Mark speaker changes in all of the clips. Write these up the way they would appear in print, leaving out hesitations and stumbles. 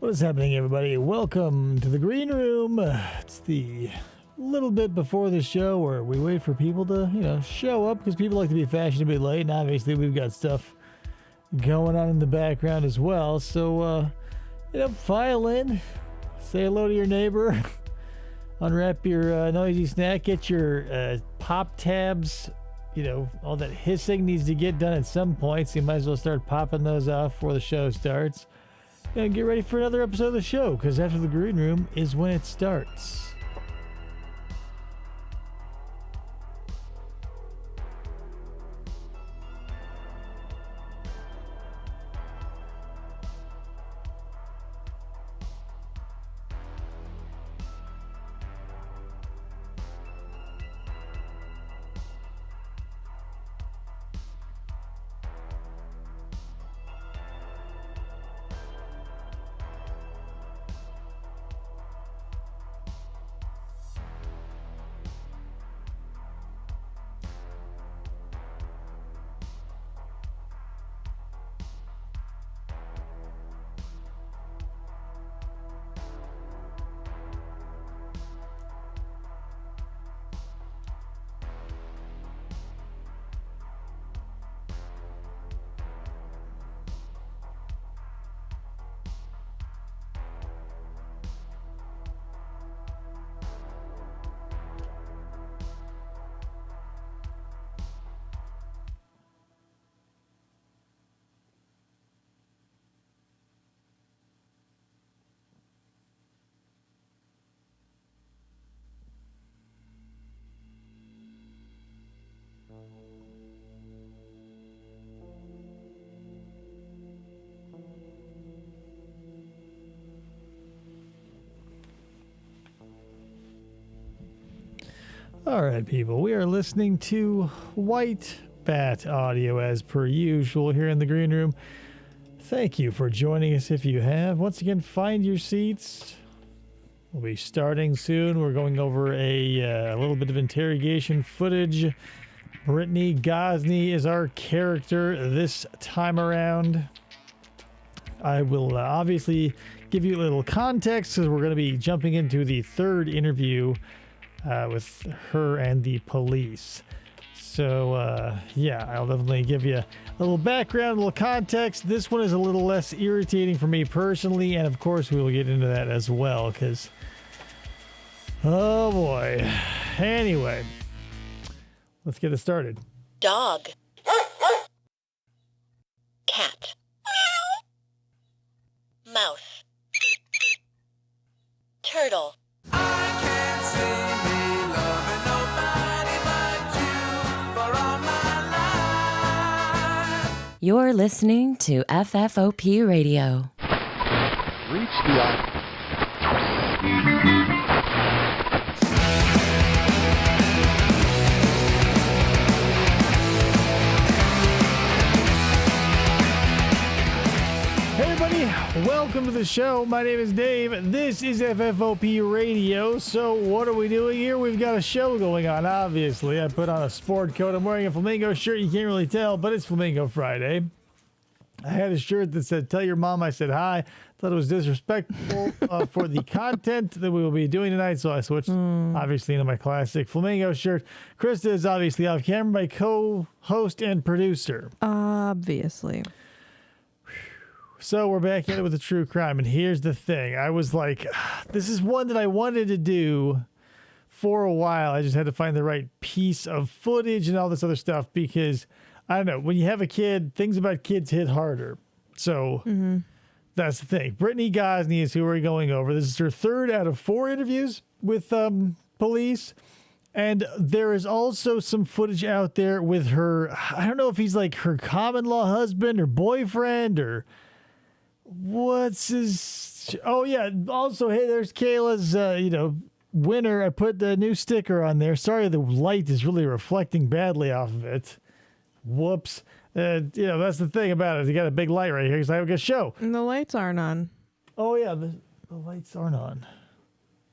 Speaker 1: What is happening, everybody? Welcome to the green room. It's the little bit before the show where we wait for people to, show up because people like to be fashionably late, and obviously we've got stuff going on in the background as well. So, file in, say hello to your neighbor, unwrap your noisy snack, get your pop tabs. All that hissing needs to get done at some point, so you might as well start popping those off before the show starts. And get ready for another episode of the show, because after the green room is when it starts. All right, people, we are listening to White Bat audio as per usual here in the green room. Thank you for joining us if you have. Once again, find your seats. We'll be starting soon. We're going over a little bit of interrogation footage. Brittany Gosney is our character this time around. I will obviously give you a little context because we're going to be jumping into the third interview with her and the police. So, I'll definitely give you a little background, a little context. This one is a little less irritating for me personally, and of course we will get into that as well, because, oh boy. Anyway, let's get it started.
Speaker 2: Dog. Cat. Mouse. Turtle.
Speaker 3: You're listening to FFOP Radio.
Speaker 4: Reach the
Speaker 1: Hey everybody, welcome to the show. My name is Dave. This is FFOP Radio. So what are we doing here? We've got a show going on, obviously. I put on a sport coat. I'm wearing a flamingo shirt. You can't really tell, but it's Flamingo Friday. I had a shirt that said, "Tell your mom I said hi." Thought it was disrespectful for the content that we will be doing tonight, so I switched, obviously, into my classic flamingo shirt. Krista is obviously off camera, my co-host and producer.
Speaker 5: Obviously.
Speaker 1: So we're back at it with a true crime, and here's the thing. I was like, this is one that I wanted to do for a while. I just had to find the right piece of footage and all this other stuff because, I don't know, when you have a kid, things about kids hit harder. So that's the thing. Brittany Gosney is who we're going over. This is her third out of 4 interviews with police. And there is also some footage out there with her, I don't know if he's like her common law husband or boyfriend or what's his... Oh, yeah. Also, hey, there's Kayla's, winner. I put the new sticker on there. Sorry, the light is really reflecting badly off of it. Whoops. That's the thing about it. You got a big light right here because I have a show.
Speaker 5: And the lights aren't on.
Speaker 1: Oh, yeah. The lights aren't on.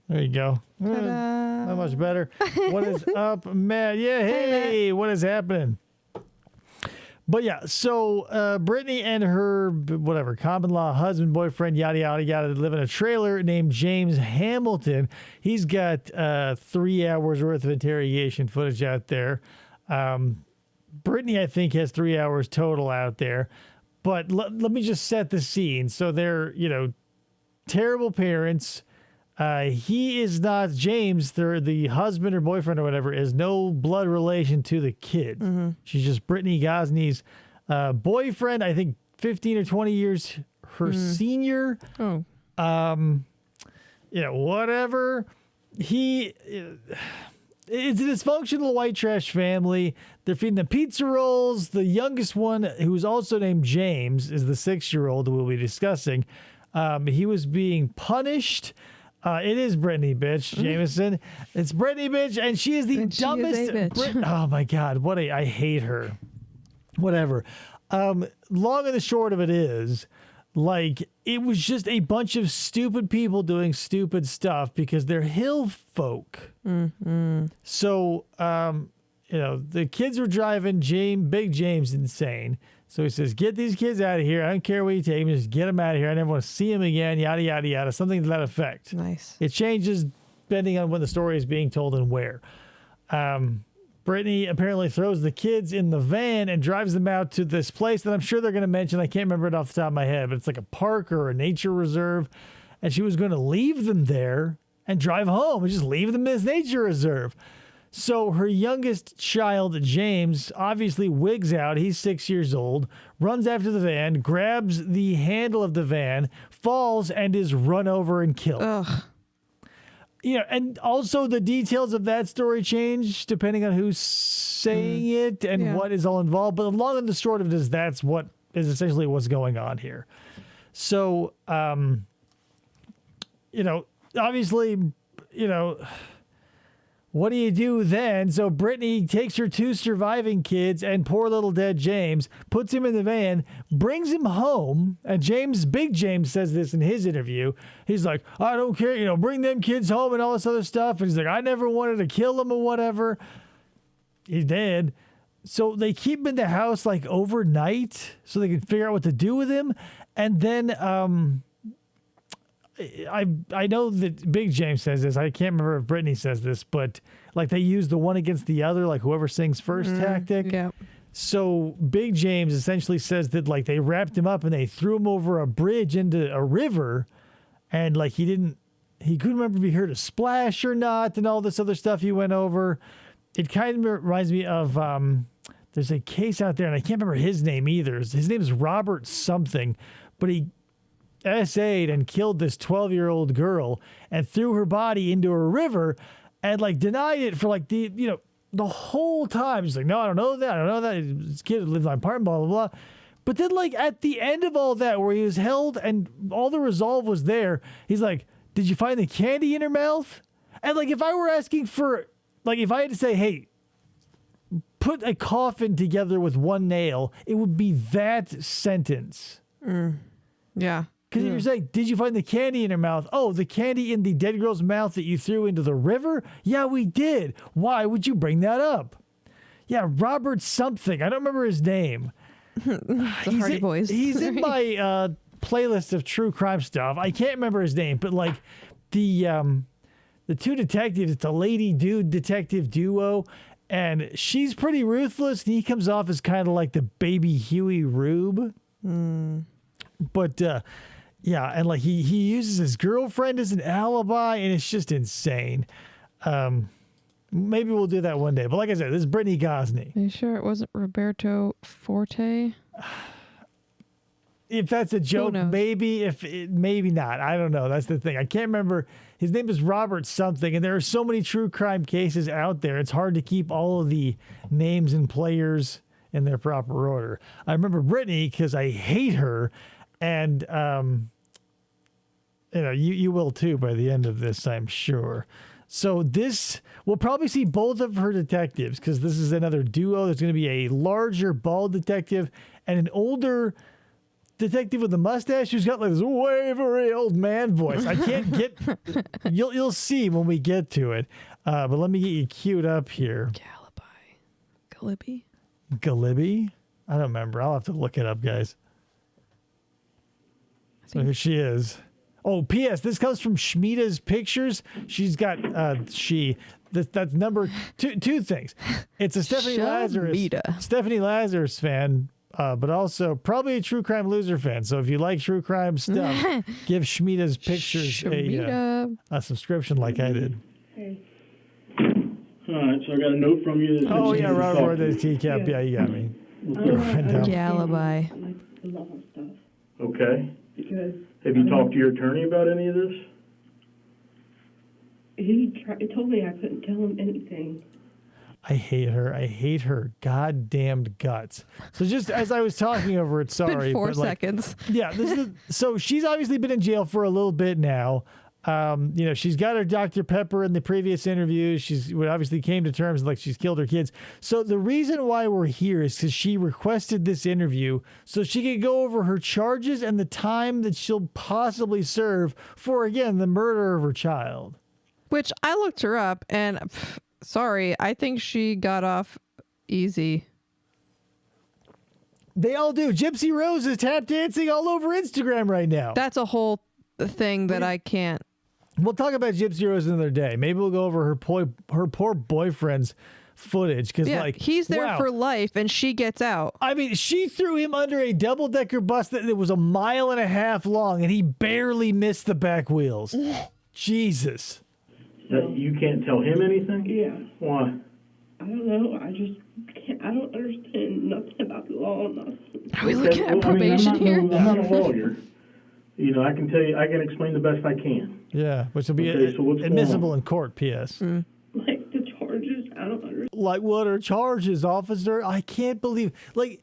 Speaker 1: There you go. Not much better. What is up, Matt? Yeah, hey, what is happening? But yeah, so Brittany and her, whatever, common law husband, boyfriend, yada, yada, yada, live in a trailer named James Hamilton. He's got 3 hours worth of interrogation footage out there. Brittany, I think, has 3 hours total out there. But let me just set the scene. So they're, terrible parents. He is not, James, the husband or boyfriend or whatever, is no blood relation to the kid. She's just Brittany Gosney's boyfriend, I think 15 or 20 years her senior.
Speaker 5: Oh.
Speaker 1: Whatever. It's a dysfunctional white trash family. They're feeding them pizza rolls. The youngest one, who's also named James, is the 6-year-old we'll be discussing. He was being punished. It is Brittany, bitch, Jameson. It's Brittany, bitch, and she is the dumbest.
Speaker 5: She is a bitch.
Speaker 1: Oh my God, I hate her. Whatever. Long and the short of it is, it was just a bunch of stupid people doing stupid stuff because they're hill folk. So, the kids were driving Big James insane. So he says, get these kids out of here. I don't care where you take them. Just get them out of here. I never want to see them again. Yada, yada, yada. Something to that effect.
Speaker 5: Nice.
Speaker 1: It changes depending on when the story is being told and where. Brittany apparently throws the kids in the van and drives them out to this place that I'm sure they're going to mention. I can't remember it off the top of my head, but it's like a park or a nature reserve. And she was going to leave them there and drive home and just leave them in this nature reserve. So her youngest child, James, obviously wigs out. He's 6 years old, runs after the van, grabs the handle of the van, falls, and is run over and killed.
Speaker 5: Ugh.
Speaker 1: And also the details of that story change depending on who's saying it and what is all involved. But the long and the short of it is that's what is essentially what's going on here. So, obviously, what do you do then? So Brittany takes her 2 surviving kids and poor little dead James, puts him in the van, brings him home. And Big James says this in his interview. He's like, I don't care, bring them kids home and all this other stuff. And he's like, I never wanted to kill them or whatever. He did. So they keep him in the house overnight so they can figure out what to do with him. And then, I know that Big James says this. I can't remember if Brittany says this, but they use the one against the other, whoever sings first tactic.
Speaker 5: Yeah.
Speaker 1: So Big James essentially says that they wrapped him up and they threw him over a bridge into a river, and he couldn't remember if he heard a splash or not, and all this other stuff he went over. It kind of reminds me of there's a case out there, and I can't remember his name either. His name is Robert something, but he SA'd and killed this 12-year-old girl and threw her body into a river and denied it for the whole time. He's like, no, I don't know that. This kid lived in my apartment, blah, blah, blah. But then at the end of all that, where he was held and all the resolve was there, he's like, did you find the candy in her mouth? And if I were asking for, if I had to say, hey, put a coffin together with one nail, it would be that sentence.
Speaker 5: Yeah.
Speaker 1: Because you're saying, did you find the candy in her mouth? Oh, the candy in the dead girl's mouth that you threw into the river? Yeah, we did. Why would you bring that up? Yeah, Robert something. I don't remember his name.
Speaker 5: It's a Hardy Boys.
Speaker 1: He's in my playlist of true crime stuff. I can't remember his name, but the 2 detectives, it's a lady-dude detective duo, and she's pretty ruthless, and he comes off as kind of like the baby Huey Rube. But yeah, and he uses his girlfriend as an alibi, and it's just insane. Maybe we'll do that one day. But like I said, this is Brittany Gosney.
Speaker 5: Are you sure it wasn't Roberto Forte?
Speaker 1: If that's a joke, maybe. Maybe not. I don't know. That's the thing. I can't remember. His name is Robert something, and there are so many true crime cases out there. It's hard to keep all of the names and players in their proper order. I remember Brittany because I hate her, and you will too by the end of this, I'm sure. So we'll probably see both of her detectives because this is another duo. There's going to be a larger bald detective and an older detective with a mustache who's got this wavery old man voice. I can't get. You'll see when we get to it. But let me get you queued up here.
Speaker 5: Galibby.
Speaker 1: Galibby? I don't remember. I'll have to look it up, guys. So here she is. Oh, P.S. This comes from Shmita's Pictures. She's got that's number two things. It's a Stephanie Lazarus fan, but also probably a True Crime Loser fan. So if you like true crime stuff, give Shmita's Pictures a subscription like I did.
Speaker 6: Hey. All right, so I got a note from you. That
Speaker 1: Oh yeah, Robert the teacup. Yeah, you got me.
Speaker 5: Galaby.
Speaker 6: I like a lot of stuff. Okay. Because have you talked to your attorney about any of this?
Speaker 7: He told me I couldn't tell him anything.
Speaker 1: I hate her. I hate her goddamned guts. So just as I was talking over it, sorry.
Speaker 5: Been 4
Speaker 1: but
Speaker 5: seconds.
Speaker 1: Yeah. So she's obviously been in jail for a little bit now. She's got her Dr. Pepper in the previous interview. She's obviously came to terms like she's killed her kids. So the reason why we're here is because she requested this interview so she could go over her charges and the time that she'll possibly serve for, again, the murder of her child.
Speaker 5: Which I looked her up and sorry, I think she got off easy.
Speaker 1: They all do. Gypsy Rose is tap dancing all over Instagram right now.
Speaker 5: That's a whole thing that I can't.
Speaker 1: We'll talk about Gypsy Rose another day. Maybe we'll go over her poor boyfriend's footage because,
Speaker 5: he's there for life, and she gets out.
Speaker 1: I mean, she threw him under a double-decker bus that was 1.5 miles long, and he barely missed the back wheels. Jesus.
Speaker 6: You can't tell him anything?
Speaker 7: Yeah.
Speaker 6: Why?
Speaker 7: I don't know. I just can't. I don't understand nothing about the law. Nothing.
Speaker 5: Are we looking at probation here?
Speaker 6: I'm not a lawyer. I can tell you, I can explain the best I can.
Speaker 1: Yeah, which will be admissible in court, P.S.
Speaker 7: Like the charges, I don't understand.
Speaker 1: Like, what are charges, officer? I can't believe, like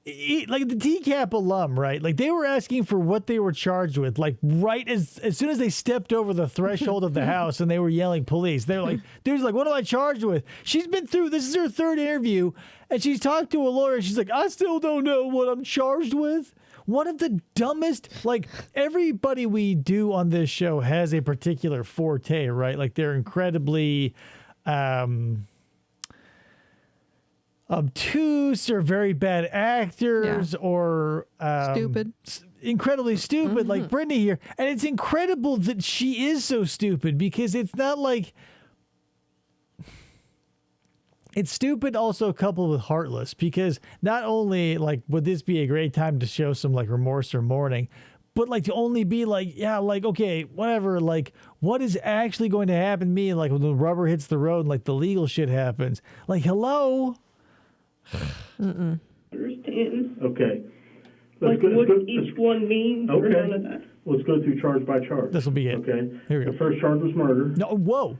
Speaker 1: the TCAP alum, right? Like, they were asking for what they were charged with, like, right as soon as they stepped over the threshold of the house and they were yelling police. They're like, dude's like, what am I charged with? She's been through, this is her third interview, and she's talked to a lawyer. She's like, I still don't know what I'm charged with. One of the dumbest, like, everybody we do on this show has a particular forte, right? Like, they're incredibly obtuse or very bad actors or
Speaker 5: stupid.
Speaker 1: Incredibly stupid, like Brittany here. And it's incredible that she is so stupid because it's not like... It's stupid also coupled with heartless because not only like would this be a great time to show some like remorse or mourning, but like to only be like, yeah, like, okay, whatever, like what is actually going to happen to me like when the rubber hits the road and like the legal shit happens. Like, hello?
Speaker 7: Understand.
Speaker 6: Okay.
Speaker 7: What each one means or none of that.
Speaker 6: Let's go through charge by charge.
Speaker 1: This will be it.
Speaker 6: Okay.
Speaker 1: Here we go.
Speaker 6: The first charge was murder.
Speaker 1: No, whoa.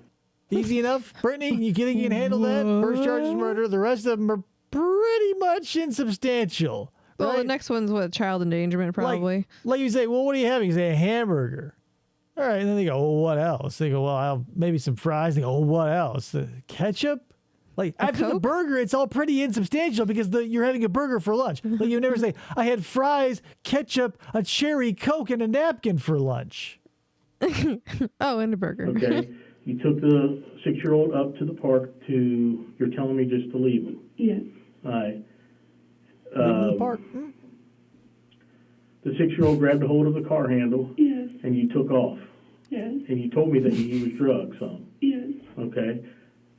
Speaker 1: Easy enough, Brittany? You think you can handle that? First charge is murder. The rest of them are pretty much insubstantial.
Speaker 5: Well,
Speaker 1: right?
Speaker 5: the next one's what? Child endangerment, probably.
Speaker 1: Like you say, well, what are you having? You say a hamburger. All right, and then they go, well, what else? They go, well, I'll maybe some fries. They go, well, what else? Ketchup? Like after the burger, it's all pretty insubstantial because you're having a burger for lunch. Like you never say, I had fries, ketchup, a cherry Coke, and a napkin for lunch.
Speaker 5: Oh, and a burger.
Speaker 6: Okay. You took the 6-year-old up to the park you're telling me just to leave him?
Speaker 7: Yes.
Speaker 6: All right.
Speaker 1: Leave the park.
Speaker 6: The 6-year-old grabbed a hold of the car handle.
Speaker 7: Yes.
Speaker 6: And you took off.
Speaker 7: Yes.
Speaker 6: And you told me that he was drugged some.
Speaker 7: Yes.
Speaker 6: Okay.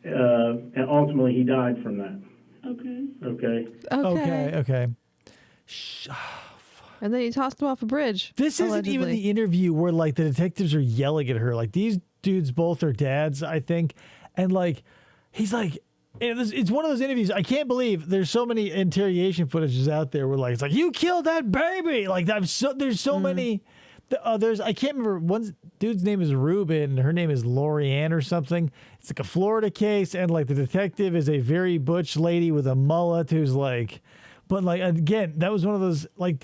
Speaker 6: And ultimately he died from that.
Speaker 7: Okay.
Speaker 1: Okay.
Speaker 5: And then he tossed him off a bridge.
Speaker 1: This isn't even the interview where like the detectives are yelling at her. Like these dudes both are dads, I think. And like, he's like, it's one of those interviews. I can't believe there's so many interrogation footages out there where like, it's like, you killed that baby. Like there's so many. I can't remember. One dude's name is Ruben and her name is Lori Ann or something. It's like a Florida case. And like the detective is a very butch lady with a mullet who's like, but like, again, that was one of those like,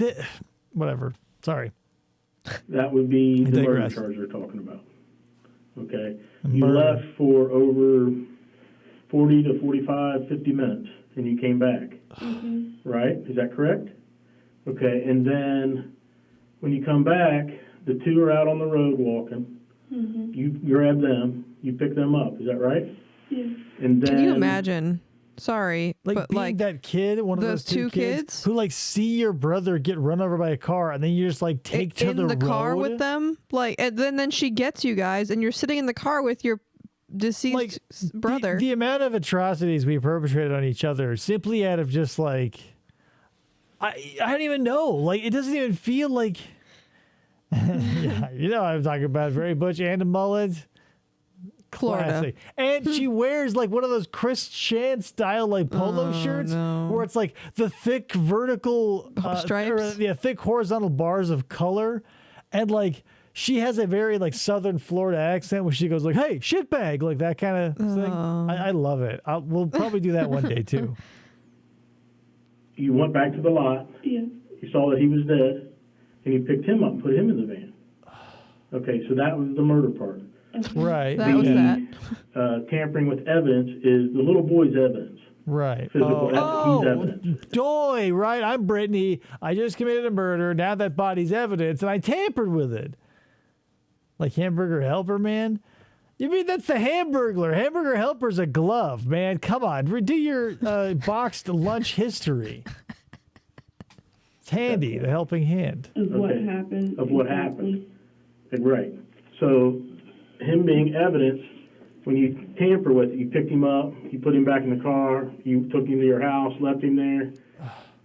Speaker 1: whatever. Sorry.
Speaker 6: That would be the murder charge you're talking about. Okay. You left for over 40 to 45, 50 minutes, and you came back. Right? Is that correct? Okay. And then when you come back, the two are out on the road walking. You grab them. You pick them up. Is that right?
Speaker 7: Yes.
Speaker 6: And then,
Speaker 5: can you imagine? Sorry,
Speaker 1: Like
Speaker 5: but
Speaker 1: being
Speaker 5: like
Speaker 1: that kid, one of those two kids who like see your brother get run over by a car, and then you just like take to
Speaker 5: in the car
Speaker 1: road.
Speaker 5: with them, like, and then she gets you guys, and you're sitting in the car with your deceased brother.
Speaker 1: The amount of atrocities we perpetrated on each other simply out of just like, I don't even know. Like, it doesn't even feel like. Yeah, you know what I'm talking about. Very Butch and a mullet.
Speaker 5: Florida.
Speaker 1: Classic. And she wears like one of those Chris Chan style like polo shirts where it's like the thick vertical
Speaker 5: stripes.
Speaker 1: thick horizontal bars of color, and like she has a very like Southern Florida accent where she goes like, "Hey, shitbag," like that kind of thing. I love it. We'll probably do that one day too.
Speaker 6: You went back to the lot.
Speaker 7: Yeah.
Speaker 6: You saw that he was dead, and you picked him up and put him in the van. Okay, so that was the murder part.
Speaker 1: Right.
Speaker 5: That was that.
Speaker 6: Tampering with evidence is the little boy's evidence.
Speaker 1: Right.
Speaker 6: Physical he's evidence.
Speaker 1: Doy, right? I'm Brittany. I just committed a murder. Now that body's evidence, and I tampered with it. Like Hamburger Helper, man? You mean that's the Hamburglar? Hamburger Helper's a glove, man. Come on. Redo your boxed lunch history. It's handy, the helping hand.
Speaker 7: Of what happened.
Speaker 6: Of what happened. Right. So, him being evidence, when you tamper with it, you picked him up, you put him back in the car, you took him to your house, left him there,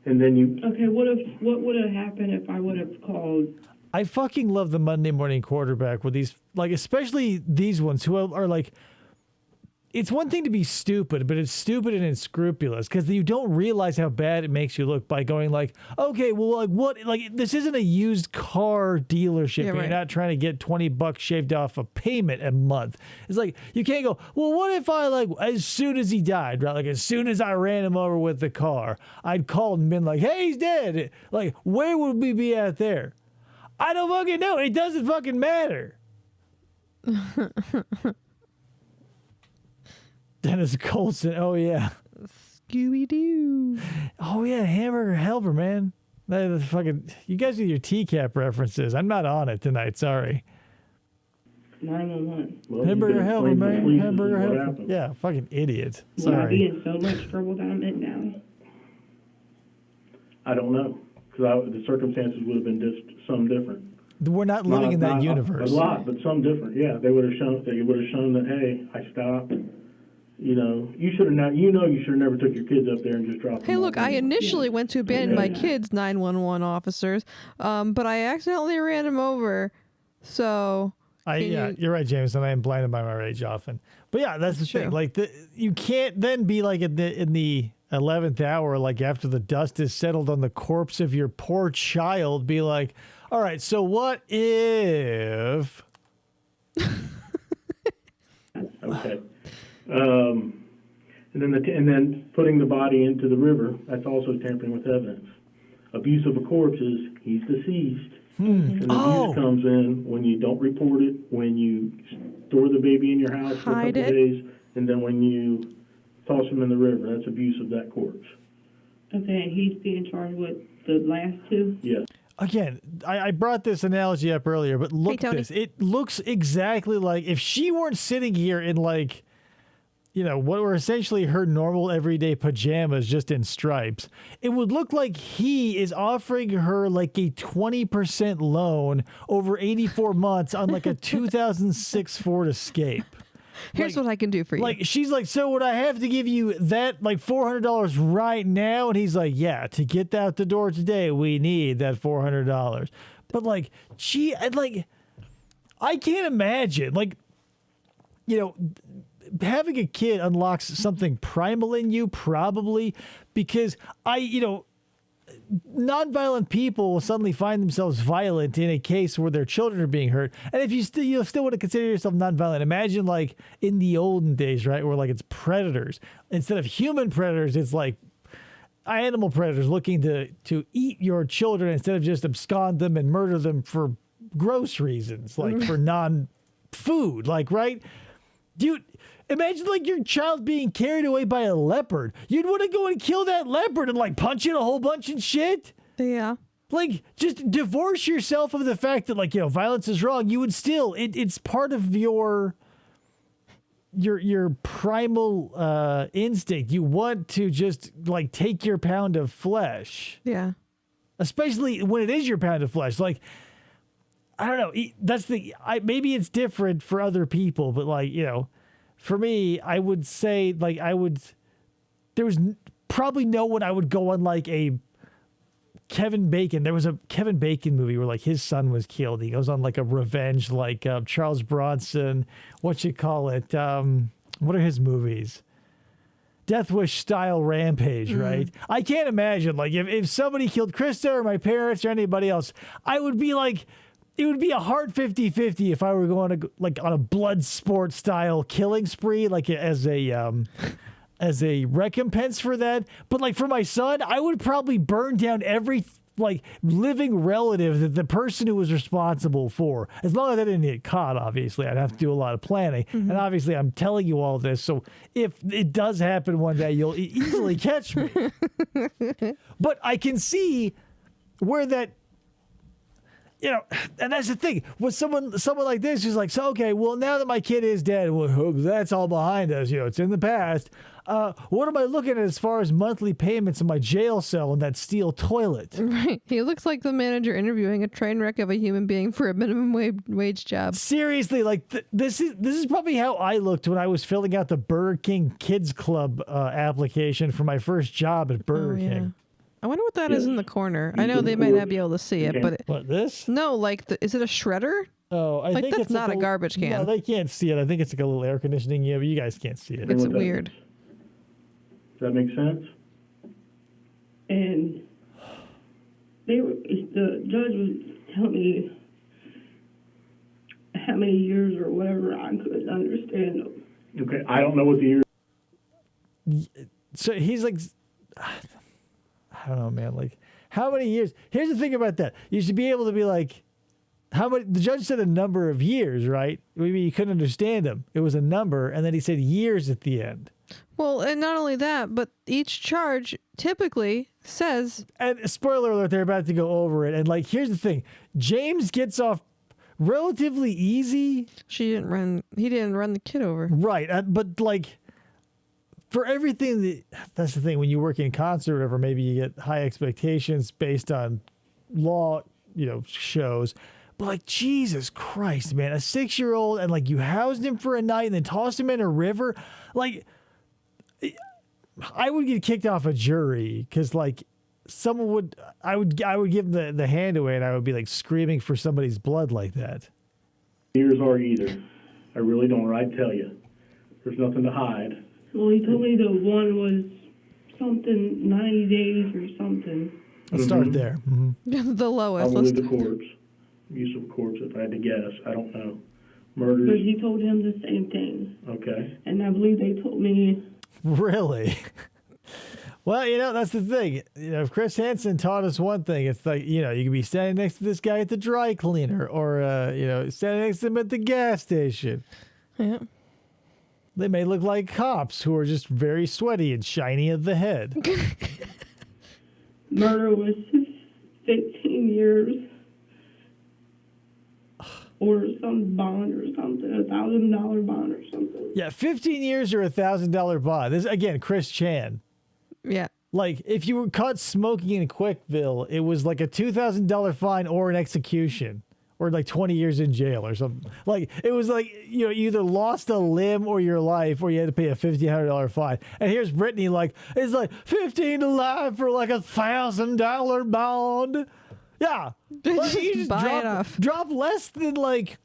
Speaker 6: and then you...
Speaker 7: Okay, what would have happened if I would have called?
Speaker 1: I fucking love the Monday morning quarterback with these, like, especially these ones who are like, it's one thing to be stupid, but it's stupid and unscrupulous because you don't realize how bad it makes you look by going like, okay, well, like what, like this isn't a used car dealership.
Speaker 5: Yeah,
Speaker 1: and
Speaker 5: right.
Speaker 1: You're not trying to get $20 shaved off a payment a month. It's like, you can't go, well, what if I like, as soon as he died, right? Like as soon as I ran him over with the car, I'd called and been like, hey, he's dead. Like, where would we be at there? I don't fucking know. It doesn't fucking matter. Dennis Colson. Oh, yeah.
Speaker 5: Scooby-Doo.
Speaker 1: Oh, yeah. Hamburger Helper, man. That is fucking. You guys with your TCAP references. I'm not on it tonight. Sorry.
Speaker 7: 911.
Speaker 6: Well,
Speaker 1: Hamburger Helper, man. Hamburger Helper.
Speaker 6: Happened.
Speaker 1: Yeah, fucking idiot.
Speaker 7: Would I be
Speaker 1: Sorry.
Speaker 7: in so much trouble that I'm in now?
Speaker 6: I don't know, because the circumstances would have been some different.
Speaker 1: We're not living in that
Speaker 6: Not
Speaker 1: universe.
Speaker 6: A lot, but some different. Yeah, they would have shown. They would have shown that, hey, I stopped. You know, you should have not. You know, you should have never took your kids up there and just dropped them.
Speaker 5: Hey,
Speaker 6: off
Speaker 5: look, I
Speaker 6: anywhere.
Speaker 5: initially went to abandon my kids, 911 officers, but I accidentally ran him over. So,
Speaker 1: You're right, Jameson. I am blinded by my rage often. But yeah, that's the thing.
Speaker 5: true.
Speaker 1: Like, you can't then be like in the 11th hour, like after the dust is settled on the corpse of your poor child, be like, all right, so what if?
Speaker 6: Okay. And then putting the body into the river, that's also tampering with evidence. Abuse of a corpse is he's deceased. And the abuse comes in when you don't report it, when you store the baby in your house for a
Speaker 5: Hide
Speaker 6: couple
Speaker 5: it.
Speaker 6: days, and then when you toss him in the river. That's abuse of that corpse.
Speaker 7: Okay, and he's being charged with the last two?
Speaker 6: Yes.
Speaker 1: Again, I brought this analogy up earlier, but look at
Speaker 5: Tony.
Speaker 1: this. It looks exactly like if she weren't sitting here in like, you know, what were essentially her normal everyday pajamas just in stripes, it would look like he is offering her like a 20% loan over 84 months on like a 2006 Ford Escape.
Speaker 5: here's
Speaker 1: Like-
Speaker 5: what I can do for you.
Speaker 1: Like, she's like, so would I have to give you that, like, $400 right now? And he's like, yeah, to get out the door today, we need that $400. But, like, I can't imagine, like, you know, having a kid unlocks something primal in you, probably, because nonviolent people will suddenly find themselves violent in a case where their children are being hurt. And if you still want to consider yourself nonviolent, imagine like in the olden days, right, where like it's predators instead of human predators, it's like animal predators looking to eat your children instead of just abscond them and murder them for gross reasons, like for non-food, like, right? Dude, imagine like your child being carried away by a leopard. You'd want to go and kill that leopard and like punch it a whole bunch and shit.
Speaker 5: yeah.
Speaker 1: Like, just divorce yourself of the fact that, like, you know, violence is wrong. You would still, it's part of your your primal instinct. You want to just like take your pound of flesh.
Speaker 5: Yeah.
Speaker 1: Especially when it is your pound of flesh. Like, I don't know. Maybe it's different for other people, but like, for me, I would say like there was probably no one I would go on like a Kevin Bacon. There was a Kevin Bacon movie where like his son was killed. He goes on like a revenge, like Charles Bronson. What you call it? What are his movies? Death Wish style rampage, right? I can't imagine like if somebody killed Krista or my parents or anybody else, I would be like, it would be a hard 50-50 if I were going to like on a blood sport style killing spree, like as a recompense for that. But like for my son, I would probably burn down every like living relative that the person who was responsible for, as long as I didn't get caught. Obviously, I'd have to do a lot of planning, and obviously I'm telling you all this, so if it does happen one day, you'll easily catch me. But I can see where that, and that's the thing with someone like this who's like, so okay, well, now that my kid is dead, well, that's all behind us, it's in the past. What am I looking at as far as monthly payments in my jail cell and that steel toilet?
Speaker 5: Right. He looks like the manager interviewing a train wreck of a human being for a minimum wage job.
Speaker 1: Seriously, like this is probably how I looked when I was filling out the Burger King Kids Club application for my first job at Burger King.
Speaker 5: I wonder what that is in the corner. I know they might not be able to see it, but
Speaker 1: what, this?
Speaker 5: No, like is it a shredder?
Speaker 1: Oh, I think
Speaker 5: that's
Speaker 1: it's
Speaker 5: not
Speaker 1: like
Speaker 5: a garbage can.
Speaker 1: No, they can't see it. I think it's like a little air conditioning. Yeah, but you guys can't see it.
Speaker 5: It's weird.
Speaker 6: Does that make sense?
Speaker 7: And the judge was telling me how many years or whatever. I couldn't understand them.
Speaker 6: Okay, I don't know what the years.
Speaker 1: So he's like, I don't know, man. Like, how many years? Here's the thing about that. You should be able to be like, how many? The judge said a number of years, right? Maybe you couldn't understand him. It was a number, and then he said years at the end.
Speaker 5: Well, and not only that, but each charge typically says.
Speaker 1: And spoiler alert, they're about to go over it. And like, here's the thing: James gets off relatively easy.
Speaker 5: He didn't run the kid over.
Speaker 1: Right, but like, for everything that's the thing. When you work in concert, or whatever, maybe you get high expectations based on law, shows. But like, Jesus Christ, man, a 6-year-old, and like you housed him for a night and then tossed him in a river. Like, I would get kicked off a jury because like I would give them the hand away, and I would be like screaming for somebody's blood like that.
Speaker 6: Years are either. I really don't. I tell you, there's nothing to hide.
Speaker 7: Well, he told me the one was something 90 days or something.
Speaker 1: Let's start there. Mm-hmm.
Speaker 5: The lowest.
Speaker 6: Probably the courts. Use of courts, if I had to guess. I don't know. Murders.
Speaker 7: But he told him the same thing.
Speaker 6: Okay.
Speaker 7: And I believe they told me.
Speaker 1: Really? Well, that's the thing. If Chris Hansen taught us one thing, it's like, you can be standing next to this guy at the dry cleaner or, standing next to him at the gas station.
Speaker 5: Yeah.
Speaker 1: They may look like cops who are just very sweaty and shiny at the head.
Speaker 7: Murder was 15 years. Or some bond or something, $1,000 bond or something.
Speaker 1: Yeah, 15 years or $1,000 bond. This again, Chris Chan.
Speaker 5: Yeah.
Speaker 1: Like, if you were caught smoking in Quickville, it was like a $2,000 fine or an execution, or like 20 years in jail or something. Like, it was like, you either lost a limb or your life, or you had to pay a $1,500 fine. And here's Brittany, like, it's like 15 to life for like $1,000 bond. Yeah. Like, you just
Speaker 5: buy it off.
Speaker 1: Drop less than like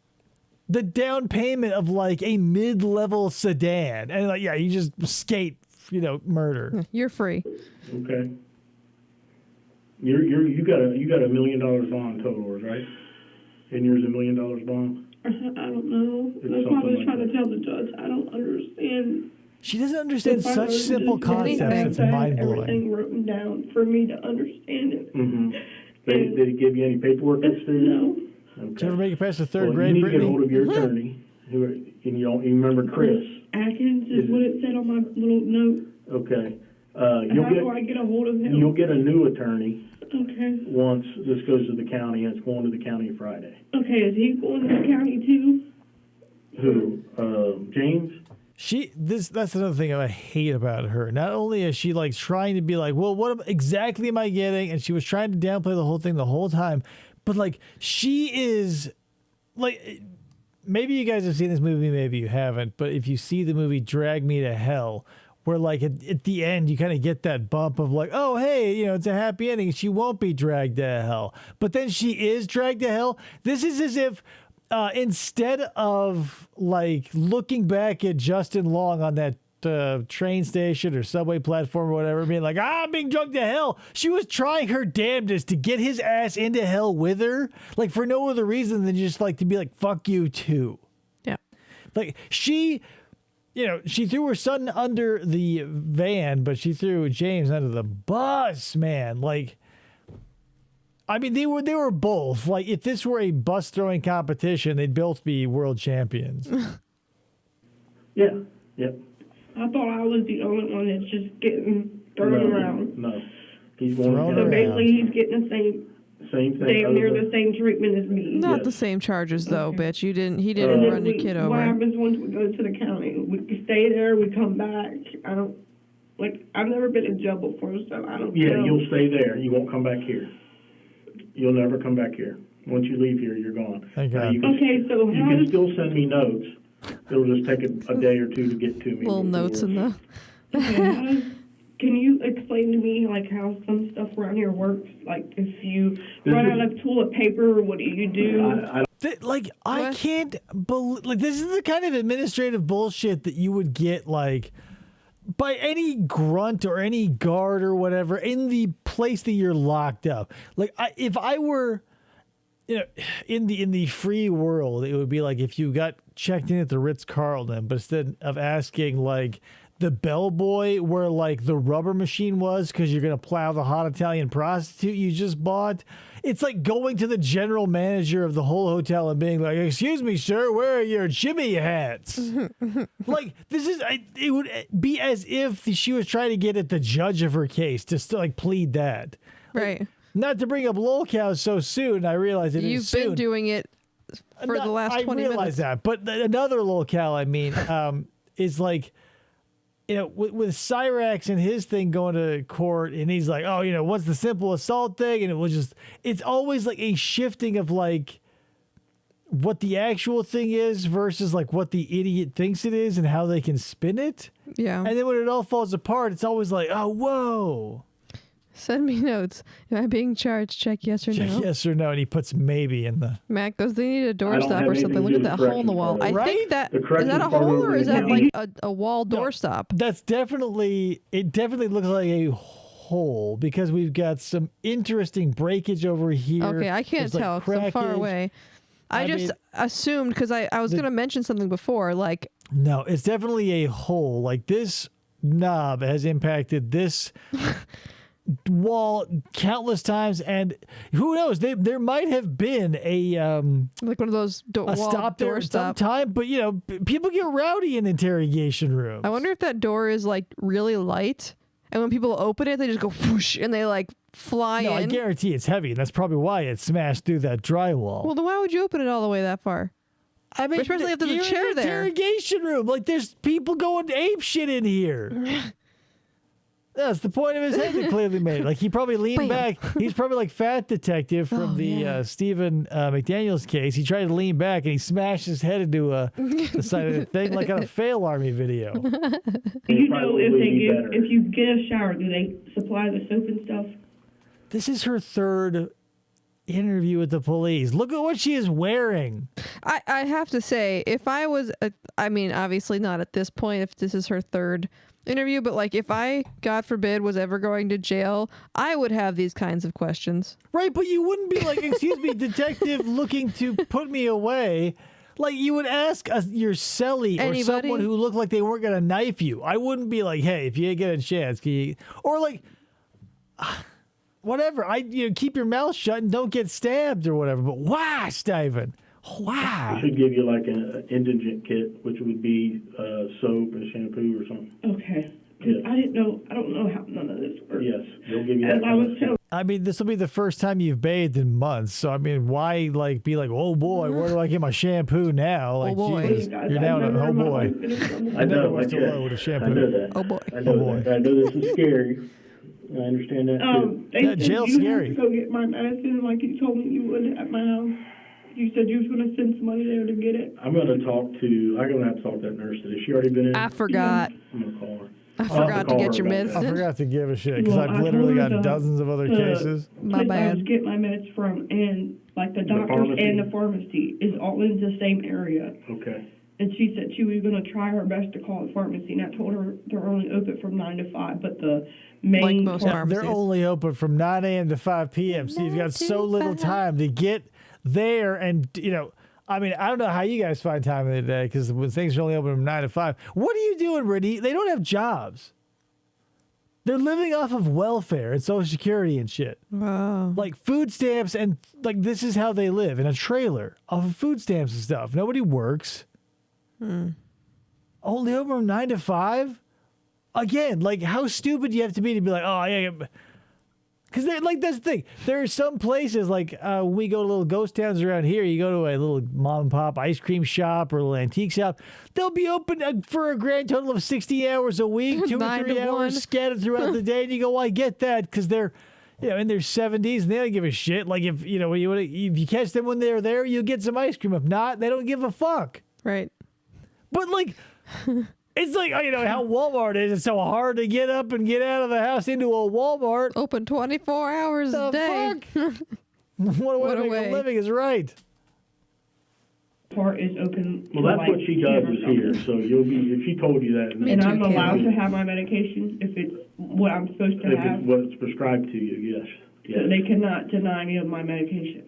Speaker 1: the down payment of like a mid-level sedan, and like, yeah, you just skate, murder.
Speaker 5: You're free.
Speaker 6: Okay. You got $1 million bond total, right? And yours $1 million bond.
Speaker 7: I don't know.
Speaker 6: It's
Speaker 7: That's what I was
Speaker 6: something
Speaker 7: trying
Speaker 6: like
Speaker 7: to tell the judge. I don't understand.
Speaker 1: She doesn't understand such simple concepts. It's mind-blowing.
Speaker 7: Everything written down for me to understand it.
Speaker 6: Mm-hmm. Did he give you any paperwork that's through?
Speaker 7: No.
Speaker 6: Okay.
Speaker 1: Did you ever make it past the third grade,
Speaker 6: you need
Speaker 1: Brittany?
Speaker 6: to get a hold of your attorney. You remember Chris?
Speaker 7: Atkins is what it said on my little note.
Speaker 6: Okay.
Speaker 7: How do I get a hold of him?
Speaker 6: You'll get a new attorney.
Speaker 7: Okay.
Speaker 6: Once this goes to the county, and it's going to the county Friday.
Speaker 7: Okay, is he going to the county too?
Speaker 6: Who? James?
Speaker 1: That's another thing I hate about her. Not only is she like trying to be like, well, exactly am I getting? And she was trying to downplay the whole thing the whole time. But like, she is like, maybe you guys have seen this movie, maybe you haven't. But if you see the movie Drag Me to Hell, where like at the end you kind of get that bump of like, oh hey, it's a happy ending. She won't be dragged to hell, but then she is dragged to hell. This is as if instead of like looking back at Justin Long on that train station or subway platform or whatever, being like, I'm being dragged to hell, she was trying her damnedest to get his ass into hell with her, like for no other reason than just like to be like, fuck you too.
Speaker 5: Yeah.
Speaker 1: Like she threw her son under the van, but she threw James under the bus, man. Like, I mean, they were both. Like, if this were a bus throwing competition, they'd both be world champions.
Speaker 6: Yeah.
Speaker 7: I thought I was the only one that's just getting thrown around.
Speaker 6: No. He's going
Speaker 1: Thrown
Speaker 6: to
Speaker 7: So
Speaker 1: around.
Speaker 7: basically, he's getting the same
Speaker 6: same thing.
Speaker 7: damn near the same treatment as me.
Speaker 5: Not
Speaker 6: Yes.
Speaker 5: the same charges though,
Speaker 7: Okay.
Speaker 5: bitch. He didn't
Speaker 7: And then
Speaker 5: run your kid over.
Speaker 7: What happens once we go to the county? We stay there, we come back. I've never been in jail before, so I don't know.
Speaker 6: You'll stay there. You won't come back here. You'll never come back here. Once you leave here, you're gone.
Speaker 1: Thank God.
Speaker 6: You can,
Speaker 7: Okay, so
Speaker 6: you
Speaker 7: how
Speaker 6: can
Speaker 7: does
Speaker 6: still send me notes. It'll just take a day or two to get to me.
Speaker 5: Little notes in the.
Speaker 7: can you explain to me how some stuff around here works? Like if you run out of toilet paper, what do you do?
Speaker 1: I can't believe, like, this is the kind of administrative bullshit that you would get, like, by any grunt or any guard or whatever in the place that you're locked up. Like, if I were, in the free world, it would be like if you got checked in at the Ritz-Carlton, but instead of asking, like, the bellboy where, like, the rubber machine was because you're going to plow the hot Italian prostitute you just bought, it's like going to the general manager of the whole hotel and being like, excuse me, sir, where are your Jimmy hats? Like, it would be as if she was trying to get at the judge of her case to still, like, plead that.
Speaker 5: Right.
Speaker 1: Not to bring up lolcows so soon, I realize it is
Speaker 5: You've
Speaker 1: soon.
Speaker 5: been doing it for the last 20 minutes.
Speaker 1: I realize that, but another lolcow, I mean, is like, with Cyrax and his thing going to court, and he's like, oh, what's the simple assault thing? And it's always like a shifting of like what the actual thing is versus like what the idiot thinks it is and how they can spin it.
Speaker 5: Yeah.
Speaker 1: And then when it all falls apart, it's always like, oh, whoa.
Speaker 5: Send me notes. Am I being charged? Check yes or no.
Speaker 1: Check yes or no, and he puts maybe in the.
Speaker 5: Matt goes, they need a
Speaker 6: I don't
Speaker 5: doorstop
Speaker 6: have
Speaker 5: or
Speaker 6: anything
Speaker 5: something.
Speaker 6: to
Speaker 5: Look
Speaker 6: do
Speaker 5: at
Speaker 6: with
Speaker 5: that hole in the wall.
Speaker 6: corrections
Speaker 5: I
Speaker 6: part.
Speaker 5: think that
Speaker 6: The
Speaker 5: is
Speaker 6: corrections
Speaker 5: that a
Speaker 6: part
Speaker 5: hole
Speaker 6: over
Speaker 5: or is
Speaker 6: the
Speaker 5: that
Speaker 6: county.
Speaker 5: like a wall doorstop?
Speaker 1: It definitely looks like a hole because we've got some interesting breakage over here.
Speaker 5: Okay, I can't
Speaker 1: There's, like,
Speaker 5: tell because I'm far
Speaker 1: crackage.
Speaker 5: away. I just
Speaker 1: mean,
Speaker 5: assumed because I was going to mention something before, like
Speaker 1: No, it's definitely a hole. Like, this knob has impacted this wall countless times, and who knows? There might have been a
Speaker 5: one of those wall
Speaker 1: stop there
Speaker 5: door
Speaker 1: at
Speaker 5: stop.
Speaker 1: some time, but people get rowdy in interrogation rooms.
Speaker 5: I wonder if that door is like really light, and when people open it, they just go whoosh and they like fly
Speaker 1: No,
Speaker 5: in.
Speaker 1: I guarantee it's heavy, and that's probably why it smashed through that drywall.
Speaker 5: Well, then why would you open it all the way that far?
Speaker 1: I mean,
Speaker 5: especially if there's a
Speaker 1: you're in
Speaker 5: chair
Speaker 1: an
Speaker 5: there.
Speaker 1: interrogation room. Like, there's people going ape shit in here. That's the point of his head that clearly made. Like, he probably leaned
Speaker 5: Bam.
Speaker 1: back. He's probably like Fat Detective from Stephen McDaniels case. He tried to lean back and he smashed his head into the side of the thing like on a fail army video.
Speaker 7: Do you know
Speaker 6: Probably be better.
Speaker 7: if you get a shower, do they supply the soap and stuff?
Speaker 1: This is her third interview with the police. Look at what she is wearing.
Speaker 5: I have to say, if I was, I mean, obviously not at this point, if this is her third interview, but like if I, God forbid, was ever going to jail, I would have these kinds of questions.
Speaker 1: Right, but you wouldn't be like, excuse me, detective looking to put me away. Like, you would ask your cellie or
Speaker 5: Anybody?
Speaker 1: someone who looked like they weren't going to knife you. I wouldn't be like, hey, if you get a chance, can you... Or like... whatever. Keep your mouth shut and don't get stabbed or whatever. But wow, Steven. Wow.
Speaker 6: They should give you like an indigent kit, which would be soap and shampoo or something.
Speaker 7: Okay.
Speaker 6: Yes.
Speaker 7: I don't know how none of this works.
Speaker 6: Yes, they'll give you
Speaker 7: As
Speaker 6: that.
Speaker 7: I was telling
Speaker 1: I mean, this will be the first time you've bathed in months. So, I mean, why, like, be like, oh, boy, where do I get my shampoo now? Like,
Speaker 5: boy.
Speaker 1: Jesus, you're down to, oh, boy.
Speaker 6: I know,
Speaker 1: What's the load of shampoo?
Speaker 6: I know that.
Speaker 5: Oh, boy.
Speaker 6: I know
Speaker 1: boy.
Speaker 6: that. I know this is scary. I understand that too.
Speaker 7: They
Speaker 1: Yeah,
Speaker 7: said
Speaker 1: jail's
Speaker 7: you
Speaker 1: scary.
Speaker 7: have to go get my medicine like you told me you would at my house. You said you was going to send somebody there to get it.
Speaker 6: I'm going to have to talk to that nurse today. She already been in?
Speaker 5: I forgot.
Speaker 6: I'm going to call her.
Speaker 5: I
Speaker 6: I'll have
Speaker 5: forgot to
Speaker 6: call
Speaker 5: get
Speaker 6: her
Speaker 5: your
Speaker 6: about that.
Speaker 1: I
Speaker 5: medicine.
Speaker 1: forgot to give a shit because
Speaker 7: Well,
Speaker 1: I've
Speaker 7: I
Speaker 1: literally
Speaker 7: told her
Speaker 1: got dozens of other cases.
Speaker 5: My
Speaker 7: place I was
Speaker 5: bad.
Speaker 7: getting my meds from, and like the doctors
Speaker 6: pharmacy?
Speaker 7: and the pharmacy is all in the same area.
Speaker 6: Okay.
Speaker 7: And she said she was going to try her best to call the pharmacy, and I told her they're only open from 9 to 5, but the main
Speaker 5: Like most
Speaker 7: pharmacy.
Speaker 1: They're only open from 9 a.m. to 5 p.m. So you've got so little time to get there. And, you know, I mean, I don't know how you guys find time in the day because when things are only open from 9 to 5. What are you doing, Brittany? They don't have jobs. They're living off of welfare and Social Security and shit.
Speaker 5: Wow.
Speaker 1: Like food stamps and like this is how they live in a trailer off of food stamps and stuff. Nobody works. Only open from 9 to 5? Again, like how stupid do you have to be like, oh, yeah. Because like that's the thing. There are some places like we go to little ghost towns around here. You go to a little mom and pop ice cream shop or a little antique shop. They'll be open for a grand total of 60 hours a week, 2 or
Speaker 5: 9
Speaker 1: 3
Speaker 5: to 1.
Speaker 1: hours scattered throughout the day. And you go, well, I get that because they're, you know, in their 70s and they don't give a shit. Like if you know if you catch them when they're there, you'll get some ice cream. If not, they don't give a fuck.
Speaker 5: Right.
Speaker 1: But like. It's like, you know, how Walmart is. It's so hard to get up and get out of the house into a Walmart.
Speaker 5: Open 24 hours
Speaker 1: The
Speaker 5: a day.
Speaker 1: fuck? What a way
Speaker 5: What
Speaker 1: to
Speaker 5: a
Speaker 1: make
Speaker 5: way.
Speaker 1: a living is right.
Speaker 7: part is open.
Speaker 6: Well, that's
Speaker 7: like
Speaker 6: what she does
Speaker 7: 10 or
Speaker 6: is here.
Speaker 7: something.
Speaker 6: So you'll be, if she told you that.
Speaker 5: Me
Speaker 7: And
Speaker 5: too,
Speaker 7: I'm allowed
Speaker 5: Kaylee.
Speaker 7: to have my medication if it's what I'm supposed to
Speaker 6: If
Speaker 7: have.
Speaker 6: it's what's prescribed to you, yes. Yes.
Speaker 7: So they cannot deny me of my medication.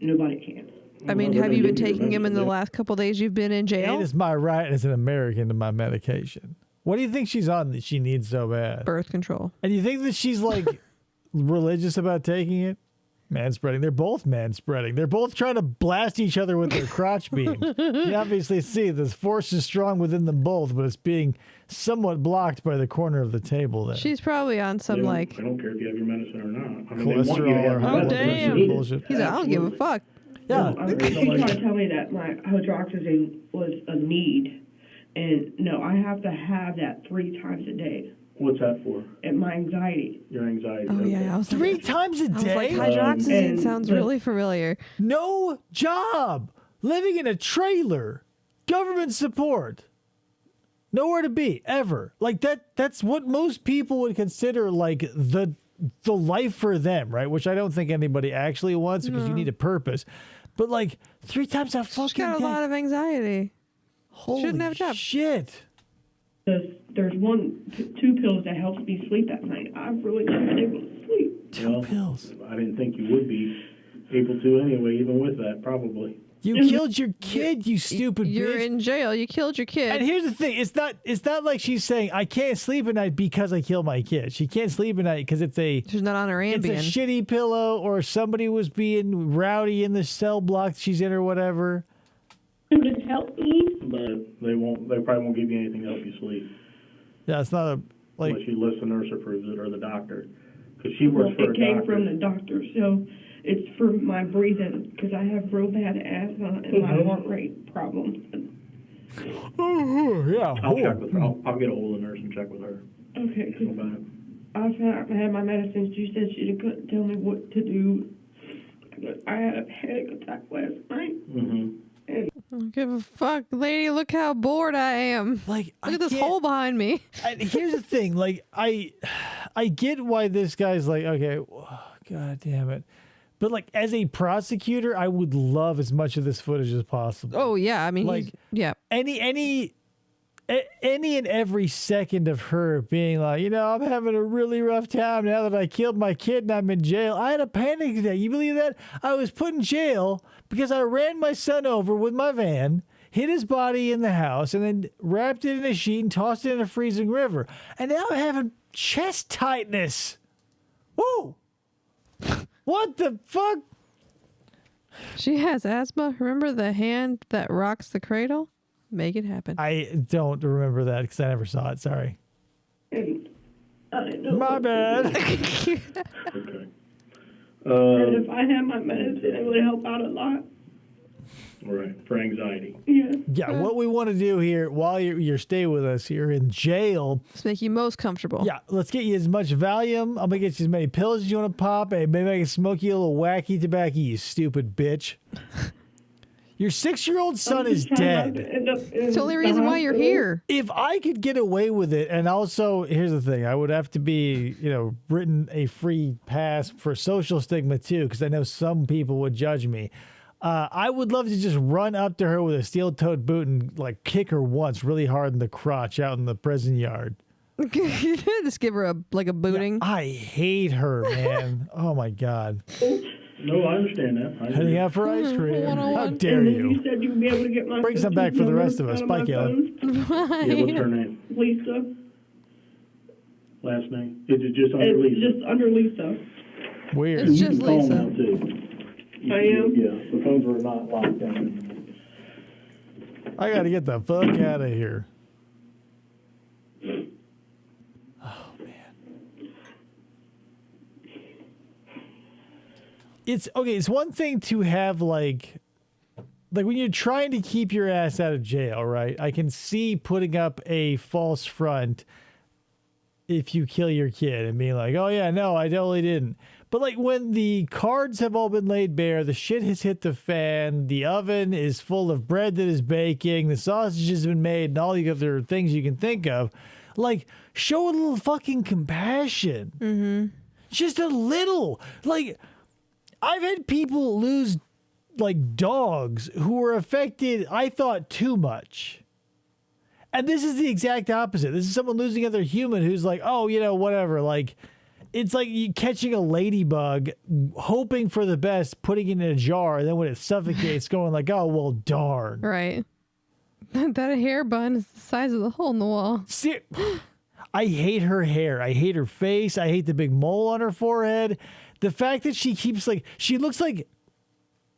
Speaker 7: Nobody can.
Speaker 5: I mean,
Speaker 6: Well,
Speaker 5: have
Speaker 6: they're
Speaker 5: you
Speaker 6: gonna
Speaker 5: been
Speaker 6: give you
Speaker 5: taking him in the
Speaker 6: medicine.
Speaker 5: last couple days you've been in
Speaker 1: It
Speaker 5: jail?
Speaker 1: is my right as an American to my medication. What do you think she's on that she needs so bad?
Speaker 5: Birth control.
Speaker 1: And you think that she's like religious about taking it? Man-spreading. They're both man-spreading. They're both trying to blast each other with their crotch beams. You obviously see this force is strong within them both, but it's being somewhat blocked by the corner of the table there.
Speaker 5: She's probably on some
Speaker 6: They don't-
Speaker 5: like.
Speaker 6: I don't care if you have your medicine or not. I mean, they want you to
Speaker 1: Cholesterol
Speaker 6: have
Speaker 1: or
Speaker 6: your
Speaker 5: Oh,
Speaker 6: medicine.
Speaker 5: damn.
Speaker 6: You need it.
Speaker 1: Bullshit.
Speaker 5: He's like, I don't give a
Speaker 6: Absolutely.
Speaker 5: fuck.
Speaker 1: Yeah.
Speaker 7: She tried to tell me that my hydroxyzine was a need. And no, I have to have that 3 times a day.
Speaker 6: What's that for?
Speaker 7: And my anxiety.
Speaker 6: Your anxiety.
Speaker 5: Oh,
Speaker 6: okay.
Speaker 5: yeah. I was
Speaker 1: 3 times a
Speaker 5: I was
Speaker 1: day?
Speaker 5: like, hydroxyzine
Speaker 7: And
Speaker 5: sounds
Speaker 7: the-
Speaker 5: really familiar.
Speaker 1: No job. Living in a trailer. Government support. Nowhere to be ever. Like that's what most people would consider like the life for them, right? Which I don't think anybody actually wants because you need a purpose. But like 3 times a
Speaker 5: She's
Speaker 1: fucking
Speaker 5: got a
Speaker 1: day.
Speaker 5: lot of anxiety.
Speaker 1: Holy
Speaker 5: shouldn't have a job.
Speaker 1: shit.
Speaker 7: There's 2 pills that helps me sleep at night. I've really not been able to sleep.
Speaker 1: 2 pills.
Speaker 6: I didn't think you would be able to anyway, even with that, probably.
Speaker 1: You killed your kid, you stupid
Speaker 5: You're
Speaker 1: bitch.
Speaker 5: in jail. You killed your kid.
Speaker 1: And here's the thing: it's not like she's saying I can't sleep at night because I killed my kid. She can't sleep at night because it's a
Speaker 5: She's not on her
Speaker 1: it's a
Speaker 5: Ambien.
Speaker 1: shitty pillow or somebody was being rowdy in the cell block she's in or whatever.
Speaker 7: Would it help me?
Speaker 6: But they won't. They probably won't give you anything to help you sleep
Speaker 1: Yeah, it's not a like.
Speaker 6: unless you list the nurse approves it or the doctor, because she works for a
Speaker 7: It came
Speaker 6: doctor.
Speaker 7: from the doctor, so it's for my breathing because I have real bad asthma and my heart rate problems.
Speaker 1: Yeah.
Speaker 6: I'll check with her. I'll get a hold of the nurse and check with her.
Speaker 7: Okay,
Speaker 6: Feel
Speaker 7: 'cause
Speaker 6: bad.
Speaker 7: I've had my medicines. She said she couldn't tell me what to do. I had a panic attack last night.
Speaker 6: Mm-hmm.
Speaker 5: I don't give a fuck, lady. Look how bored I am.
Speaker 1: Like
Speaker 5: Look at this hole behind me.
Speaker 1: Here's the thing: like I get why this guy's like, okay, god damn it, but like as a prosecutor, I would love as much of this footage as possible.
Speaker 5: Oh yeah, I mean,
Speaker 1: Like-
Speaker 5: yeah.
Speaker 1: any and every second of her being like, you know, I'm having a really rough time now that I killed my kid and I'm in jail. I had a panic attack. You believe that? I was put in jail because I ran my son over with my van, hid his body in the house, and then wrapped it in a sheet and tossed it in a freezing river. And now I'm having chest tightness. Woo! What the fuck?
Speaker 5: She has asthma. Remember the hand that rocks the cradle? Make it happen.
Speaker 1: I don't remember that because I never saw it. Sorry.
Speaker 7: And I didn't know
Speaker 1: My
Speaker 7: what-
Speaker 1: bad.
Speaker 6: Okay.
Speaker 7: And if I had my medicine, it would help out a lot.
Speaker 6: Right, for anxiety.
Speaker 7: Yeah.
Speaker 1: Yeah, what we want to do here while you're staying with us here in jail,
Speaker 5: Let's make you most comfortable.
Speaker 1: yeah, let's get you as much Valium. I'm gonna get you as many pills as you want to pop, and maybe I can smoke you a little wacky tobacco, you stupid bitch. Your 6-year-old son is dead.
Speaker 5: It's the only reason why you're here.
Speaker 1: If I could get away with it, and also, here's the thing, I would have to be, written a free pass for social stigma too, because I know some people would judge me. I would love to just run up to her with a steel-toed boot and like kick her once really hard in the crotch out in the prison yard.
Speaker 5: Just give her a booting.
Speaker 1: Yeah, I hate her, man. Oh my God.
Speaker 6: No, I understand that.
Speaker 1: Heading out for ice cream.
Speaker 5: 101.
Speaker 1: How dare
Speaker 7: You
Speaker 1: you?
Speaker 7: said you'd be able to get my
Speaker 1: Bring some back for the rest of us. Bye, Caleb.
Speaker 6: Yeah, what's her name?
Speaker 7: Lisa.
Speaker 6: Last name? Is it just under
Speaker 7: It's
Speaker 6: Lisa?
Speaker 7: just under Lisa.
Speaker 1: Weird.
Speaker 5: It's
Speaker 6: You
Speaker 5: just
Speaker 6: can call
Speaker 5: Lisa.
Speaker 6: now, too.
Speaker 7: I am?
Speaker 6: Yeah, the phones are not locked down.
Speaker 1: I gotta get the fuck out of here. Oh man. It's okay, it's one thing to have like when you're trying to keep your ass out of jail, right? I can see putting up a false front if you kill your kid and being like, oh yeah, no, I totally didn't. But like when the cards have all been laid bare, the shit has hit the fan, the oven is full of bread that is baking, the sausage has been made, and all the other things you can think of, like show a little fucking compassion. Mm-hmm. Just a little. Like I've had people lose like dogs who were affected, I thought, too much. And this is the exact opposite. This is someone losing another human who's like, oh, whatever. Like, it's like you catching a ladybug, hoping for the best, putting it in a jar, and then when it suffocates, going like, oh, well, darn.
Speaker 5: Right. That hair bun is the size of the hole in the wall.
Speaker 1: I hate her hair. I hate her face. I hate the big mole on her forehead. The fact that she keeps she looks like,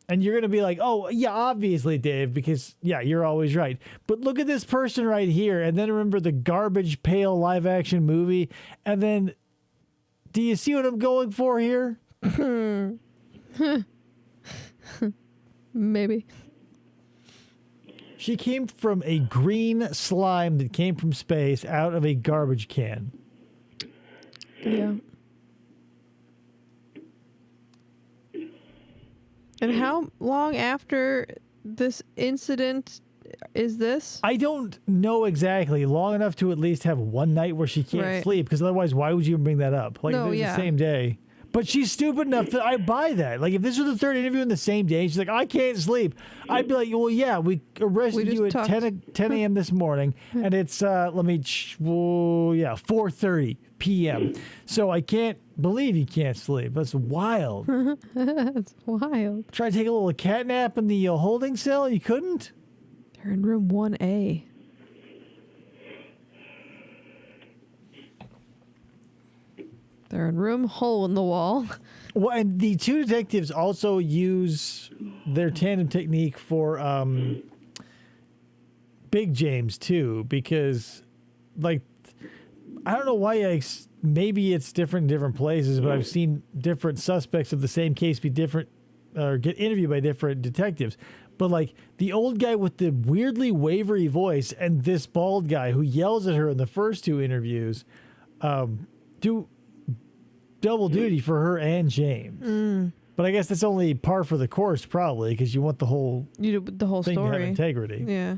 Speaker 1: and you're going to be like, oh, yeah, obviously, Dave, because, yeah, you're always right. But look at this person right here. And then remember the garbage pail live action movie. And then, do you see what I'm going for here?
Speaker 5: Maybe.
Speaker 1: She came from a green slime that came from space out of a garbage can.
Speaker 5: Yeah. And how long after this incident is this?
Speaker 1: I don't know exactly. Long enough to at least have one night where she can't sleep, because otherwise, why would you even bring that up? Like,
Speaker 5: No,
Speaker 1: if it's
Speaker 5: yeah.
Speaker 1: the same day. But she's stupid enough that I buy that. Like, if this was the third interview in the same day, she's like, I can't sleep. I'd be like, well, yeah, we arrested you at 10 a.m. this morning, and it's, 4:30 p.m. So I can't believe you can't sleep. That's wild.
Speaker 5: That's wild.
Speaker 1: Try to take a little cat nap in the holding cell, and you couldn't?
Speaker 5: They're in room 1A. They're in room hole in the wall.
Speaker 1: Well, and the two detectives also use their tandem technique for Big James too, because like I don't know why maybe it's different in different places, but I've seen different suspects of the same case be different or get interviewed by different detectives. But like the old guy with the weirdly wavery voice and this bald guy who yells at her in the first two interviews do double duty for her and James. But I guess that's only par for the course, probably, because you want the whole
Speaker 5: You do the whole
Speaker 1: thing to have
Speaker 5: story.
Speaker 1: integrity.
Speaker 5: Yeah.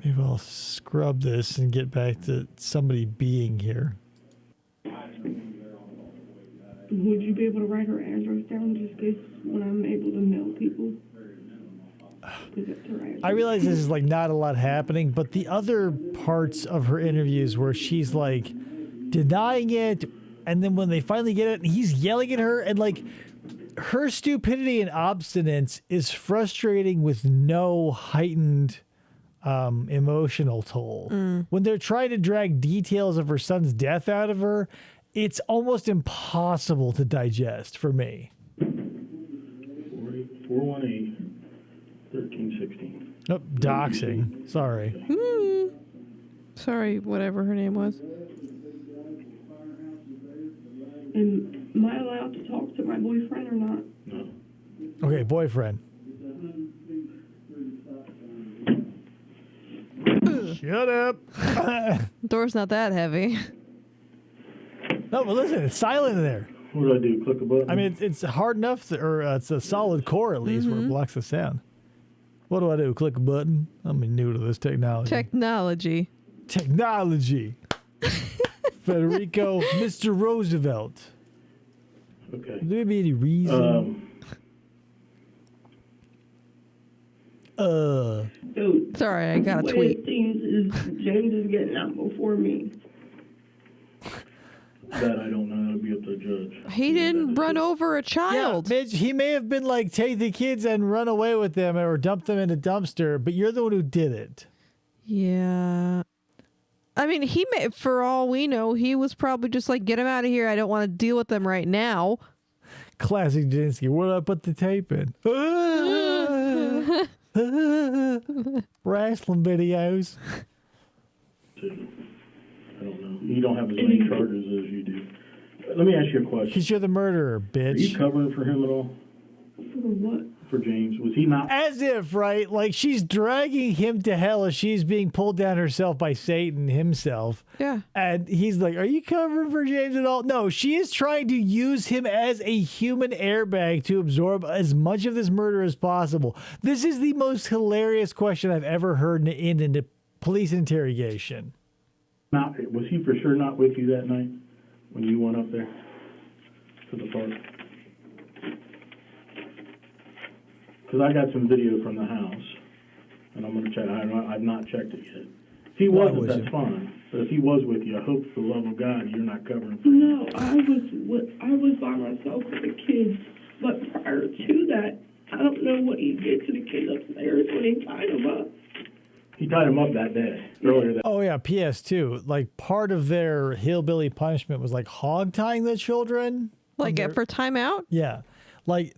Speaker 1: Maybe I'll scrub this and get back to somebody being here.
Speaker 7: Would you be able to write her address down just in case when I'm able to mail people?
Speaker 1: I realize this is like not a lot happening, but the other parts of her interviews where she's like denying it, and then when they finally get it, he's yelling at her, and like her stupidity and obstinance is frustrating with no heightened emotional toll. When they're trying to drag details of her son's death out of her, it's almost impossible to digest for me.
Speaker 6: 418 1316.
Speaker 1: Nope, doxing. Sorry.
Speaker 5: Sorry, whatever her name was.
Speaker 7: And Am I allowed to talk to my boyfriend or not?
Speaker 6: No.
Speaker 1: Okay, boyfriend. Shut up.
Speaker 5: Door's not that heavy.
Speaker 1: No, but listen, it's silent in there.
Speaker 6: What do I do? Click a button?
Speaker 1: I mean, it's hard enough, or it's a solid core at least, where it blocks the sound. What do I do? Click a button? I'm new to this technology.
Speaker 5: Technology.
Speaker 1: Federico, Mr. Roosevelt.
Speaker 6: Okay.
Speaker 1: Would there be any reason?
Speaker 7: Dude,
Speaker 5: Sorry, I got a
Speaker 7: what
Speaker 5: tweet.
Speaker 7: it seems is James is getting out before me.
Speaker 6: That I don't know. It'll be up to the judge.
Speaker 5: He didn't run over a child.
Speaker 1: Yeah, Midge, he may have been like, take the kids and run away with them or dump them in a dumpster, but you're the one who did it.
Speaker 5: Yeah. I mean, he may, for all we know, he was probably just like, get him out of here. I don't want to deal with them right now.
Speaker 1: Classic Jinsky. Where do I put the tape in? Wrestling videos.
Speaker 6: I don't know. You don't have as many charges as you do. Let me ask you a question.
Speaker 1: Because you're the murderer,
Speaker 6: Are you
Speaker 1: bitch.
Speaker 6: covering for him at all?
Speaker 7: For what?
Speaker 6: For James? Was he not?
Speaker 1: As if, right? Like she's dragging him to hell as she's being pulled down herself by Satan himself.
Speaker 5: Yeah.
Speaker 1: And he's like, are you covering for James at all? No, she is trying to use him as a human airbag to absorb as much of this murder as possible. This is the most hilarious question I've ever heard in a police interrogation.
Speaker 6: Was he for sure not with you that night when you went up there to the park? Because I got some video from the house, and I'm going to check. I've not checked it yet. If he wasn't, that's fine. But if he was with you, I hope for the love of God you're not covering for him.
Speaker 7: No, I was by myself with the kids. But prior to that, I don't know what he did to the kids upstairs when he tied them up.
Speaker 6: He tied him up that day, earlier that.
Speaker 1: Oh yeah, PS2. Like part of their hillbilly punishment was like hog tying the children.
Speaker 5: Like for timeout?
Speaker 1: Yeah. Like,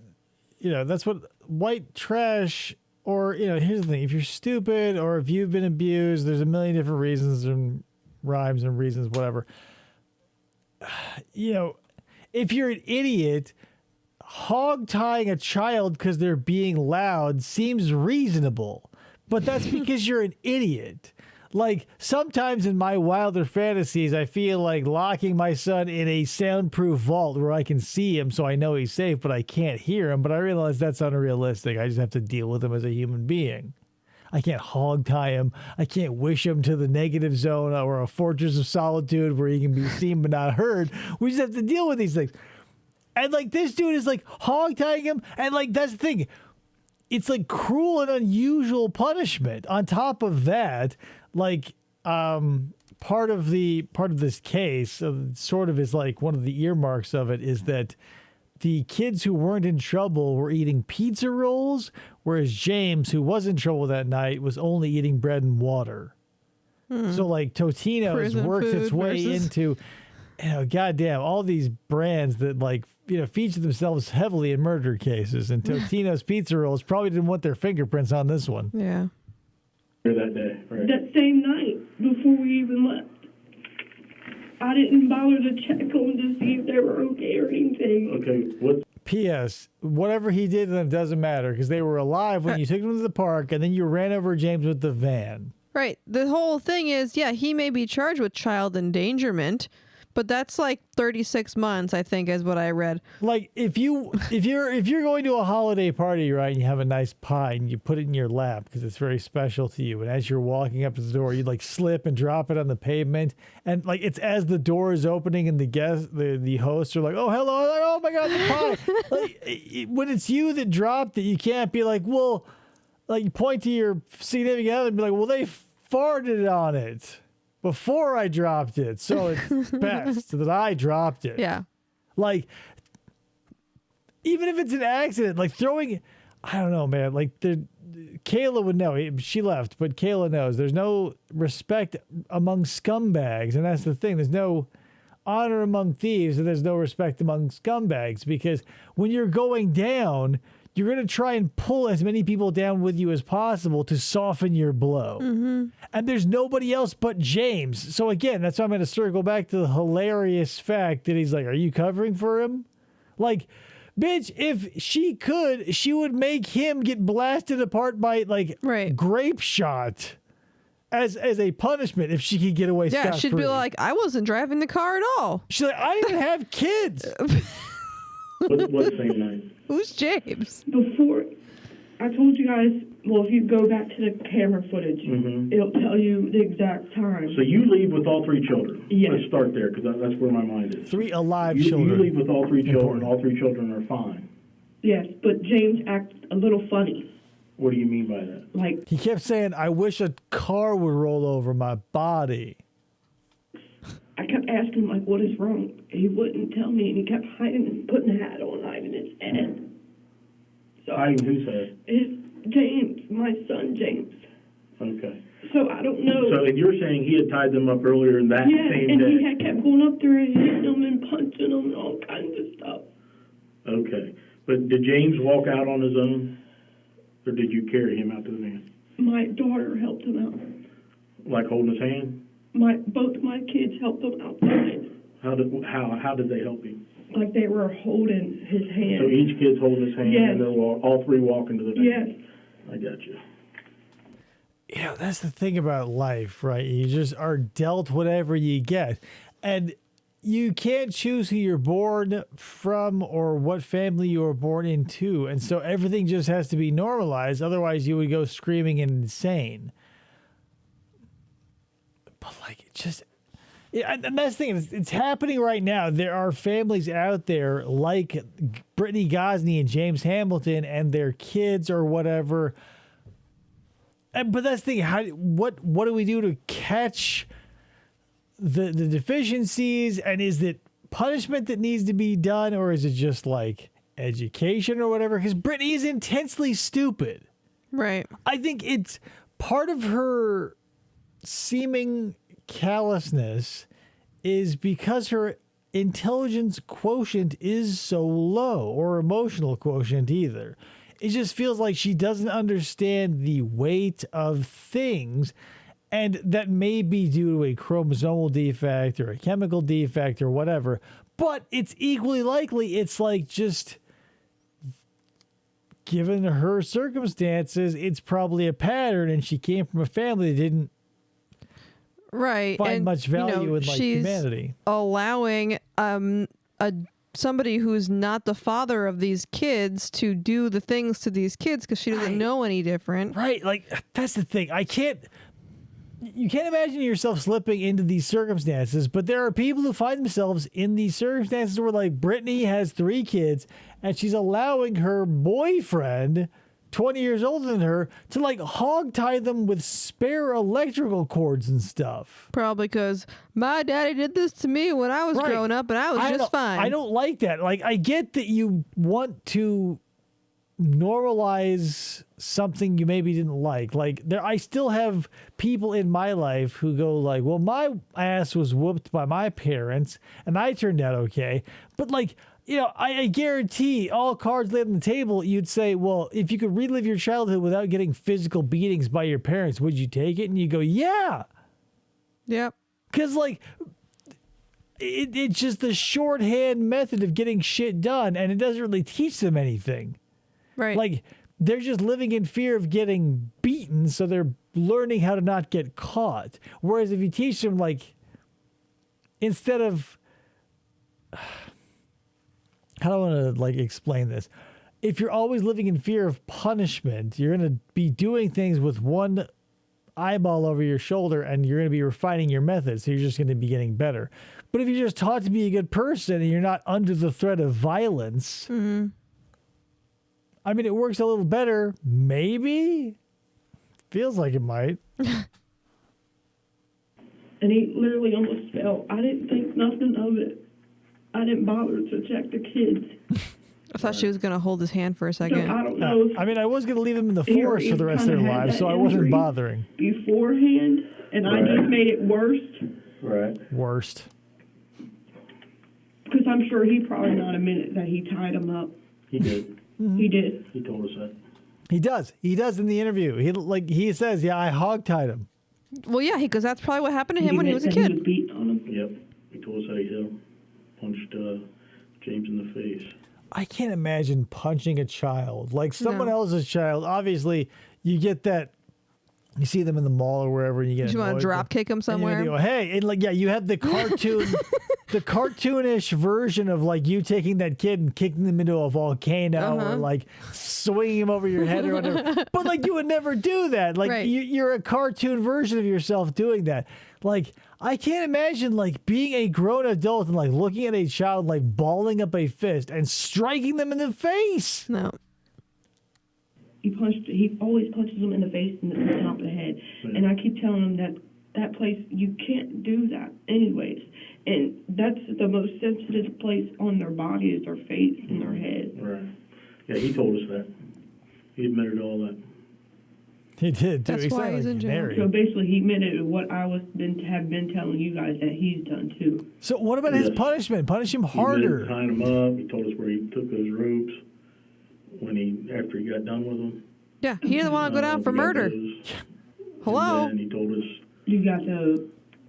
Speaker 1: that's what white trash, or, here's the thing. If you're stupid or if you've been abused, there's a million different reasons and rhymes and reasons, whatever. If you're an idiot, hog tying a child because they're being loud seems reasonable. But that's because you're an idiot. Like, sometimes in my wilder fantasies, I feel like locking my son in a soundproof vault where I can see him so I know he's safe, but I can't hear him. But I realize that's unrealistic. I just have to deal with him as a human being. I can't hog tie him. I can't wish him to the negative zone or a fortress of solitude where he can be seen but not heard. We just have to deal with these things. And, like, this dude is, like, hog tying him. And, like, that's the thing. It's, like, cruel and unusual punishment. On top of that, like, part of this case sort of is like one of the earmarks of it is that the kids who weren't in trouble were eating pizza rolls, whereas James, who was in trouble that night, was only eating bread and water. So like Totino's
Speaker 5: Prison
Speaker 1: works its way
Speaker 5: versus...
Speaker 1: into, goddamn, all these brands that like, feature themselves heavily in murder cases, and Totino's pizza rolls probably didn't want their fingerprints on this one.
Speaker 5: Yeah.
Speaker 6: That day, right?
Speaker 7: That same night, before we even left, I didn't bother to check them to see if they were okay or anything.
Speaker 6: Okay, what?
Speaker 1: P.S. Whatever he did to them doesn't matter because they were alive when you took them to the park, and then you ran over James with the van.
Speaker 5: Right. The whole thing is, yeah, he may be charged with child endangerment, but that's like 36 months, I think, is what I read.
Speaker 1: Like if you're going to a holiday party, right, and you have a nice pie and you put it in your lap because it's very special to you, and as you're walking up to the door, you like slip and drop it on the pavement, and like it's as the door is opening and the hosts are like, oh hello, like, oh my god, the pie. Like when it's you that dropped it, you can't be like, well, like you point to your significant other and be like, well, they farted on it before I dropped it, so it's best that I dropped it.
Speaker 5: Yeah.
Speaker 1: Like, even if it's an accident, like throwing, I don't know, man. Like, Kayla would know. She left, but Kayla knows. There's no respect among scumbags, and that's the thing. There's no honor among thieves, and there's no respect among scumbags, because when you're going down, you're going to try and pull as many people down with you as possible to soften your blow.
Speaker 5: Mm-hmm.
Speaker 1: And there's nobody else but James. So again, that's why I'm going to circle back to the hilarious fact that he's like, are you covering for him? Like, bitch, if she could, she would make him get blasted apart by like grape shot as a punishment if she could get away scot-free.
Speaker 5: Yeah, she'd be like, I wasn't driving the car at all.
Speaker 1: She's like, I didn't have kids.
Speaker 6: What same night?
Speaker 5: Who's James?
Speaker 7: Before, I told you guys, well, if you go back to the camera footage, it'll tell you the exact time.
Speaker 6: So you leave with all 3 children.
Speaker 7: Yes.
Speaker 6: Let's start there, because that's where my mind is.
Speaker 1: 3 alive
Speaker 6: You
Speaker 1: children.
Speaker 6: leave with all 3 children. All 3 children are fine.
Speaker 7: Yes, but James acted a little funny.
Speaker 6: What do you mean by that?
Speaker 7: Like,
Speaker 1: he kept saying, I wish a car would roll over my body.
Speaker 7: I kept asking him, like, what is wrong? He wouldn't tell me, and he kept hiding and putting a hat on, hiding his head. So
Speaker 6: Hiding whose head?
Speaker 7: It's James, my son James.
Speaker 6: Okay.
Speaker 7: So I don't know.
Speaker 6: So, and you're saying he had tied them up earlier in that same
Speaker 7: and
Speaker 6: day?
Speaker 7: he had kept going up there and hitting them and punching them and all kinds of stuff.
Speaker 6: Okay. But did James walk out on his own? Or did you carry him out to the van?
Speaker 7: My daughter helped him out.
Speaker 6: Like holding his hand?
Speaker 7: Both my kids helped him outside.
Speaker 6: How did they help him?
Speaker 7: Like they were holding his hand.
Speaker 6: So each kid's holding his hand,
Speaker 7: Yes.
Speaker 6: and they're all 3 walking to the van?
Speaker 7: Yes.
Speaker 6: I got you.
Speaker 1: Yeah, that's the thing about life, right? You just are dealt whatever you get. And you can't choose who you're born from or what family you were born into. And so everything just has to be normalized. Otherwise, you would go screaming and insane. But, like, it just... Yeah, and that's the thing. It's happening right now. There are families out there like Brittany Gosney and James Hamilton and their kids or whatever. But that's the thing. What do we do to catch the deficiencies? And is it punishment that needs to be done, or is it just like education or whatever? Because Brittany is intensely stupid.
Speaker 5: Right.
Speaker 1: I think it's part of her seeming callousness is because her intelligence quotient is so low, or emotional quotient either. It just feels like she doesn't understand the weight of things, and that may be due to a chromosomal defect or a chemical defect or whatever. But it's equally likely it's like just, given her circumstances, it's probably a pattern, and she came from a family that didn't find much value in like
Speaker 5: she's
Speaker 1: humanity.
Speaker 5: Allowing somebody who's not the father of these kids to do the things to these kids because she doesn't know any different.
Speaker 1: Right. Like, that's the thing. You can't imagine yourself slipping into these circumstances, but there are people who find themselves in these circumstances where, like, Brittany has 3 kids and she's allowing her boyfriend, 20 years older than her, to like hog tie them with spare electrical cords and stuff.
Speaker 5: Probably because my daddy did this to me when I was growing up and I was just fine.
Speaker 1: I don't like that. Like, I get that you want to normalize something you maybe didn't like. Like, I still have people in my life who go like, well, my ass was whooped by my parents and I turned out okay. But like, you know, I guarantee all cards laid on the table, you'd say, well, if you could relive your childhood without getting physical beatings by your parents, would you take it? And you go, yeah.
Speaker 5: Yep.
Speaker 1: Because, like, it's just the shorthand method of getting shit done, and it doesn't really teach them anything.
Speaker 5: Right.
Speaker 1: Like, they're just living in fear of getting beaten, so they're learning how to not get caught. Whereas if you teach them, like, instead of... How do I want to like explain this? If you're always living in fear of punishment, you're going to be doing things with one eyeball over your shoulder, and you're going to be refining your methods. So you're just going to be getting better. But if you're just taught to be a good person and you're not under the threat of violence, I mean, it works a little better. Maybe. Feels like it might.
Speaker 7: And he literally almost fell. I didn't think nothing of it. I didn't bother to check the kids.
Speaker 5: I thought she was going to hold his hand for a
Speaker 7: So
Speaker 5: second.
Speaker 7: I don't know.
Speaker 1: I mean, I was going to leave them in the
Speaker 7: He
Speaker 1: forest for the rest of their
Speaker 7: kinda had
Speaker 1: lives,
Speaker 7: that
Speaker 1: so I wasn't
Speaker 7: injury
Speaker 1: bothering.
Speaker 7: Beforehand, and I just made it worse
Speaker 6: Right.
Speaker 1: Worst.
Speaker 7: because I'm sure he probably not a minute that he tied him up.
Speaker 6: He did.
Speaker 7: He did.
Speaker 6: He told us that.
Speaker 1: He does. He does in the interview. He says, yeah, I hogtied him.
Speaker 5: Well, yeah, because that's probably what happened to him when he was a
Speaker 7: He was
Speaker 5: kid.
Speaker 7: beating on him.
Speaker 6: Yep. He told us how he punched James in the face.
Speaker 1: I can't imagine punching a child. Like someone
Speaker 5: No.
Speaker 1: else's child. Obviously, you get that. You see them in the mall or wherever, and you get.
Speaker 5: You want to
Speaker 1: annoyed,
Speaker 5: drop kick him
Speaker 1: and
Speaker 5: somewhere?
Speaker 1: you go, hey, and like, yeah, you have the cartoon, the cartoonish version of like you taking that kid and kicking them into a volcano or like swinging him over your head or whatever. But like you would never do that. Like
Speaker 5: Right.
Speaker 1: you're a cartoon version of yourself doing that. Like I can't imagine like being a grown adult and like looking at a child like balling up a fist and striking them in the face.
Speaker 5: No.
Speaker 7: He always punches him in the face and the top of the head. And I keep telling him that place, you can't do that anyways. And that's the most sensitive place on their body is their face and their head.
Speaker 6: Right. Yeah, he told us that. He admitted all that.
Speaker 1: He did too.
Speaker 5: That's
Speaker 1: He
Speaker 5: why
Speaker 1: sounded
Speaker 5: he's
Speaker 1: like
Speaker 5: in jail.
Speaker 1: canary.
Speaker 7: So basically, he admitted what I have been telling you guys that he's done too.
Speaker 1: So what about his
Speaker 6: Yes.
Speaker 1: punishment? Punish him
Speaker 6: He admitted
Speaker 1: harder.
Speaker 6: tying him up. He told us where he took those ropes after he got done with them.
Speaker 5: Yeah, he didn't want to go down for
Speaker 6: We got
Speaker 5: murder.
Speaker 6: those.
Speaker 5: Hello?
Speaker 6: And then he told us,
Speaker 7: You got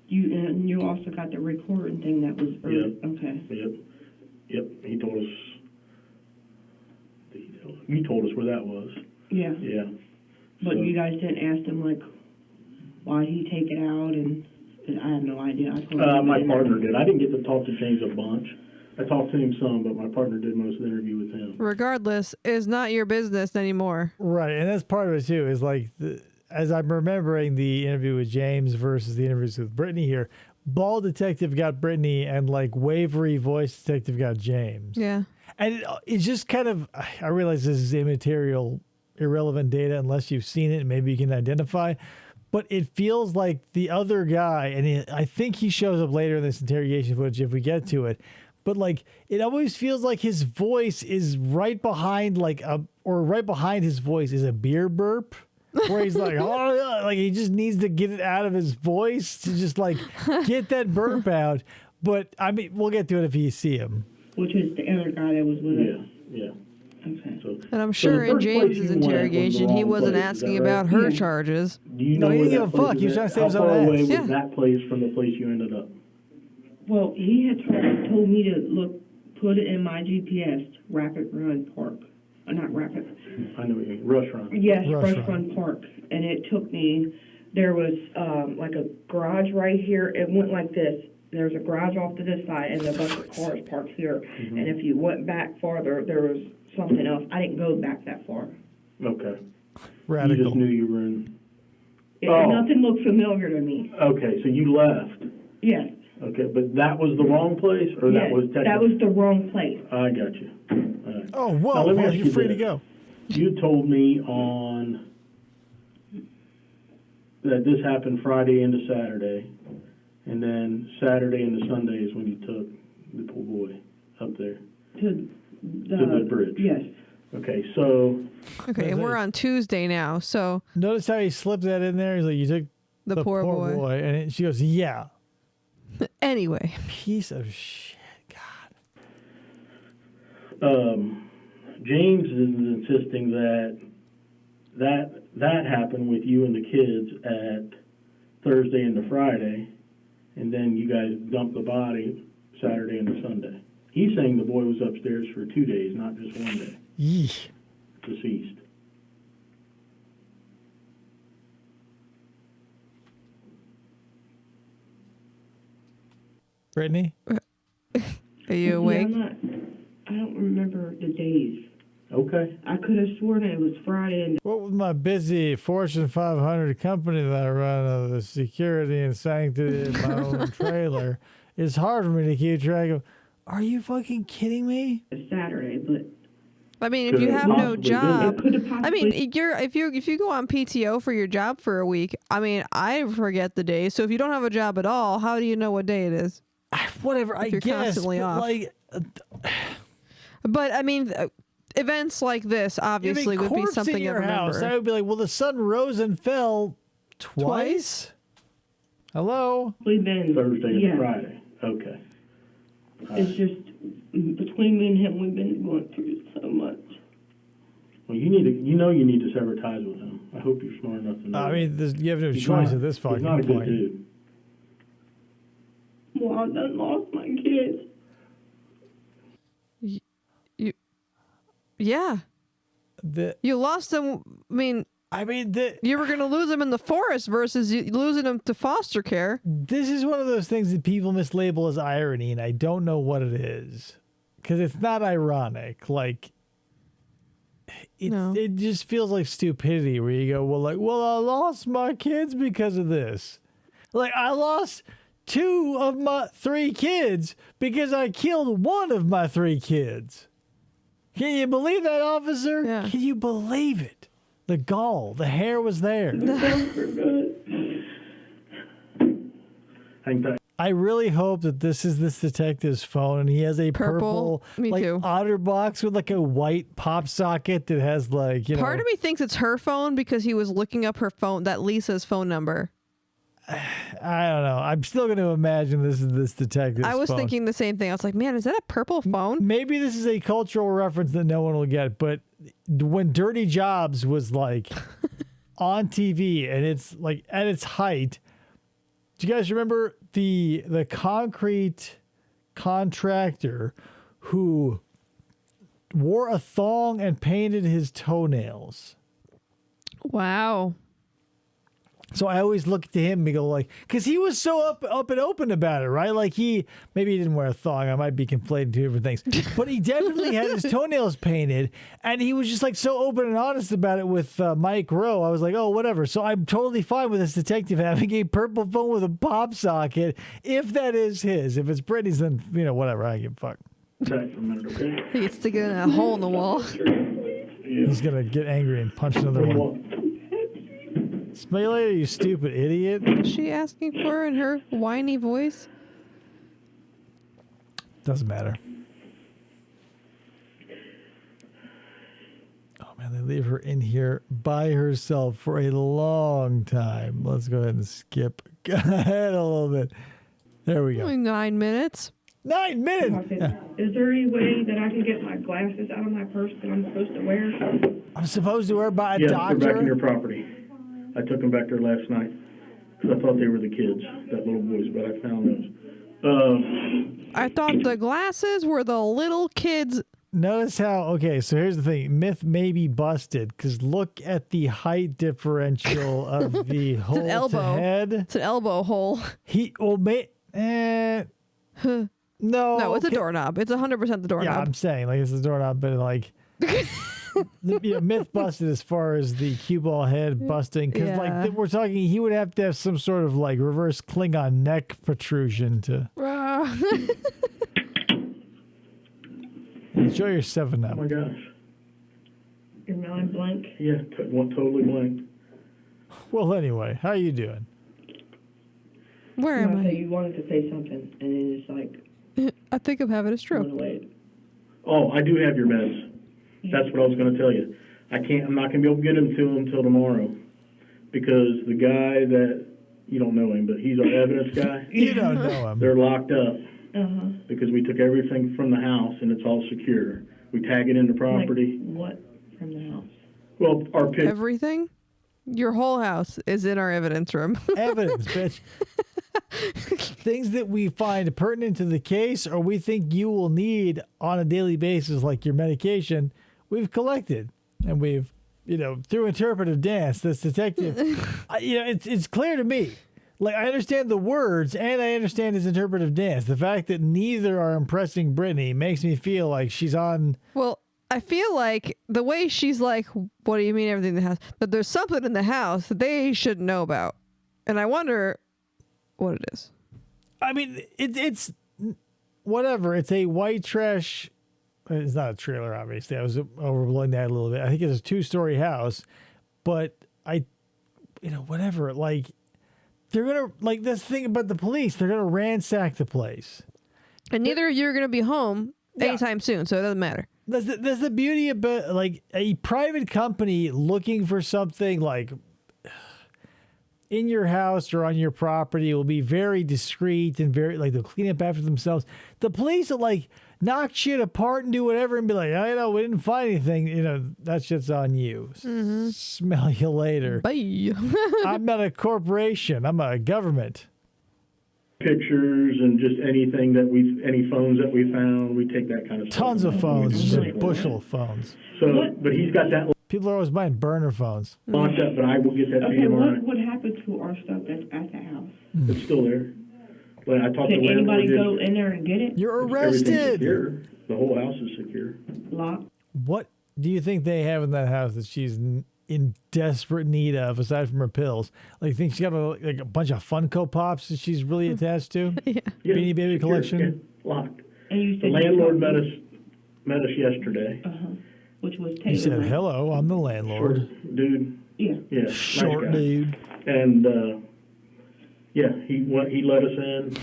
Speaker 7: you also got the recording thing that was early. Okay.
Speaker 6: yep, he told us, you told us where that was.
Speaker 7: Yeah.
Speaker 6: Yeah.
Speaker 7: But
Speaker 6: So-
Speaker 7: you guys didn't ask him like why he take it out, and I have no idea. I told him
Speaker 6: My partner did. I didn't get to talk to James a bunch. I talked to him some, but my partner did most of the interview with him.
Speaker 5: Regardless, it's not your business anymore.
Speaker 1: Right, and that's part of it too. Is like, as I'm remembering the interview with James versus the interviews with Brittany here, bald detective got Brittany, and like wavery voice detective got James.
Speaker 5: Yeah.
Speaker 1: And it's just kind of, I realize this is immaterial, irrelevant data unless you've seen it and maybe you can identify. But it feels like the other guy, and I think he shows up later in this interrogation footage if we get to it. But like, it always feels like his voice is right behind right behind his voice is a beer burp, where he's like, oh, yeah, like he just needs to get it out of his voice to just like get that burp out. But I mean, we'll get to it if you see him.
Speaker 7: which is the other guy that was with us.
Speaker 6: Yeah.
Speaker 7: Okay.
Speaker 6: So,
Speaker 5: And I'm
Speaker 6: so the
Speaker 5: sure in
Speaker 6: first place
Speaker 5: James's
Speaker 6: you went was the
Speaker 5: interrogation, he
Speaker 6: wrong
Speaker 5: wasn't
Speaker 6: place, is
Speaker 5: asking
Speaker 6: that right?
Speaker 5: about her charges.
Speaker 6: Do you
Speaker 1: No,
Speaker 6: know
Speaker 1: he
Speaker 6: where
Speaker 1: didn't
Speaker 6: that
Speaker 1: give a fuck.
Speaker 6: place
Speaker 1: He was
Speaker 6: is
Speaker 1: trying to
Speaker 6: at?
Speaker 1: save his
Speaker 6: How
Speaker 1: own
Speaker 6: far away
Speaker 1: ass.
Speaker 6: was
Speaker 5: Yeah.
Speaker 6: that place from the place you ended up?
Speaker 7: Well, he had told me to put it in my GPS, Rapid Run Park. Not Rapid.
Speaker 6: I know what you mean. Rush Run.
Speaker 7: Yes,
Speaker 1: Rush
Speaker 7: Rush
Speaker 1: Run.
Speaker 7: Run Park. And it took me, there was like a garage right here. It went like this. There's a garage off to this side and a bunch of cars parked here.
Speaker 6: Mm-hmm.
Speaker 7: And if you went back farther, there was something else. I didn't go back that far.
Speaker 6: Okay. You
Speaker 1: Radical.
Speaker 6: just knew you were in.
Speaker 7: Nothing looked familiar to me.
Speaker 6: Okay, so you left.
Speaker 7: Yes.
Speaker 6: Okay, but that was the wrong place, or
Speaker 7: Yes,
Speaker 6: that was technically?
Speaker 7: that was the wrong place.
Speaker 6: I got you. All right.
Speaker 1: Oh,
Speaker 6: Now,
Speaker 1: whoa,
Speaker 6: let me
Speaker 1: well,
Speaker 6: ask
Speaker 1: you're
Speaker 6: you
Speaker 1: free to
Speaker 6: this.
Speaker 1: go.
Speaker 6: You told me on that this happened Friday into Saturday, and then Saturday into Sunday is when you took the poor boy up there.
Speaker 7: To
Speaker 6: the bridge.
Speaker 7: Yes.
Speaker 6: Okay, so
Speaker 5: Okay, and we're on Tuesday now, so
Speaker 1: Notice how he slipped that in there? He's like, you took
Speaker 5: the poor boy.
Speaker 1: And she goes, yeah.
Speaker 5: Anyway,
Speaker 1: Piece of shit. God.
Speaker 6: James is insisting that happened with you and the kids at Thursday into Friday, and then you guys dumped the body Saturday into Sunday. He's saying the boy was upstairs for 2 days, not just 1 day,
Speaker 1: Yeesh.
Speaker 6: deceased.
Speaker 1: Brittany?
Speaker 5: are you awake?
Speaker 7: Yeah, I don't remember the days.
Speaker 6: Okay.
Speaker 7: I could have sworn it was Friday and
Speaker 1: What with my busy Fortune 500 company that I run of the security and sanctity of my own trailer, it's hard for me to keep track of. Are you fucking kidding me?
Speaker 7: Saturday, but
Speaker 5: I mean, if
Speaker 6: Could
Speaker 5: you
Speaker 6: have
Speaker 5: have no
Speaker 6: possibly been.
Speaker 5: job,
Speaker 7: it could have
Speaker 5: I
Speaker 7: possibly.
Speaker 5: mean, if you go on PTO for your job for a week, I mean, I forget the day. So if you don't have a job at all, how do you know what day it is?
Speaker 1: Whatever, I
Speaker 5: you're
Speaker 1: guess.
Speaker 5: constantly
Speaker 1: but
Speaker 5: off.
Speaker 1: like,
Speaker 5: But I mean, events like this obviously
Speaker 1: if it
Speaker 5: would be
Speaker 1: corpse
Speaker 5: something
Speaker 1: in
Speaker 5: I
Speaker 1: your
Speaker 5: remember.
Speaker 1: house, I would be like, well, the sun rose and fell twice? Hello?
Speaker 7: been
Speaker 6: Thursday
Speaker 7: yeah.
Speaker 6: and Friday. Okay.
Speaker 7: It's just between me and him, we've been going through so much.
Speaker 6: Well, you need to sever ties with him. I hope you're smart enough to know.
Speaker 1: I mean, you have no choice at this fucking
Speaker 6: He's not a good
Speaker 1: point.
Speaker 6: dude.
Speaker 7: Well, I done lost my kids.
Speaker 5: Yeah. You lost them. You were going to lose them in the forest versus you losing them to foster care.
Speaker 1: This is one of those things that people mislabel as irony, and I don't know what it is. Because it's not ironic. Like, it just feels like stupidity where you go, well, I lost my kids because of this. Like, I lost 2 of my 3 kids because I killed 1 of my 3 kids. Can you believe that, officer?
Speaker 5: Yeah.
Speaker 1: Can you believe it? The gall, the hair was there. I really hope that this is this detective's phone and he has a purple
Speaker 5: Me too.
Speaker 1: otter box with like a white pop socket that has like,
Speaker 5: Part of me thinks it's her phone because he was looking up her phone, that Lisa's phone number.
Speaker 1: I don't know. I'm still going to imagine this is this detective's
Speaker 5: I was
Speaker 1: phone.
Speaker 5: thinking the same thing. I was like, man, is that a purple phone?
Speaker 1: Maybe this is a cultural reference that no one will get, but when Dirty Jobs was like on TV and it's like at its height, do you guys remember the concrete contractor who wore a thong and painted his toenails?
Speaker 5: Wow.
Speaker 1: So I always look to him and go like, because he was so up and open about it, right? Like maybe he didn't wear a thong. I might be conflating 2 different things, but he definitely had his toenails painted, and he was just like so open and honest about it with Mike Rowe. I was like, oh, whatever. So I'm totally fine with this detective having a purple phone with a pop socket, if that is his. If it's Brittany's, then whatever. I give a fuck.
Speaker 5: He gets to get in a hole in the wall.
Speaker 1: He's gonna get angry and punch another one. Smell you later, you stupid idiot.
Speaker 5: What is she asking for in her whiny voice?
Speaker 1: Doesn't matter. Oh man, they leave her in here by herself for a long time. Let's go ahead and skip ahead a little bit. There we go.
Speaker 5: Only 9 minutes.
Speaker 1: 9 minutes. Yeah.
Speaker 7: Is there any way that I can get my glasses out of my purse that I'm supposed to wear?
Speaker 1: I'm supposed to wear by a
Speaker 6: Yes,
Speaker 1: doctor.
Speaker 6: they're back in your property. I took them back there last night because I thought they were the kids, that little boys, but I found those.
Speaker 5: I thought the glasses were the little kids.
Speaker 1: Notice how, okay, so here's the thing. Myth may be busted because look at the height differential of the hole
Speaker 5: It's an elbow.
Speaker 1: to head.
Speaker 5: It's an elbow hole. No, it's a doorknob. It's 100% the doorknob.
Speaker 1: Yeah, I'm saying, like, it's the doorknob, but like... myth busted as far as the cue ball head busting because like we're talking he would have to have some sort of like reverse Klingon neck protrusion to enjoy your 7-Up.
Speaker 6: Oh my gosh.
Speaker 7: Your mind blank?
Speaker 6: Yeah, totally blank.
Speaker 1: Well, anyway, how you doing?
Speaker 5: Where am I?
Speaker 7: You wanted to say something and then it's like
Speaker 5: I think I'm having a stroke.
Speaker 6: Oh, I do have your meds. That's what I was going to tell you. I'm not going to be able to get them to him until tomorrow because the guy that, you don't know him, but he's our evidence guy.
Speaker 1: You don't know him.
Speaker 6: They're locked up because we took everything from the house and it's all secure. We tag it in the property.
Speaker 7: Like what from the house?
Speaker 6: Well, our picture.
Speaker 5: Everything? Your whole house is in our evidence room.
Speaker 1: Evidence, bitch. Things that we find pertinent to the case or we think you will need on a daily basis, like your medication, we've collected and we've, through interpretive dance, this detective, it's clear to me. Like, I understand the words and I understand his interpretive dance. The fact that neither are impressing Brittany makes me feel like she's on.
Speaker 5: Well, I feel like the way she's like, what do you mean everything in the house? That there's something in the house that they should know about. And I wonder what it is.
Speaker 1: I mean, it's whatever. It's a white trash. It's not a trailer, obviously. I was overblowing that a little bit. I think it's a 2-story house, but whatever. Like, they're going to, like, this thing about the police, they're going to ransack the place.
Speaker 5: And neither of you are going to be home anytime soon, so it doesn't matter.
Speaker 1: That's the beauty about, like, a private company looking for something, like, in your house or on your property will be very discreet and very, like, they'll clean up after themselves. The police are, like, knock shit apart and do whatever and be like, we didn't find anything. That shit's on you. Smell you later.
Speaker 5: Bye.
Speaker 1: I'm not a corporation. I'm a government.
Speaker 6: Pictures and just anything any phones that we found, we take that kind of stuff.
Speaker 1: Tons of phones, just a bushel of phones.
Speaker 6: So, but he's got that
Speaker 1: People are always buying burner phones.
Speaker 6: locked up, but I will get that to you
Speaker 7: Okay,
Speaker 6: tomorrow.
Speaker 7: what happened to our stuff that's at the house?
Speaker 6: It's still there. But I talked to
Speaker 7: Can
Speaker 6: the landlord.
Speaker 7: anybody go in there and get it?
Speaker 1: You're
Speaker 6: Everything's
Speaker 1: arrested.
Speaker 6: secure. The whole house is secure.
Speaker 7: Locked?
Speaker 1: What do you think they have in that house that she's in desperate need of, aside from her pills? Like, you think she's got a bunch of Funko Pops that she's really attached to?
Speaker 6: Yeah,
Speaker 1: Beanie Baby
Speaker 6: secure.
Speaker 1: collection?
Speaker 6: Yeah, locked.
Speaker 7: And you
Speaker 6: The
Speaker 7: said
Speaker 6: landlord met us yesterday.
Speaker 7: which was Taylor.
Speaker 1: He said,
Speaker 7: right?
Speaker 1: hello, I'm the landlord.
Speaker 6: Short dude.
Speaker 7: Yeah.
Speaker 6: Yeah, nice
Speaker 1: Short
Speaker 6: guy.
Speaker 1: dude.
Speaker 6: And he let us in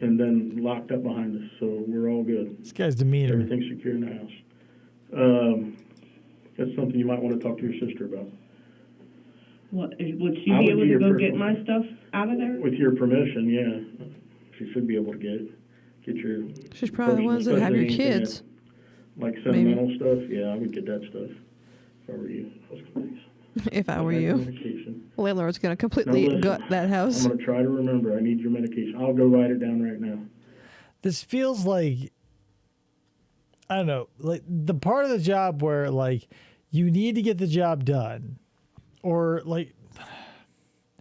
Speaker 6: and then locked up behind us, so we're all good.
Speaker 1: This guy's demeanor.
Speaker 6: Everything's secure in the house. That's something you might want to talk to your sister about.
Speaker 7: Would she
Speaker 6: I
Speaker 7: be
Speaker 6: would
Speaker 7: able
Speaker 6: be
Speaker 7: to
Speaker 6: your
Speaker 7: go
Speaker 6: per-
Speaker 7: get my stuff out of there?
Speaker 6: With your permission, yeah. She should be able to get your
Speaker 5: She's probably the ones that have your kids.
Speaker 6: like sentimental stuff. Yeah, I would get that stuff if I were you.
Speaker 5: If I were
Speaker 6: your
Speaker 5: you.
Speaker 6: medication.
Speaker 5: Landlord's going to completely
Speaker 6: Now listen,
Speaker 5: gut that house.
Speaker 6: I'm going to try to remember. I need your medication. I'll go write it down right now.
Speaker 1: This feels like, I don't know, like the part of the job where like you need to get the job done, or like,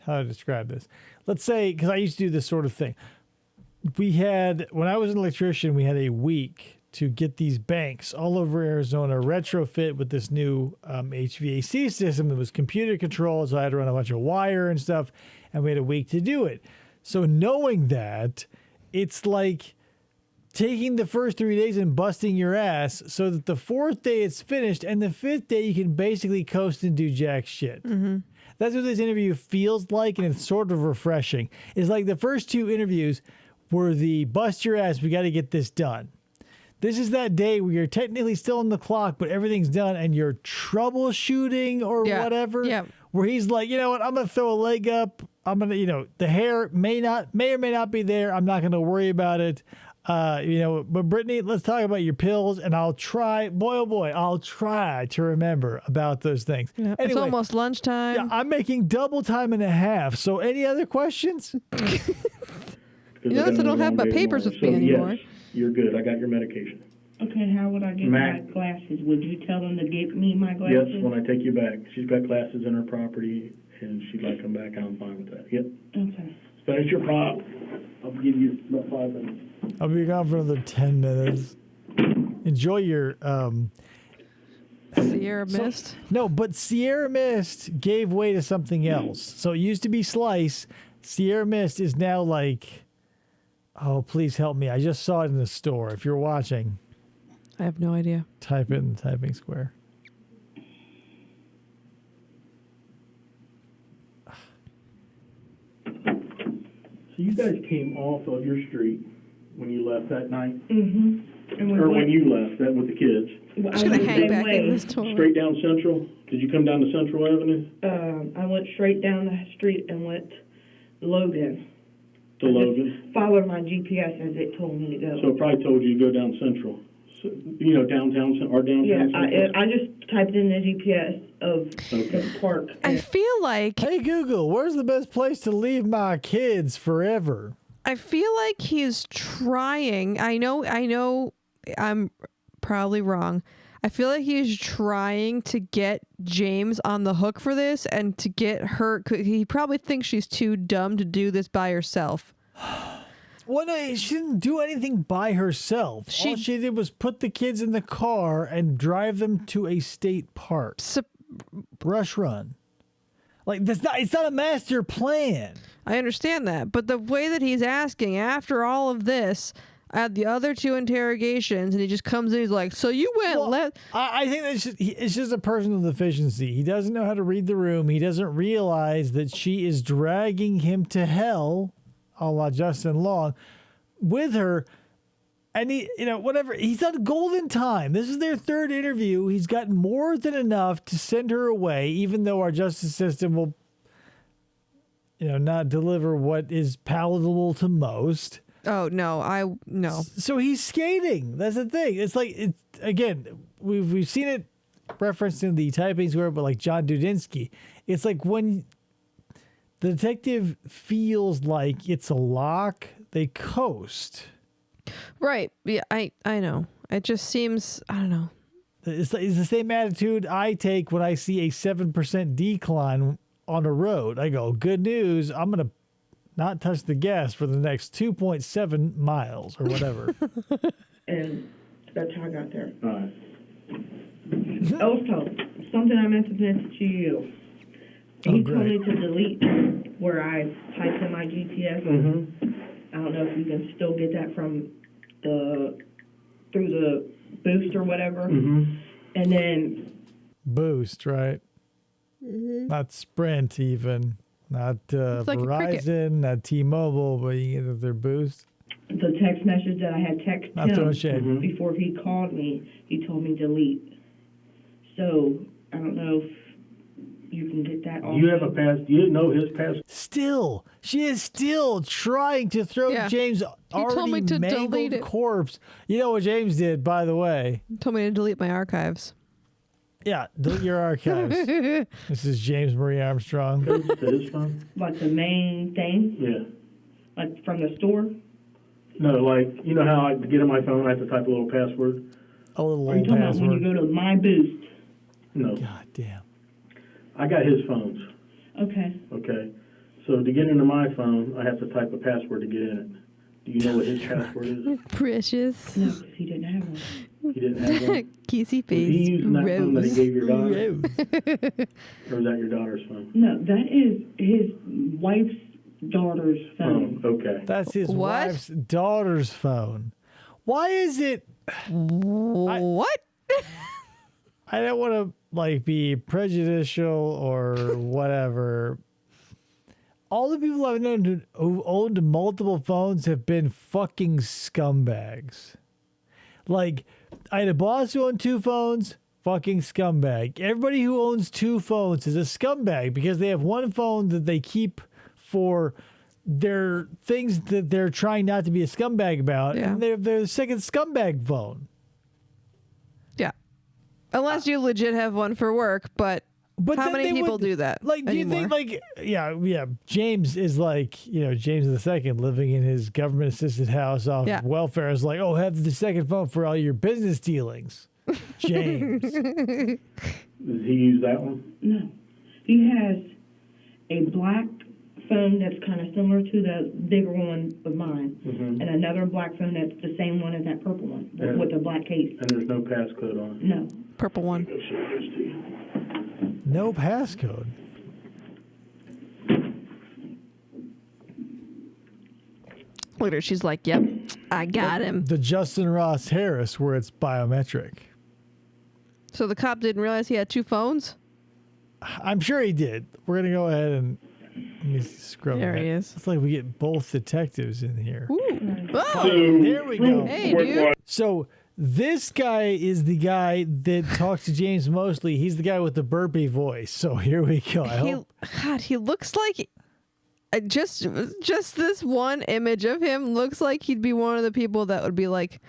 Speaker 1: how to describe this? Let's say, because I used to do this sort of thing. When I was an electrician, we had a week to get these banks all over Arizona retrofit with this new HVAC system that was computer controlled. So I had to run a bunch of wire and stuff, and we had a week to do it. So knowing that, it's like taking the first 3 days and busting your ass so that the fourth day it's finished, and the fifth day you can basically coast and do jack shit. That's what this interview feels like, and it's sort of refreshing. It's like the first two interviews were the bust your ass, we got to get this done. This is that day where you're technically still on the clock, but everything's done and you're troubleshooting or whatever.
Speaker 5: Yeah.
Speaker 1: Where he's like, you know what, I'm going to throw a leg up. I'm going to, the hair may or may not be there. I'm not going to worry about it. But Brittany, let's talk about your pills, and I'll try, I'll try to remember about those things.
Speaker 5: Yeah,
Speaker 1: Anyway,
Speaker 5: it's almost lunchtime.
Speaker 1: yeah, I'm making double time and a half. So any other questions?
Speaker 5: You notice I don't have my papers with me anymore.
Speaker 6: Yes, you're good. I got your medication.
Speaker 7: Okay, how would I get my glasses? Would you tell them to get me my glasses?
Speaker 6: Yes, when I take you back. She's got glasses in her property, and she'd like to come back, and I'm fine with that. Yep.
Speaker 7: Okay.
Speaker 6: Finish your pop. I'll give you about 5 minutes.
Speaker 1: I'll be gone for another 10 minutes. Enjoy your
Speaker 5: Sierra Mist.
Speaker 1: No, but Sierra Mist gave way to something else. So it used to be Slice. Sierra Mist is now like, oh, please help me. I just saw it in the store. If you're watching,
Speaker 5: I have no idea.
Speaker 1: type it in the typing square.
Speaker 6: So you guys came off of your street when you left that night?
Speaker 7: Mm-hmm.
Speaker 6: Or when you left that with the kids?
Speaker 5: I'm just going to hang back in this toilet.
Speaker 6: Straight down Central? Did you come down to Central Avenue?
Speaker 7: I went straight down the street and went Logan.
Speaker 6: To Logan?
Speaker 7: Followed my GPS as it told me to go.
Speaker 6: So it probably told you to go down Central. So, downtown or downtown
Speaker 7: Yeah,
Speaker 6: Central?
Speaker 7: I just typed in the GPS of the park.
Speaker 5: I feel like
Speaker 1: Hey, Google, where's the best place to leave my kids forever?
Speaker 5: he's trying. I know I'm probably wrong. I feel like he's trying to get James on the hook for this and to get her. He probably thinks she's too dumb to do this by herself.
Speaker 1: Well, no, she didn't do anything by herself. All she did was put the kids in the car and drive them to a state park. Rush run. Like, it's not a master plan.
Speaker 5: I understand that, but the way that he's asking after all of this, at the other two interrogations, and he just comes in, he's like, so you went left.
Speaker 1: I think it's just a personal deficiency. He doesn't know how to read the room. He doesn't realize that she is dragging him to hell, a la Justin Long, with her. And whatever. He's on golden time. This is their third interview. He's got more than enough to send her away, even though our justice system will, not deliver what is palatable to most.
Speaker 5: Oh no, no.
Speaker 1: So he's skating. That's the thing. It's like again, we've seen it referenced in the typing square, but like John Dudinsky, it's like when the detective feels like it's a lock, they coast.
Speaker 5: Right. Yeah, I know. It just seems, I don't know.
Speaker 1: It's the same attitude I take when I see a 7% decline on a road. I go, good news. I'm going to not touch the gas for the next 2.7 miles or whatever.
Speaker 7: And that's how I got there.
Speaker 6: All right.
Speaker 7: Also, something I meant to mention to you. He told me to delete where I typed in my GPS.
Speaker 6: Mm-hmm.
Speaker 7: I don't know if you can still get that from through the boost or whatever.
Speaker 6: Mm-hmm.
Speaker 7: And then
Speaker 1: Boost, right? Not Sprint even. Not
Speaker 5: like
Speaker 1: Verizon, not T-Mobile, but you get their Boost.
Speaker 7: the text message that I had texted
Speaker 1: Not throwing
Speaker 7: him
Speaker 1: shade.
Speaker 7: before he called me, he told me delete. So I don't know if you can get that off.
Speaker 6: You have a pass. Do you know his pass?
Speaker 1: Still, she is still trying to throw
Speaker 5: Yeah.
Speaker 1: James'
Speaker 5: told me
Speaker 1: already
Speaker 5: to delete
Speaker 1: mangled
Speaker 5: it.
Speaker 1: corpse. You know what James did, by the way?
Speaker 5: He told me to delete my archives.
Speaker 1: Yeah, delete your archives. This is James Marie Armstrong.
Speaker 6: Goes to his phone?
Speaker 7: Like the main thing,
Speaker 6: Yeah.
Speaker 7: like from the store.
Speaker 6: No, like, you know how to get on my phone, I have to type a little password?
Speaker 1: A little
Speaker 7: Are you
Speaker 1: old
Speaker 7: talking about when you
Speaker 1: password.
Speaker 7: go to My Boost?
Speaker 6: No.
Speaker 1: God damn.
Speaker 6: I got his phones,
Speaker 7: Okay.
Speaker 6: okay? So to get into my phone, I have to type a password to get in it. Do you know what his password is?
Speaker 5: Precious.
Speaker 7: No, because he didn't have one.
Speaker 6: He didn't have one?
Speaker 5: Kissy
Speaker 6: Was he
Speaker 5: face.
Speaker 6: using that phone that he gave your daughter?
Speaker 1: Rose.
Speaker 6: Or was that your daughter's phone?
Speaker 7: No, that is his wife's daughter's phone.
Speaker 6: Oh, okay.
Speaker 1: That's his
Speaker 5: What?
Speaker 1: wife's daughter's phone. Why is it?
Speaker 5: What?
Speaker 1: I don't want to like be prejudicial or whatever. All the people I've known who owned multiple phones have been fucking scumbags. Like, I had a boss who owned 2 phones, fucking scumbag. Everybody who owns 2 phones is a scumbag because they have one phone that they keep for their things that they're trying not to be a scumbag about,
Speaker 5: Yeah.
Speaker 1: and they're their second scumbag phone.
Speaker 5: Yeah. Unless you legit have one for work, but how
Speaker 1: then
Speaker 5: many
Speaker 1: they
Speaker 5: people
Speaker 1: would-
Speaker 5: do that?
Speaker 1: Like, do
Speaker 5: anymore?
Speaker 1: you think, like, yeah, James is like, James II living in his government assisted house off
Speaker 5: Yeah.
Speaker 1: welfare is like, oh, have the second phone for all your business dealings. James.
Speaker 6: Does he use that one?
Speaker 7: No. He has a black phone that's kind of similar to the bigger one of mine,
Speaker 6: Mm-hmm.
Speaker 7: and another black phone that's the same one as that purple one,
Speaker 6: Yeah.
Speaker 7: with the black case.
Speaker 6: And there's no passcode on it?
Speaker 7: No.
Speaker 5: Purple one.
Speaker 6: Go show this to you.
Speaker 1: No passcode.
Speaker 5: Look at her. She's like, yep, I got him.
Speaker 1: The Justin Ross Harris where it's biometric.
Speaker 5: So the cop didn't realize he had 2 phones?
Speaker 1: I'm sure he did. We're going to go ahead and let me scrub
Speaker 5: There
Speaker 1: that.
Speaker 5: he is.
Speaker 1: It's like we get both detectives in here.
Speaker 5: Ooh. Oh,
Speaker 1: There we go.
Speaker 5: hey, dude.
Speaker 1: So this guy is the guy that talks to James mostly. He's the guy with the burpy voice. So here we go.
Speaker 5: He looks like just this one image of him looks like he'd be one of the people that would be like,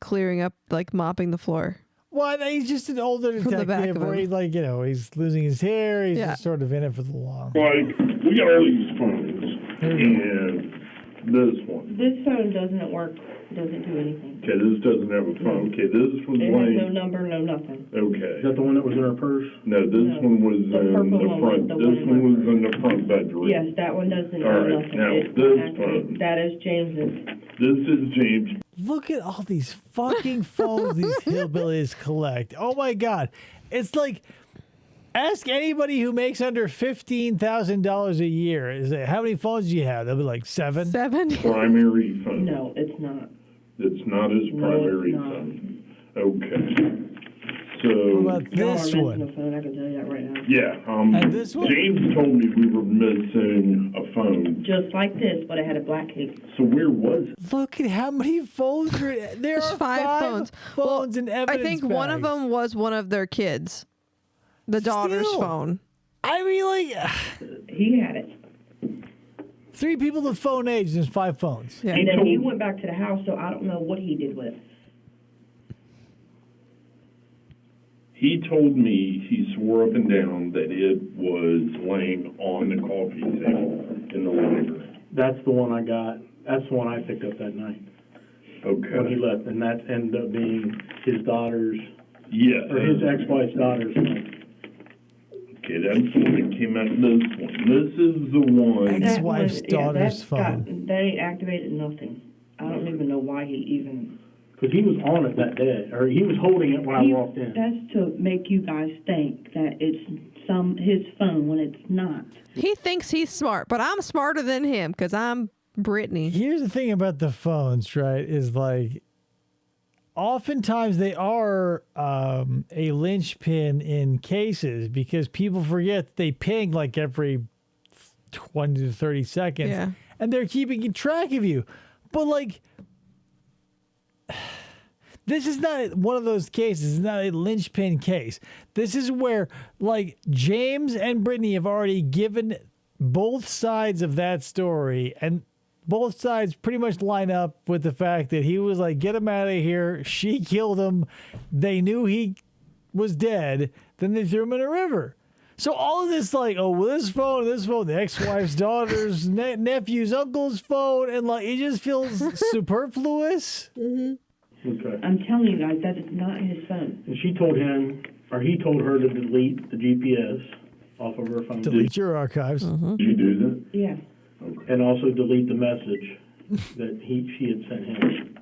Speaker 5: clearing up, like mopping the floor.
Speaker 1: Well, he's just an older
Speaker 5: From the back
Speaker 1: detective
Speaker 5: of
Speaker 1: where
Speaker 5: him.
Speaker 1: he's like, he's losing his hair. He's
Speaker 5: Yeah.
Speaker 1: just sort of in it for the long.
Speaker 8: Like, we got all these phones, and this one.
Speaker 7: This phone doesn't work, doesn't do anything.
Speaker 8: Okay, this doesn't have a phone. Okay, this was
Speaker 7: It has no
Speaker 8: laying.
Speaker 7: number, no nothing.
Speaker 6: Is
Speaker 8: Okay.
Speaker 6: that the one that was in her purse?
Speaker 8: No, this
Speaker 7: No.
Speaker 8: one was
Speaker 7: The
Speaker 8: in
Speaker 7: purple
Speaker 8: the
Speaker 7: one
Speaker 8: front.
Speaker 7: was the
Speaker 8: This
Speaker 7: one in
Speaker 8: one was
Speaker 7: my
Speaker 8: in the front bedroom.
Speaker 7: Yes, that one doesn't
Speaker 8: All
Speaker 7: do
Speaker 8: right,
Speaker 7: nothing.
Speaker 8: now
Speaker 7: It
Speaker 8: this
Speaker 7: actually-
Speaker 8: phone.
Speaker 7: that is James's.
Speaker 8: This is James.
Speaker 1: Look at all these fucking phones these hillbillies collect. Oh my God. It's like, ask anybody who makes under $15,000 a year. How many phones do you have? They'll be like 7.
Speaker 5: 7?
Speaker 8: Primary phone.
Speaker 7: No, it's not.
Speaker 8: It's not his
Speaker 7: No,
Speaker 8: primary
Speaker 7: it's not.
Speaker 8: phone. Okay. So,
Speaker 1: What about this
Speaker 7: Y'all are
Speaker 1: one?
Speaker 7: missing a phone, I can tell you that right now.
Speaker 8: yeah,
Speaker 1: And this one?
Speaker 8: James told me we were missing a phone.
Speaker 7: Just like this, but it had a black case.
Speaker 8: So where was it?
Speaker 1: Look at how many phones are there.
Speaker 5: There's
Speaker 1: are
Speaker 5: 5 phones.
Speaker 1: phones in evidence
Speaker 5: I think one of
Speaker 1: bags.
Speaker 5: them was one of their kids. The daughter's
Speaker 1: Still.
Speaker 5: phone.
Speaker 1: I mean, like,
Speaker 7: He had it.
Speaker 1: 3 people the phone age, there's 5 phones.
Speaker 5: Yeah.
Speaker 7: And then he went back to the house, so I don't know what he did with it.
Speaker 8: He told me he swore up and down that it was laying on the coffee table in the living room.
Speaker 6: That's the one I got. That's the one I picked up that night when he
Speaker 8: Okay.
Speaker 6: left, and that ended up being his daughter's,
Speaker 8: Yeah.
Speaker 6: or his ex-wife's daughter's phone.
Speaker 8: Okay, that's the one that came out of this one. This is the one.
Speaker 1: Ex-wife's daughter's phone.
Speaker 7: They activated nothing. I don't even know why he even...
Speaker 6: Because he was on it that day, or he was holding it when I walked in.
Speaker 7: That's to make you guys think that it's his phone when it's not.
Speaker 5: He thinks he's smart, but I'm smarter than him because I'm Brittany.
Speaker 1: Here's the thing about the phones, right? Is like, oftentimes they are a linchpin in cases because people forget they ping like every 20 to 30 seconds,
Speaker 5: Yeah.
Speaker 1: and they're keeping track of you. But like, this is not one of those cases. It's not a linchpin case. This is where, like, James and Brittany have already given both sides of that story, and both sides pretty much line up with the fact that he was like, get him out of here. She killed him. They knew he was dead. Then they threw him in a river. So all of this, like, oh, well, this phone, the ex-wife's daughter's, nephew's, uncle's phone, and like, it just feels superfluous.
Speaker 6: Okay.
Speaker 7: I'm telling you guys, that is not his phone.
Speaker 6: And she told him, or he told her to delete the GPS off of her phone.
Speaker 1: Delete your archives.
Speaker 8: Did you do that?
Speaker 7: Yeah.
Speaker 6: And also delete the message that she had sent him.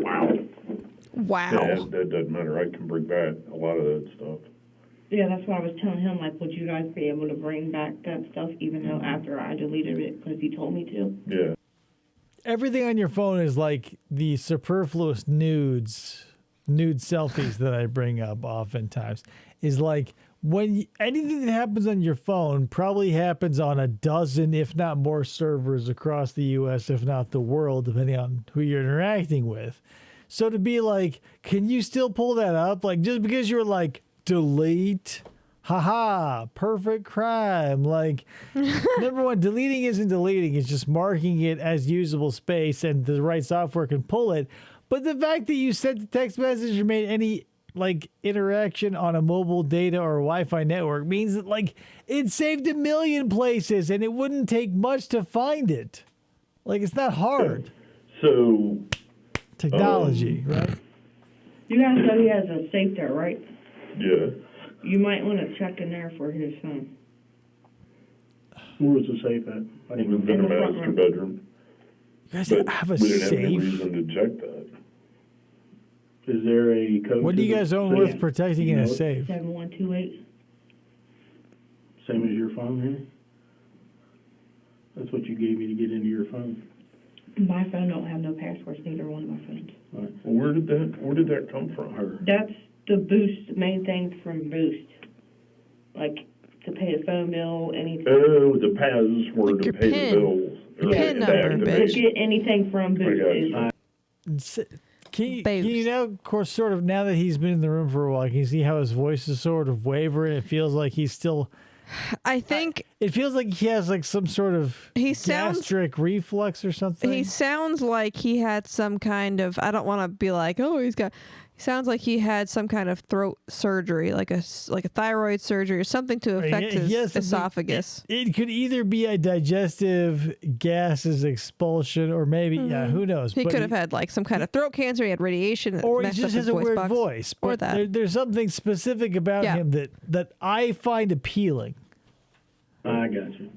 Speaker 8: Wow.
Speaker 5: Wow.
Speaker 8: That doesn't matter. I can bring back a lot of that stuff.
Speaker 7: Yeah, that's why I was telling him, like, would you guys be able to bring back that stuff even though after I deleted it because he told me to?
Speaker 8: Yeah.
Speaker 1: Everything on your phone is like the superfluous nude selfies that I bring up oftentimes. Is like when anything that happens on your phone probably happens on a dozen, if not more, servers across the U.S., if not the world, depending on who you're interacting with. So to be like, can you still pull that up? Like, just because you're like, delete, haha, perfect crime. Like, number one, deleting isn't deleting. It's just marking it as usable space, and the right software can pull it. But the fact that you sent the text message or made any like interaction on a mobile data or Wi-Fi network means that like it saved a million places and it wouldn't take much to find it. Like, it's not hard.
Speaker 8: So,
Speaker 1: Technology, right?
Speaker 7: You guys know he has a safe there, right?
Speaker 8: yeah.
Speaker 7: You might want to check in there for his phone.
Speaker 6: Where was the safe at? I
Speaker 8: It
Speaker 6: didn't
Speaker 8: was in the
Speaker 7: the front
Speaker 8: master
Speaker 7: room.
Speaker 8: bedroom.
Speaker 1: You guys
Speaker 8: But
Speaker 1: have a
Speaker 8: we didn't have any
Speaker 1: safe.
Speaker 8: reason to check that.
Speaker 6: Is there a code?
Speaker 1: What do
Speaker 6: to
Speaker 1: you
Speaker 6: the
Speaker 1: guys own
Speaker 6: safe?
Speaker 1: worth protecting in a
Speaker 6: You know it?
Speaker 1: safe?
Speaker 7: 7128.
Speaker 6: Same as your phone here? That's what you gave me to get into your phone.
Speaker 7: My phone don't have no passwords, neither one of my phones.
Speaker 6: All right.
Speaker 8: Well, where did that come from?
Speaker 6: Her.
Speaker 7: That's the Boost, main thing from Boost. Like, to pay the phone bill, anything.
Speaker 8: Oh, the password
Speaker 5: Like
Speaker 8: to
Speaker 5: your
Speaker 8: pay
Speaker 5: PIN.
Speaker 8: the bills.
Speaker 5: Your PIN
Speaker 8: to
Speaker 5: number,
Speaker 8: activate.
Speaker 5: bitch.
Speaker 7: To get anything from Boost
Speaker 8: got
Speaker 7: is
Speaker 8: you.
Speaker 1: Can you now, of course, sort of, now that he's been in the room for a while, can you see how his voice is sort of wavering? It feels like he's still,
Speaker 5: I think
Speaker 1: it feels like he has like some sort of
Speaker 5: He sounds-
Speaker 1: gastric reflux or something.
Speaker 5: he sounds like he had some kind of, I don't want to be like, oh, he sounds like he had some kind of throat surgery, like a thyroid surgery or something to affect his
Speaker 1: Yes, something-
Speaker 5: esophagus.
Speaker 1: It could either be a digestive gases expulsion or maybe, yeah, who knows?
Speaker 5: He
Speaker 1: But
Speaker 5: could have had like some kind of throat cancer. He had radiation. That
Speaker 1: or he
Speaker 5: messed
Speaker 1: just
Speaker 5: up
Speaker 1: has
Speaker 5: his
Speaker 1: a
Speaker 5: voice
Speaker 1: weird
Speaker 5: box.
Speaker 1: voice.
Speaker 5: Or
Speaker 1: But
Speaker 5: that.
Speaker 1: there's something specific about
Speaker 5: Yeah.
Speaker 1: him that I find appealing.
Speaker 6: I got you.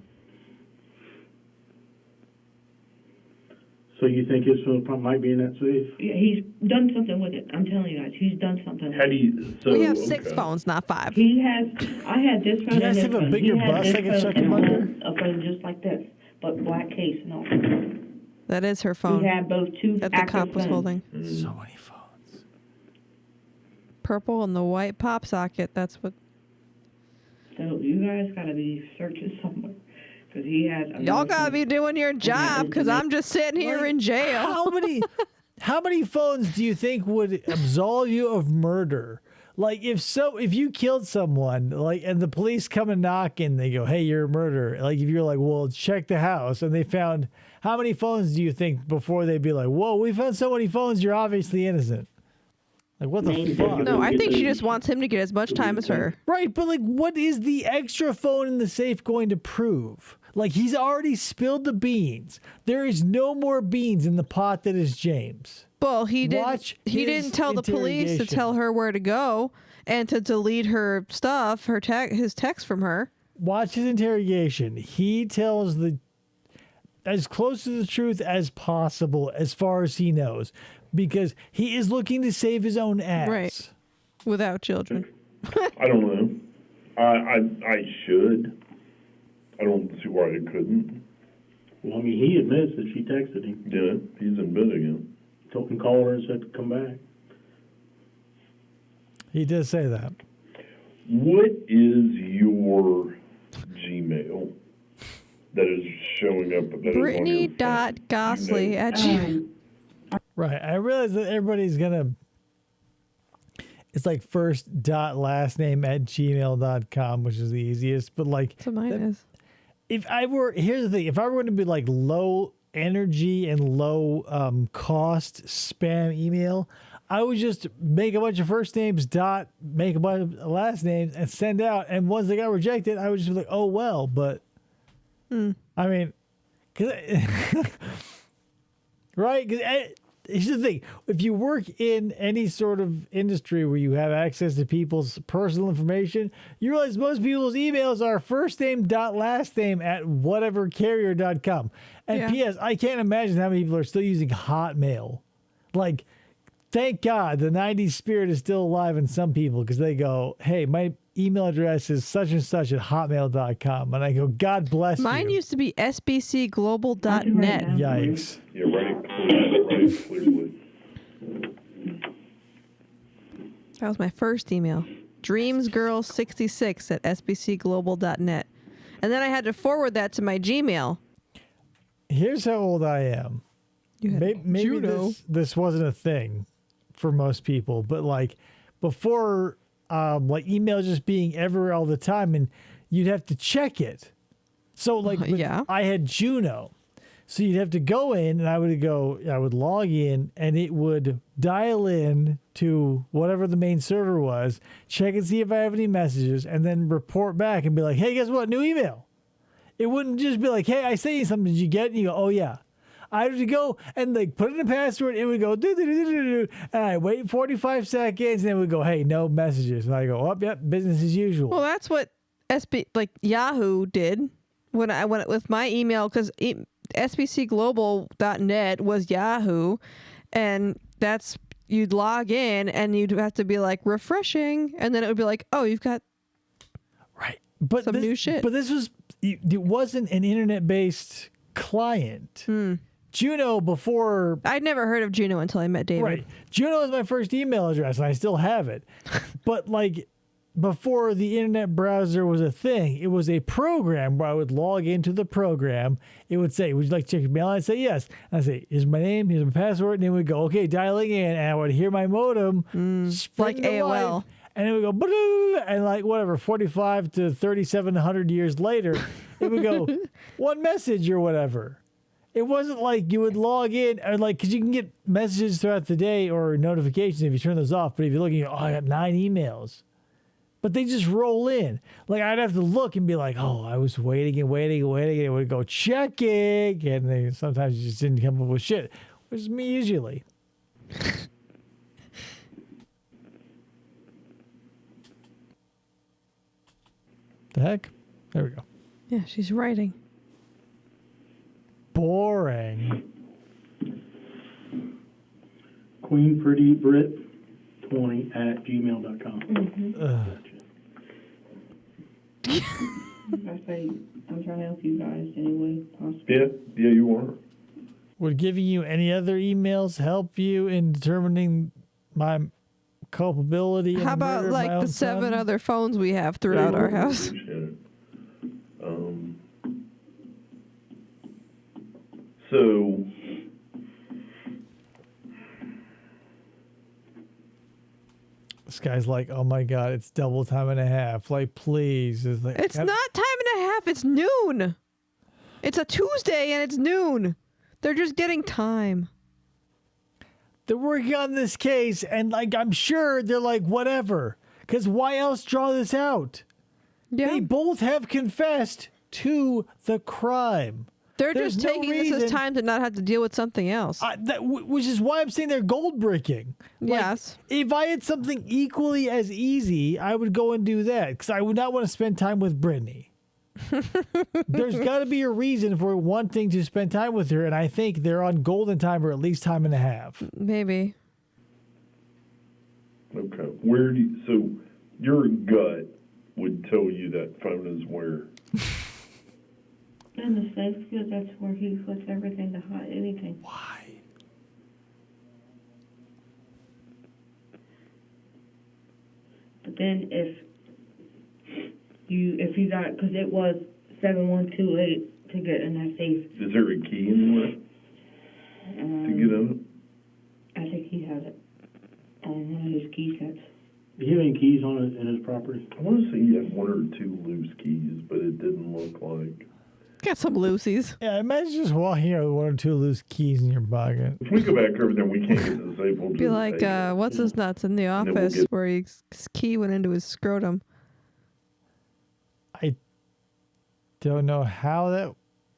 Speaker 6: So you think his phone might be in that safe?
Speaker 7: Yeah, he's done something with it. I'm telling you guys, he's done something with
Speaker 8: How
Speaker 7: it.
Speaker 8: do you? So,
Speaker 5: We have 6
Speaker 8: okay.
Speaker 5: phones, not 5.
Speaker 7: He has, I had this phone
Speaker 1: you guys
Speaker 7: and this
Speaker 1: have a
Speaker 7: phone.
Speaker 1: bigger
Speaker 7: He had
Speaker 1: bus
Speaker 7: this
Speaker 1: I can
Speaker 7: phone
Speaker 1: chuck
Speaker 7: and
Speaker 1: him under?
Speaker 7: a phone just like this, but black case and all.
Speaker 5: That is her phone
Speaker 7: He had both two
Speaker 5: that the
Speaker 7: active
Speaker 5: cop was
Speaker 7: phones.
Speaker 5: holding.
Speaker 1: So many phones.
Speaker 5: Purple and the white pop socket. That's what.
Speaker 7: So you guys gotta be searching somewhere, because he has.
Speaker 5: Y'all gotta be doing your job, because I'm just sitting here
Speaker 1: Like,
Speaker 5: in jail.
Speaker 1: How many phones do you think would absolve you of murder? Like if you killed someone, like, and the police come and knock and they go, "Hey, you're a murderer." Like if you're like, "Well, check the house," and they found how many phones do you think before they'd be like, "Whoa, we found so many phones. You're obviously innocent." Like what the fuck?
Speaker 5: No, I think she just wants him to get as much time as her.
Speaker 1: Right, but like, what is the extra phone in the safe going to prove? Like he's already spilled the beans. There is no more beans in the pot that is James.
Speaker 5: Well, he
Speaker 1: Watch
Speaker 5: didn't tell the police to
Speaker 1: interrogation.
Speaker 5: tell her where to go and to delete her stuff, his text from her.
Speaker 1: Watch his interrogation. He tells as close to the truth as possible as far as he knows, because he is looking to save his own ass.
Speaker 5: Right. Without children.
Speaker 8: I don't know. I should. I don't see why I couldn't.
Speaker 6: Well, I mean, he admits that she texted him.
Speaker 8: Yeah, he's in bed again.
Speaker 6: Told him, call her and said to come back.
Speaker 1: He does say that.
Speaker 8: What is your Gmail that is showing up? That
Speaker 5: Brittany.Gosney at Gmail.
Speaker 1: Right. I realize that everybody's gonna. It's like first dot last name at gmail.com, which is the easiest. But like,
Speaker 5: So mine is.
Speaker 1: Here's the thing: if I were going to be like low energy and low cost spam email, I would just make a bunch of first names, make a bunch of last names, and send out. And once they got rejected, I would just be like, oh well. But I mean, right? Because here's the thing: if you work in any sort of industry where you have access to people's personal information, you realize most people's emails are first name dot last name at whatevercarrier.com. And P.S. I can't imagine how many people are still using Hotmail. Like, thank God the 90s spirit is still alive in some people, because they go, "Hey, my email address is such and such at hotmail.com." And I go, "God bless
Speaker 5: Mine
Speaker 1: you."
Speaker 5: used to be sbcglobal.net.
Speaker 1: Yikes.
Speaker 8: Yeah, write it clearly.
Speaker 5: That was my first email. Dreamsgirl66 at sbcglobal.net. And then I had to forward that to my Gmail.
Speaker 1: Here's how old I am. Maybe this wasn't a thing for most people, but like before, like email just being everywhere all the time, and you'd have to check it. So like, I had Juno, so you'd have to go in, and I would log in, and it would dial in to whatever the main server was, check and see if I have any messages, and then report back and be like, "Hey, guess what? New email." It wouldn't just be like, "Hey, I sent you something. Did you get it?" And you go, "Oh yeah." I had to go and like put in a password. It would go do, and I wait 45 seconds, and it would go, "Hey, no messages." And I go, "Oh, yep, business as usual."
Speaker 5: Well, that's what Yahoo did when I went with my email, because sbcglobal.net was Yahoo, and you'd log in and you'd have to be like refreshing, and then it would be like, "Oh, you've got
Speaker 1: but
Speaker 5: some new shit."
Speaker 1: But it wasn't an internet-based client. Juno before...
Speaker 5: I'd never heard of Juno until I met David.
Speaker 1: Right. Juno is my first email address, and I still have it. But like before the internet browser was a thing, it was a program where I would log into the program. It would say, "Would you like to check your mail?" I'd say yes. And I'd say, "Here's my name, here's my password." And it would go, "Okay, dialing in." And I would hear my modem
Speaker 5: like AOL.
Speaker 1: and it would go, "Ba-doo," and like whatever, 45 to 3,700 years later, it would go, "One message," or whatever. It wasn't like you would log in, or like, because you can get messages throughout the day or notifications if you turn those off. But if you're looking, "Oh, I got 9 emails," but they just roll in. Like I'd have to look and be like, "Oh, I was waiting and waiting and waiting," and it would go checking, and they sometimes you just didn't come up with shit, which is me usually. The heck? There we go.
Speaker 5: Yeah, she's writing.
Speaker 1: Boring.
Speaker 6: QueenPrettyBrit20 at gmail.com.
Speaker 7: I say I'm trying to help you guys any way possible.
Speaker 8: Yeah, you are.
Speaker 1: Would giving you any other emails help you in determining my culpability?
Speaker 5: How about like the 7 other phones we have throughout our house?
Speaker 8: So,
Speaker 1: This guy's like, oh my God, it's double time and a half. Like, please.
Speaker 5: It's not time and a half. It's noon. It's a Tuesday and it's noon. They're just getting time.
Speaker 1: They're working on this case, and like I'm sure they're like, whatever. Because why else draw this out?
Speaker 5: Yeah.
Speaker 1: They both have confessed to the crime.
Speaker 5: They're
Speaker 1: There's
Speaker 5: just
Speaker 1: no
Speaker 5: taking this
Speaker 1: reason-
Speaker 5: as time to not have to deal with something else.
Speaker 1: Which is why I'm saying they're gold bricking. Like,
Speaker 5: yes.
Speaker 1: If I had something equally as easy, I would go and do that because I would not want to spend time with Brittany. There's got to be a reason for wanting to spend time with her, and I think they're on golden time or at least time and a half.
Speaker 5: Maybe.
Speaker 8: Okay. So your gut would tell you that phone is where?
Speaker 7: In the safe, because that's where he puts everything to hide anything.
Speaker 1: Why?
Speaker 7: But then if you got, because it was 7128 to get in that safe.
Speaker 8: Is there a key anywhere to get in
Speaker 7: I think he has it on one of his key sets.
Speaker 6: Do you have any keys on it in his property?
Speaker 8: it? I want to say you had one or two loose keys, but it didn't look like.
Speaker 5: Got some loosies.
Speaker 1: Yeah, imagine just walking out with one or two loose keys in your pocket.
Speaker 8: If we go back over there, we can't get to the safe. We'll
Speaker 5: Be
Speaker 8: just
Speaker 5: like,
Speaker 8: take it.
Speaker 5: what's his nuts in the
Speaker 8: then we'll
Speaker 5: office
Speaker 8: get-
Speaker 5: where his key went into his scrotum.
Speaker 1: I don't know how that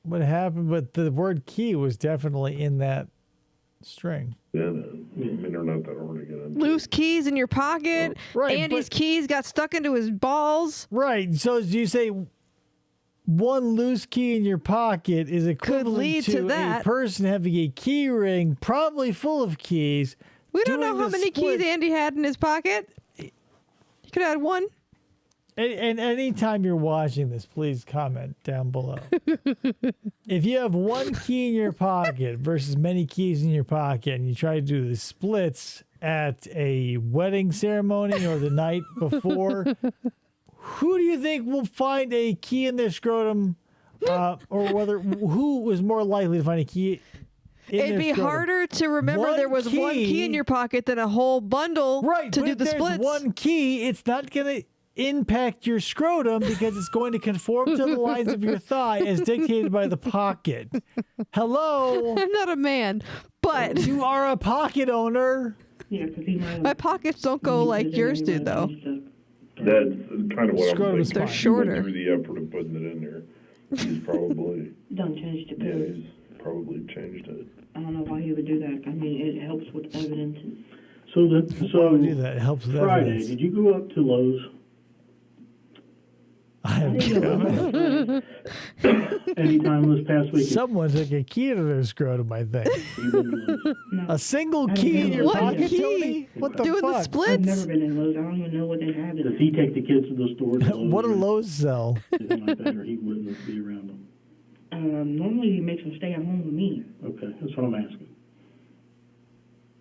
Speaker 1: would happen, but the word key was definitely in that string.
Speaker 8: Yeah, no. I mean, they're not that hard to get into.
Speaker 5: Loose keys in your pocket.
Speaker 1: Right,
Speaker 5: Andy's
Speaker 1: but-
Speaker 5: keys got stuck into his balls.
Speaker 1: Right. So do you say one loose key in your pocket is equivalent
Speaker 5: lead
Speaker 1: to
Speaker 5: to
Speaker 1: a
Speaker 5: that.
Speaker 1: person having a key ring, probably full of keys?
Speaker 5: We don't know
Speaker 1: doing
Speaker 5: how
Speaker 1: the
Speaker 5: many
Speaker 1: split.
Speaker 5: keys Andy had in his pocket. He could have had one.
Speaker 1: And anytime you're watching this, please comment down below. If you have one key in your pocket versus many keys in your pocket, and you try to do the splits at a wedding ceremony or the night before, who do you think will find a key in their scrotum, or who was more likely to find a key?
Speaker 5: It'd be harder to remember there was one key in your pocket than a whole bundle
Speaker 1: Right,
Speaker 5: to
Speaker 1: but
Speaker 5: do
Speaker 1: if
Speaker 5: the
Speaker 1: there's
Speaker 5: splits.
Speaker 1: one key, it's not going to impact your scrotum because it's going to conform to the lines of your thigh as dictated by the pocket. Hello?
Speaker 5: I'm not a man, but
Speaker 1: You are a pocket owner.
Speaker 7: Yeah, because he might have.
Speaker 5: my pockets don't go like yours do, though.
Speaker 8: That's kind of what
Speaker 1: Scrotum
Speaker 8: I'm
Speaker 1: is
Speaker 8: thinking.
Speaker 1: fine.
Speaker 8: He
Speaker 5: Shorter.
Speaker 8: went through the effort of putting it in there. He's probably,
Speaker 7: Done changed the
Speaker 8: yeah,
Speaker 7: code.
Speaker 8: he's probably changed it.
Speaker 7: I don't know why he would do that. I mean, it helps with evidence. And
Speaker 6: So
Speaker 1: Why would we do that? It helps with
Speaker 6: Friday,
Speaker 1: evidence.
Speaker 6: did you go up to Lowe's?
Speaker 1: I have
Speaker 6: Anytime this past week?
Speaker 1: Someone took a key to their scrotum, I think.
Speaker 6: You've been to Lowe's?
Speaker 7: no,
Speaker 1: A single key in your
Speaker 5: What
Speaker 1: pocket,
Speaker 5: key?
Speaker 1: Tony? What the
Speaker 5: Doing the
Speaker 1: fuck?
Speaker 7: I've
Speaker 5: splits?
Speaker 7: never been in Lowe's. I don't even know what they have.
Speaker 6: Does he take the kids to the store?
Speaker 1: What do Lowe's sell?
Speaker 6: Something like that, or he wouldn't be around them?
Speaker 7: Normally he makes them stay at home with me.
Speaker 6: Okay, that's what I'm asking.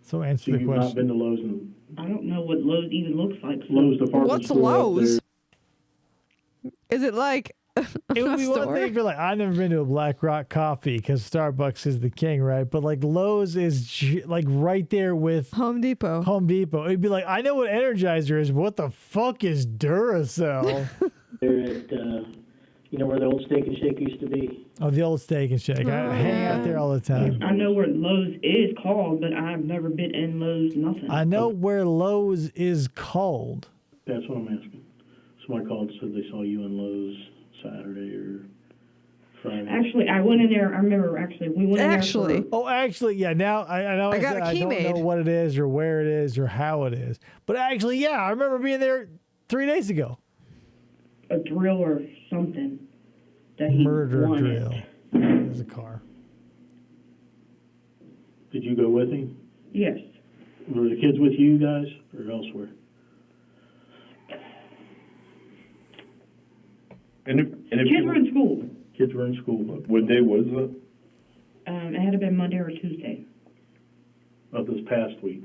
Speaker 1: So
Speaker 6: So
Speaker 1: answer the
Speaker 6: you've not been
Speaker 1: question.
Speaker 6: to Lowe's and
Speaker 7: I don't know what Lowe's even looks like. So
Speaker 6: Lowe's department
Speaker 5: What's
Speaker 6: store up
Speaker 5: Lowe's?
Speaker 6: there.
Speaker 5: Is it like
Speaker 1: It would
Speaker 5: a
Speaker 1: be one
Speaker 5: store?
Speaker 1: thing if you're like, I've never been to a Black Rock Coffee because Starbucks is the king, right? But like Lowe's is like right there with
Speaker 5: Home Depot?
Speaker 1: Home Depot. It'd be like, I know what Energizer is, but what the fuck is Duracell?
Speaker 9: They're at, you know where the old Steak and Shake used to be?
Speaker 1: Oh, the old Steak and Shake. I hang out there all the time.
Speaker 7: I know where Lowe's is called, but I've never been in Lowe's. Nothing.
Speaker 1: I know where Lowe's is called.
Speaker 6: That's what I'm asking. Somebody called and said they saw you in Lowe's Saturday or Friday.
Speaker 7: Actually, I went in there. I remember actually we went in there.
Speaker 5: Actually.
Speaker 7: For,
Speaker 1: Oh, actually, yeah. Now I know
Speaker 5: I got
Speaker 1: said
Speaker 5: a
Speaker 1: I
Speaker 5: key
Speaker 1: don't
Speaker 5: made.
Speaker 1: know what it is or where it is or how it is. But actually, yeah, I remember being there 3 days ago.
Speaker 7: a drill or something that he
Speaker 1: Murder
Speaker 7: wanted.
Speaker 1: drill. There's a car.
Speaker 6: Did you go with him?
Speaker 7: Yes.
Speaker 6: Were the kids with you guys or elsewhere?
Speaker 8: And if
Speaker 7: Kids were in school.
Speaker 6: Kids were in school
Speaker 8: what day was that?
Speaker 7: It had to been Monday or Tuesday.
Speaker 6: of this past week.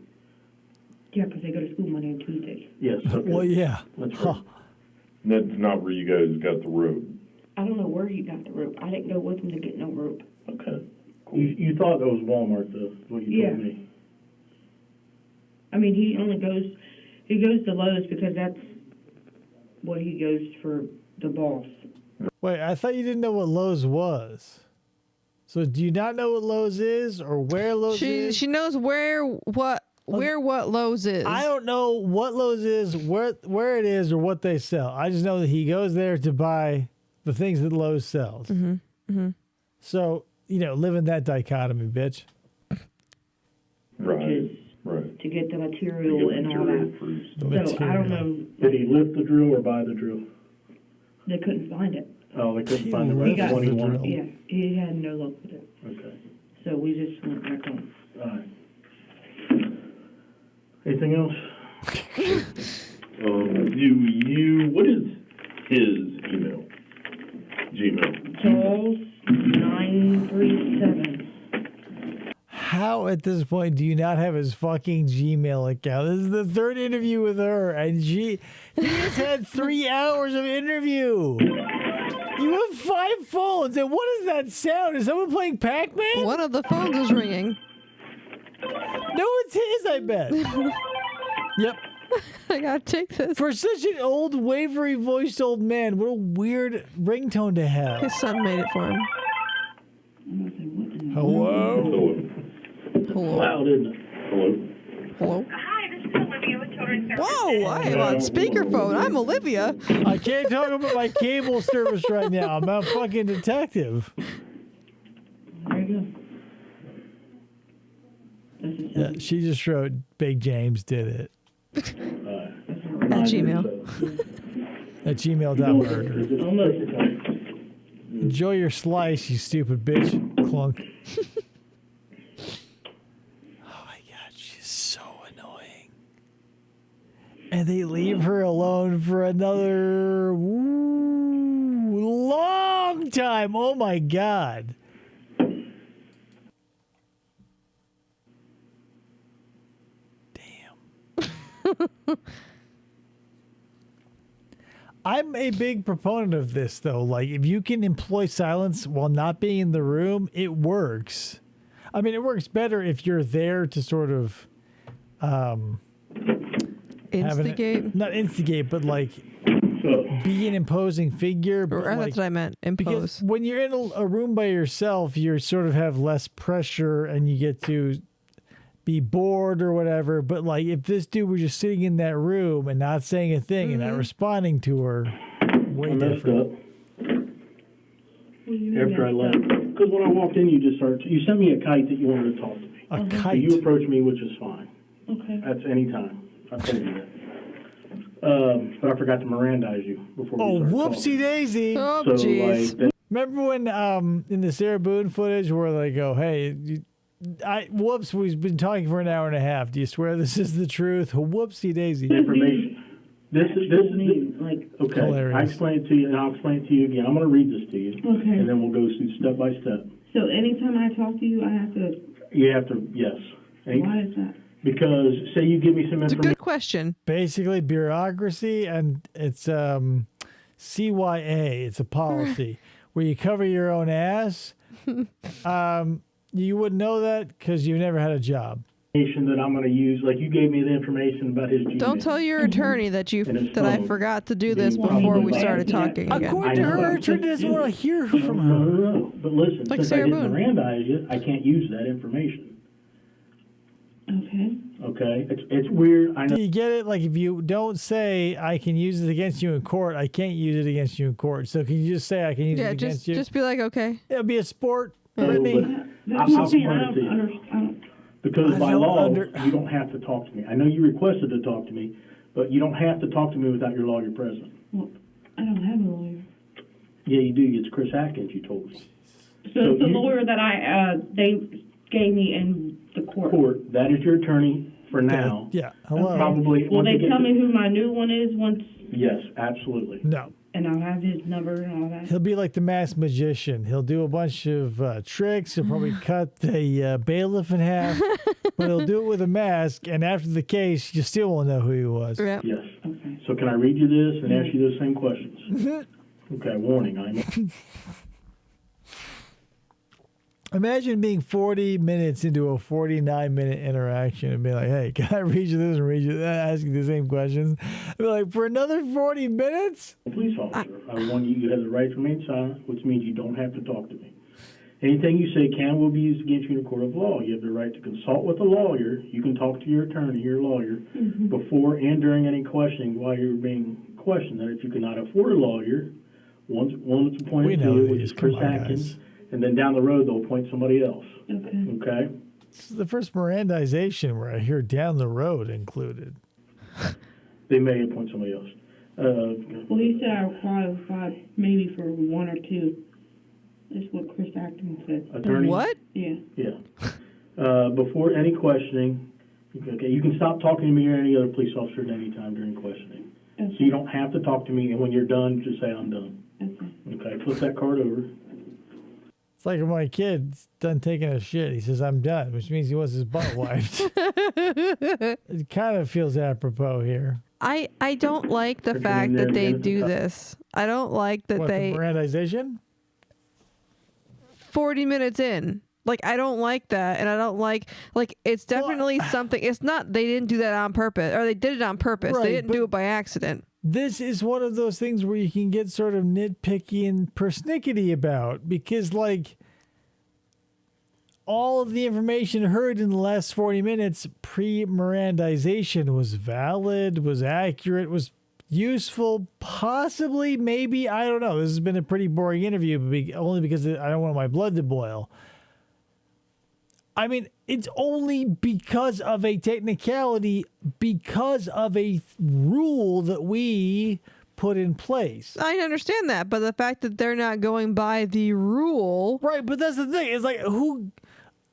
Speaker 7: Yeah, because they go to school Monday and Tuesday.
Speaker 6: Yes. Okay.
Speaker 1: Well, yeah.
Speaker 6: That's
Speaker 1: Huh.
Speaker 6: right.
Speaker 8: That's not where you guys got the rope.
Speaker 7: I don't know where he got the rope. I didn't go with him to get no rope.
Speaker 6: Okay. You thought it was Walmart, though, what you
Speaker 7: Yeah.
Speaker 6: told me.
Speaker 7: I mean, he only goes He goes to Lowe's because that's what he goes for the boss.
Speaker 1: Wait, I thought you didn't know what Lowe's was. So do you not know what Lowe's is or where Lowe's is?
Speaker 5: She knows where what Lowe's is.
Speaker 1: I don't know what Lowe's is, where it is, or what they sell. I just know that he goes there to buy the things that Lowe's sells.
Speaker 5: Mm-hmm. Mm-hmm.
Speaker 1: So, live in that dichotomy, bitch.
Speaker 8: Right.
Speaker 7: To get the material and all that. So I don't know.
Speaker 6: Did he lift the drill or buy the drill?
Speaker 7: They couldn't find it.
Speaker 6: Oh, they couldn't find
Speaker 7: He
Speaker 6: the
Speaker 7: got
Speaker 6: 21.
Speaker 7: Yeah, he had no luck with it.
Speaker 6: Okay.
Speaker 7: So we just went back on.
Speaker 6: All right. Anything else?
Speaker 8: What is his email? Gmail.
Speaker 7: Charles 937.
Speaker 1: How at this point do you not have his fucking Gmail account? This is the third interview with her, and he has had 3 hours of interview. You have 5 phones, and what does that sound? Is someone playing Pac-Man?
Speaker 5: One of the phones is ringing.
Speaker 1: No, it's his, I bet. Yep.
Speaker 5: I gotta take this.
Speaker 1: For such an old, wavery voiced old man, what a weird ringtone to have.
Speaker 5: His son made it for him.
Speaker 1: Hello?
Speaker 5: Hello.
Speaker 6: Loud, isn't it?
Speaker 8: Hello.
Speaker 5: Hello.
Speaker 2: Hi, this is Olivia with Children's Services.
Speaker 5: Whoa, I am on speakerphone. I'm Olivia.
Speaker 1: I can't talk about my cable service right now. I'm a fucking detective.
Speaker 7: There you go.
Speaker 1: Yeah, she just wrote, Big James did it.
Speaker 5: At Gmail.
Speaker 1: At gmail.murder.
Speaker 6: Almost.
Speaker 1: Enjoy your slice, you stupid bitch. Clunk. Oh my god, she's so annoying. And they leave her alone for another long time. Oh my god. I'm a big proponent of this, though. Like, if you can employ silence while not being in the room, it works. I mean, it works better if you're there to sort of
Speaker 5: Instigate.
Speaker 1: Not instigate, but like be an imposing figure. But
Speaker 5: Or,
Speaker 1: like,
Speaker 5: that's what I meant. Impose.
Speaker 1: because when you're in a room by yourself, you sort of have less pressure and you get to be bored or whatever. But like if this dude was just sitting in that room and not saying a thing and not responding to her, way
Speaker 6: I messed
Speaker 1: different.
Speaker 6: up after I left. Because when I walked in, you sent me a kite that you wanted to talk to me.
Speaker 1: A
Speaker 6: So
Speaker 1: kite.
Speaker 6: you approached me, which is fine.
Speaker 7: Okay.
Speaker 6: That's any time. I told you that. But I forgot to Mirandize you before we
Speaker 1: Oh,
Speaker 6: started
Speaker 1: whoopsie
Speaker 6: talking.
Speaker 1: daisy.
Speaker 5: Oh,
Speaker 6: So,
Speaker 5: jeez.
Speaker 6: like,
Speaker 1: Remember when in the Sarah Boone footage where they go, hey, whoops, we've been talking for an hour and a half. Do you swear this is the truth? Whoopsie daisy.
Speaker 6: information. This
Speaker 7: Like,
Speaker 6: okay.
Speaker 1: Hilarious.
Speaker 6: I explained it to you, and I'll explain it to you again. I'm going to read this to you,
Speaker 7: okay.
Speaker 6: and then we'll go through step by step.
Speaker 7: So anytime I talk to you, I have to.
Speaker 6: You have to, yes.
Speaker 7: Why is that?
Speaker 6: Because say you give me some
Speaker 5: It's a
Speaker 6: information.
Speaker 5: good question.
Speaker 1: Basically bureaucracy, and it's CYA. It's a policy where you cover your own ass. You wouldn't know that because you've never had a job.
Speaker 6: That I'm going to use, like you gave me the information about his Gmail.
Speaker 5: Don't tell your attorney that
Speaker 6: And his
Speaker 5: I
Speaker 6: phone.
Speaker 5: forgot to do
Speaker 6: Then
Speaker 5: this
Speaker 6: you probably
Speaker 5: before we
Speaker 6: buy
Speaker 5: started
Speaker 6: it.
Speaker 5: talking again.
Speaker 1: According
Speaker 6: I
Speaker 1: to
Speaker 6: know.
Speaker 1: her, attorney doesn't want to hear from her.
Speaker 6: No. But listen,
Speaker 5: Like
Speaker 6: since
Speaker 5: Sarah
Speaker 6: I didn't
Speaker 5: Boone.
Speaker 6: Mirandize you, I can't use that information.
Speaker 7: Okay.
Speaker 6: Okay? It's weird. I know.
Speaker 1: Do you get it? Like if you don't say I can use it against you in court, I can't use it against you in court. So can you just say I can use
Speaker 5: Yeah,
Speaker 1: it against you?
Speaker 5: just be like, okay.
Speaker 1: It'll be a sport.
Speaker 6: But
Speaker 1: Brittany.
Speaker 6: I'll explain it to you. Because
Speaker 1: I
Speaker 6: by
Speaker 1: don't
Speaker 6: law,
Speaker 1: under-
Speaker 6: you don't have to talk to me. I know you requested to talk to me, but you don't have to talk to me without your lawyer present.
Speaker 7: Well, I don't have a lawyer.
Speaker 6: Yeah, you do. It's Chris Atkins, you told me.
Speaker 7: So the
Speaker 6: you-
Speaker 7: lawyer that they gave me in the court.
Speaker 6: Court, that is your attorney for now.
Speaker 1: Yeah. Hello.
Speaker 6: Probably.
Speaker 7: Will
Speaker 6: once
Speaker 7: they
Speaker 6: you get
Speaker 7: tell
Speaker 6: to-
Speaker 7: me who my new one is once,
Speaker 6: Yes, absolutely.
Speaker 1: No.
Speaker 7: and I'll have his number and all that?
Speaker 1: He'll be like the masked magician. He'll do a bunch of tricks. He'll probably cut the bailiff in half, but he'll do it with a mask. And after the case, you still won't know who he was.
Speaker 5: Yeah.
Speaker 6: Yes.
Speaker 7: Okay.
Speaker 6: So can I read you this and ask you those same questions? Okay, warning.
Speaker 1: Imagine being 40 minutes into a 49-minute interaction and be like, hey, can I read you this and read you that, asking the same questions? I'd be like, for another 40 minutes?
Speaker 6: Police officer, I warn you, you have the right to remain silent, which means you don't have to talk to me. Anything you say can will be used against you in a court of law. You have the right to consult with a lawyer. You can talk to your attorney, your lawyer, before and during any questioning while you're being questioned. And if you cannot afford a lawyer, one that's appointed to you, which is Chris Atkins, and then down the road they'll appoint somebody else. Okay?
Speaker 1: This is the first Mirandization where I hear down the road included.
Speaker 6: They may appoint somebody else.
Speaker 7: Well, he said I qualified maybe for one or two. That's what Chris Atkins said.
Speaker 6: Attorney?
Speaker 5: What?
Speaker 7: Yeah.
Speaker 6: Yeah. Before any questioning, okay, you can stop talking to me or any other police officer at any time during questioning.
Speaker 7: Okay.
Speaker 6: So you don't have to talk to me, and when you're done, just say, I'm done. Okay, flip that card over.
Speaker 1: It's like when my kid's done taking a shit. He says, I'm done, which means he wants his butt wiped. It kind of feels apropos here.
Speaker 5: I don't like the fact that they do this. I don't like that
Speaker 1: What,
Speaker 5: they...
Speaker 1: the Mirandization?
Speaker 5: 40 minutes in. Like, I don't like that. And I don't like it's definitely something. It's not, they didn't do that on purpose. Or they did it on purpose.
Speaker 1: Right,
Speaker 5: they didn't do it by accident.
Speaker 1: This is one of those things where you can get sort of nitpicky and persnickety about because, like, all of the information heard in the last 40 minutes pre-Mirandization was valid, was accurate, was useful, possibly, maybe, I don't know. This has been a pretty boring interview, but only because I don't want my blood to boil. I mean, it's only because of a technicality, because of a rule that we put in place.
Speaker 5: I understand that, but the fact that they're not going by the rule...
Speaker 1: Right, but that's the thing. It's like,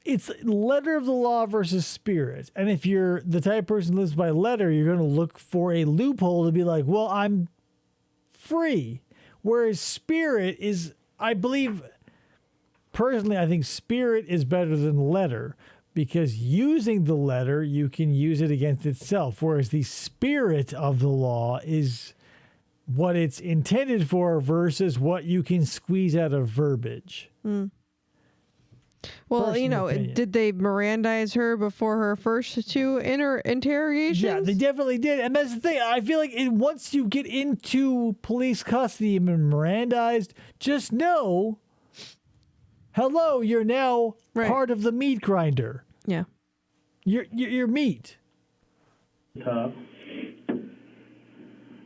Speaker 1: it's letter of the law versus spirit. And if you're the type of person who lives by letter, you're going to look for a loophole to be like, well, I'm free. Whereas spirit is, I believe, personally, I think spirit is better than letter because using the letter, you can use it against itself. Whereas the spirit of the law is what it's intended for versus what you can squeeze out of verbiage.
Speaker 5: Well,
Speaker 1: Personal opinion.
Speaker 5: did they Mirandize her before her first two interrogations?
Speaker 1: Yeah, they definitely did. And that's the thing. I feel like once you get into police custody and been Mirandized, just know, hello, you're now part of the meat grinder.
Speaker 5: Yeah.
Speaker 1: You're meat.
Speaker 6: Top.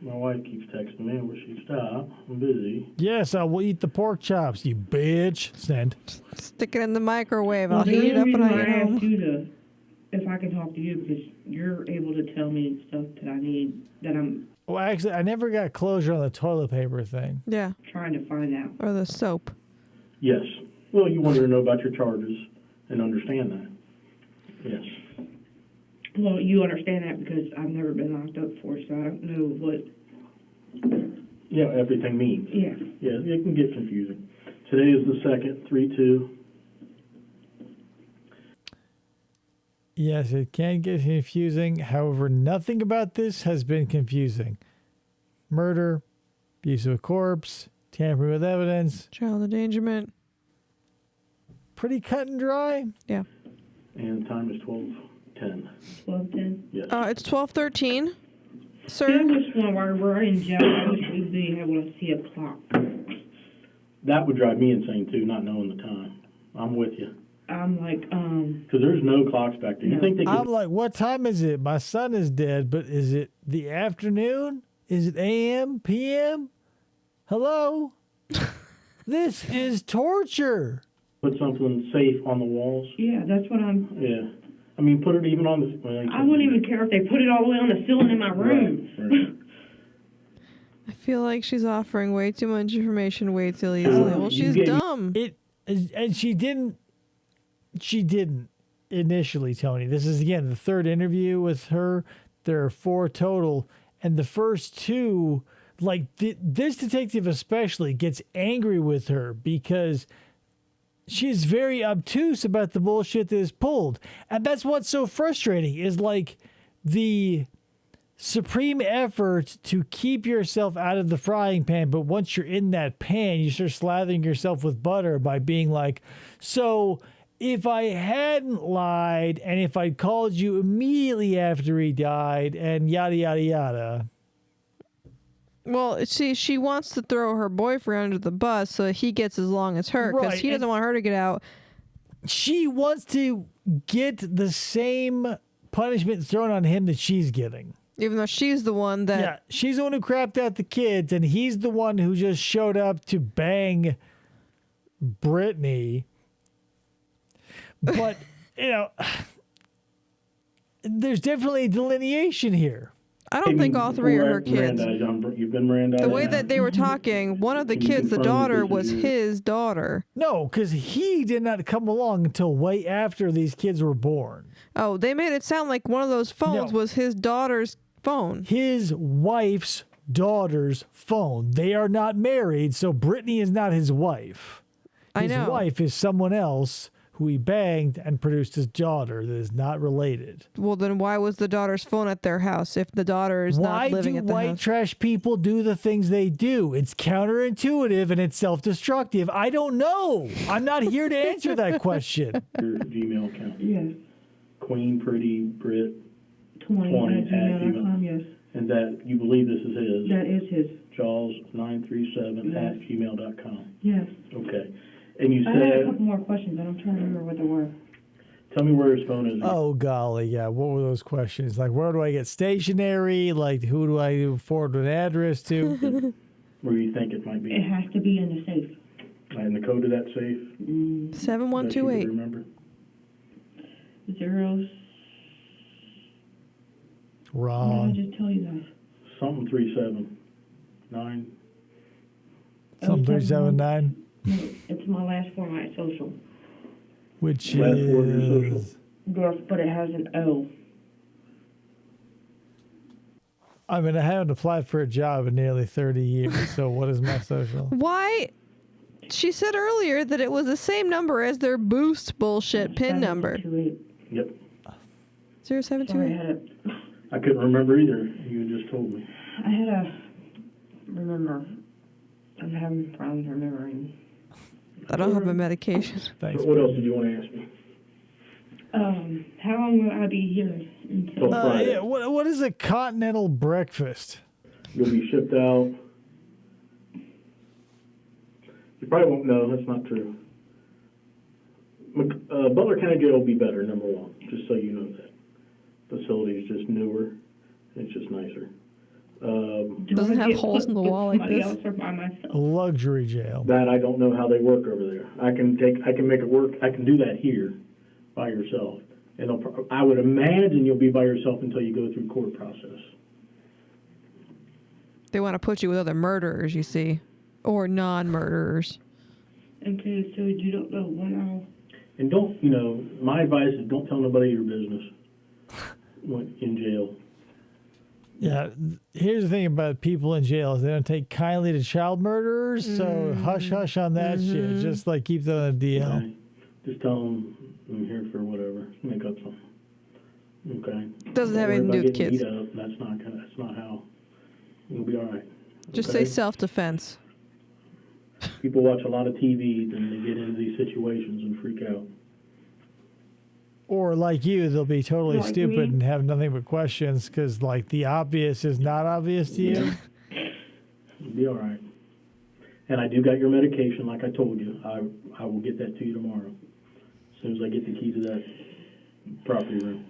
Speaker 6: My wife keeps texting me, will she stop? I'm busy.
Speaker 1: Yes, I will eat the pork chops, you bitch. Send.
Speaker 5: Stick it in the microwave.
Speaker 7: Well,
Speaker 5: I'll heat it up when I get
Speaker 7: I asked
Speaker 5: home.
Speaker 7: you if I can talk to you because you're able to tell me stuff that I need that I'm
Speaker 1: Well, actually, I never got closure on the toilet paper thing.
Speaker 5: Yeah.
Speaker 7: trying to find out.
Speaker 5: Or the soap.
Speaker 6: Yes. Well, you wanted to know about your charges and understand that. Yes.
Speaker 7: Well, you understand that because I've never been locked up before, so I don't know what.
Speaker 6: Yeah, everything means.
Speaker 7: Yeah.
Speaker 6: Yeah, it can get confusing. Today is the 2nd, 3-2.
Speaker 1: Yes, it can get confusing. However, nothing about this has been confusing. Murder, abuse of a corpse, tampering with evidence.
Speaker 5: Child endangerment.
Speaker 1: Pretty cut and dry.
Speaker 5: Yeah.
Speaker 6: And time is 12:10.
Speaker 7: 12:10?
Speaker 6: Yes.
Speaker 5: It's 12:13. Sir?
Speaker 7: I wish when we're in jail, I wish we'd be able to see a clock.
Speaker 6: That would drive me insane, too, not knowing the time. I'm with you.
Speaker 7: I'm like,
Speaker 6: Because there's no clocks back there. You think they
Speaker 1: I'm
Speaker 6: could...
Speaker 1: like, what time is it? My son is dead, but is it the afternoon? Is it AM, PM? Hello? This is torture.
Speaker 6: Put something safe on the walls?
Speaker 7: Yeah, that's what I'm...
Speaker 6: Yeah. I mean, put it even on the... Well,
Speaker 7: I wouldn't even care if they put it all the way on the ceiling in my room.
Speaker 6: Right.
Speaker 5: I feel like she's offering way too much information way too easily. Well, she's dumb.
Speaker 1: And she didn't initially, Tony. This is, again, the third interview with her. There are 4 total. And the first 2, like, this detective especially gets angry with her because she's very obtuse about the bullshit that is pulled. And that's what's so frustrating is, like, the supreme effort to keep yourself out of the frying pan, but once you're in that pan, you start slathering yourself with butter by being like, so if I hadn't lied and if I'd called you immediately after he died and yada, yada, yada.
Speaker 5: Well, see, she wants to throw her boyfriend under the bus so that he gets as long as her because
Speaker 1: Right,
Speaker 5: he doesn't want her to get out.
Speaker 1: She wants to get the same punishment thrown on him that she's getting.
Speaker 5: Even though she's the one that...
Speaker 1: Yeah, she's the one who crapped out the kids, and he's the one who just showed up to bang Brittany. But, there's definitely a delineation here.
Speaker 5: I don't think all three are her kids.
Speaker 6: You've been Miranda.
Speaker 5: The way that they were talking, one of the kids, the daughter, was his daughter.
Speaker 1: No, because he did not come along until way after these kids were born.
Speaker 5: Oh, they made it sound like one of those phones was his daughter's phone.
Speaker 1: His wife's daughter's phone. They are not married, so Brittany is not his wife.
Speaker 5: I know.
Speaker 1: His wife is someone else who he banged and produced his daughter that is not related.
Speaker 5: Well, then why was the daughter's phone at their house if the daughter is not living at the house?
Speaker 1: Why do white trash people do the things they do? It's counterintuitive and it's self-destructive. I don't know. I'm not here to answer that question.
Speaker 6: Your Gmail account.
Speaker 7: Yes.
Speaker 6: Queen Pretty Brit
Speaker 7: 20 at gmail.com, yes.
Speaker 6: And that you believe this is his?
Speaker 7: That is his.
Speaker 6: Jaws937 at gmail.com.
Speaker 7: Yes.
Speaker 6: Okay. And you
Speaker 7: I had a
Speaker 6: said,
Speaker 7: couple more questions, but I'm trying to remember what they were.
Speaker 6: tell me where his phone is.
Speaker 1: Oh, golly, yeah. What were those questions? Like, where do I get stationery? Like, who do I forward an address to?
Speaker 6: Where you think it might be?
Speaker 7: It has to be in the safe.
Speaker 6: And the code of that safe?
Speaker 5: 7128.
Speaker 6: Remember?
Speaker 7: Zeros.
Speaker 1: Wrong.
Speaker 7: What did I just tell you guys?
Speaker 6: Something 379.
Speaker 1: Something 379.
Speaker 7: No, it's my last four of my social.
Speaker 1: Which
Speaker 6: Last four of your social.
Speaker 1: is...
Speaker 7: Yes, but it has an O.
Speaker 1: I mean, I haven't applied for a job in nearly 30 years, so what is my social?
Speaker 5: Why? She said earlier that it was the same number as their boost bullshit PIN number.
Speaker 7: 728.
Speaker 6: Yep.
Speaker 5: 0728.
Speaker 6: I couldn't remember either. You just told me.
Speaker 7: I had a remember. I'm having problems remembering.
Speaker 5: I don't have a medication.
Speaker 1: Thanks.
Speaker 6: What else did you want to ask me?
Speaker 7: How long will I be here until?
Speaker 6: Friday.
Speaker 1: Yeah, what is a continental breakfast?
Speaker 6: You'll be shipped out. You probably won't know. That's not true. Butler County Jail will be better, number one, just so you know that. Facility is just newer. It's just nicer.
Speaker 5: Doesn't have holes in the wall like this.
Speaker 7: Else or by myself?
Speaker 1: A luxury jail.
Speaker 6: That I don't know how they work over there. I can make it work. I can do that here by yourself. And I would imagine you'll be by yourself until you go through court process.
Speaker 5: They want to put you with other murderers, you see, or non-murderers.
Speaker 7: Okay, so you don't know when I'll...
Speaker 6: And my advice is don't tell nobody your business when in jail.
Speaker 1: Yeah, here's the thing about people in jail is they don't take kindly to child murderers, so hush hush on that shit. Just like keep that on the DL.
Speaker 6: Okay? Just tell them I'm here for whatever. Make up something. Okay.
Speaker 5: Doesn't have anything to do with kids.
Speaker 6: That's not how. You'll be all right.
Speaker 5: Just
Speaker 6: okay?
Speaker 5: say self-defense.
Speaker 6: People watch a lot of TV, then they get into these situations and freak out.
Speaker 1: Or like you, they'll be totally
Speaker 7: Like
Speaker 1: stupid
Speaker 7: me?
Speaker 1: and have nothing but questions because like the obvious is not obvious to you.
Speaker 6: You'll be all right. And I do got your medication, like I told you. I will get that to you tomorrow, as soon as I get the key to that property room.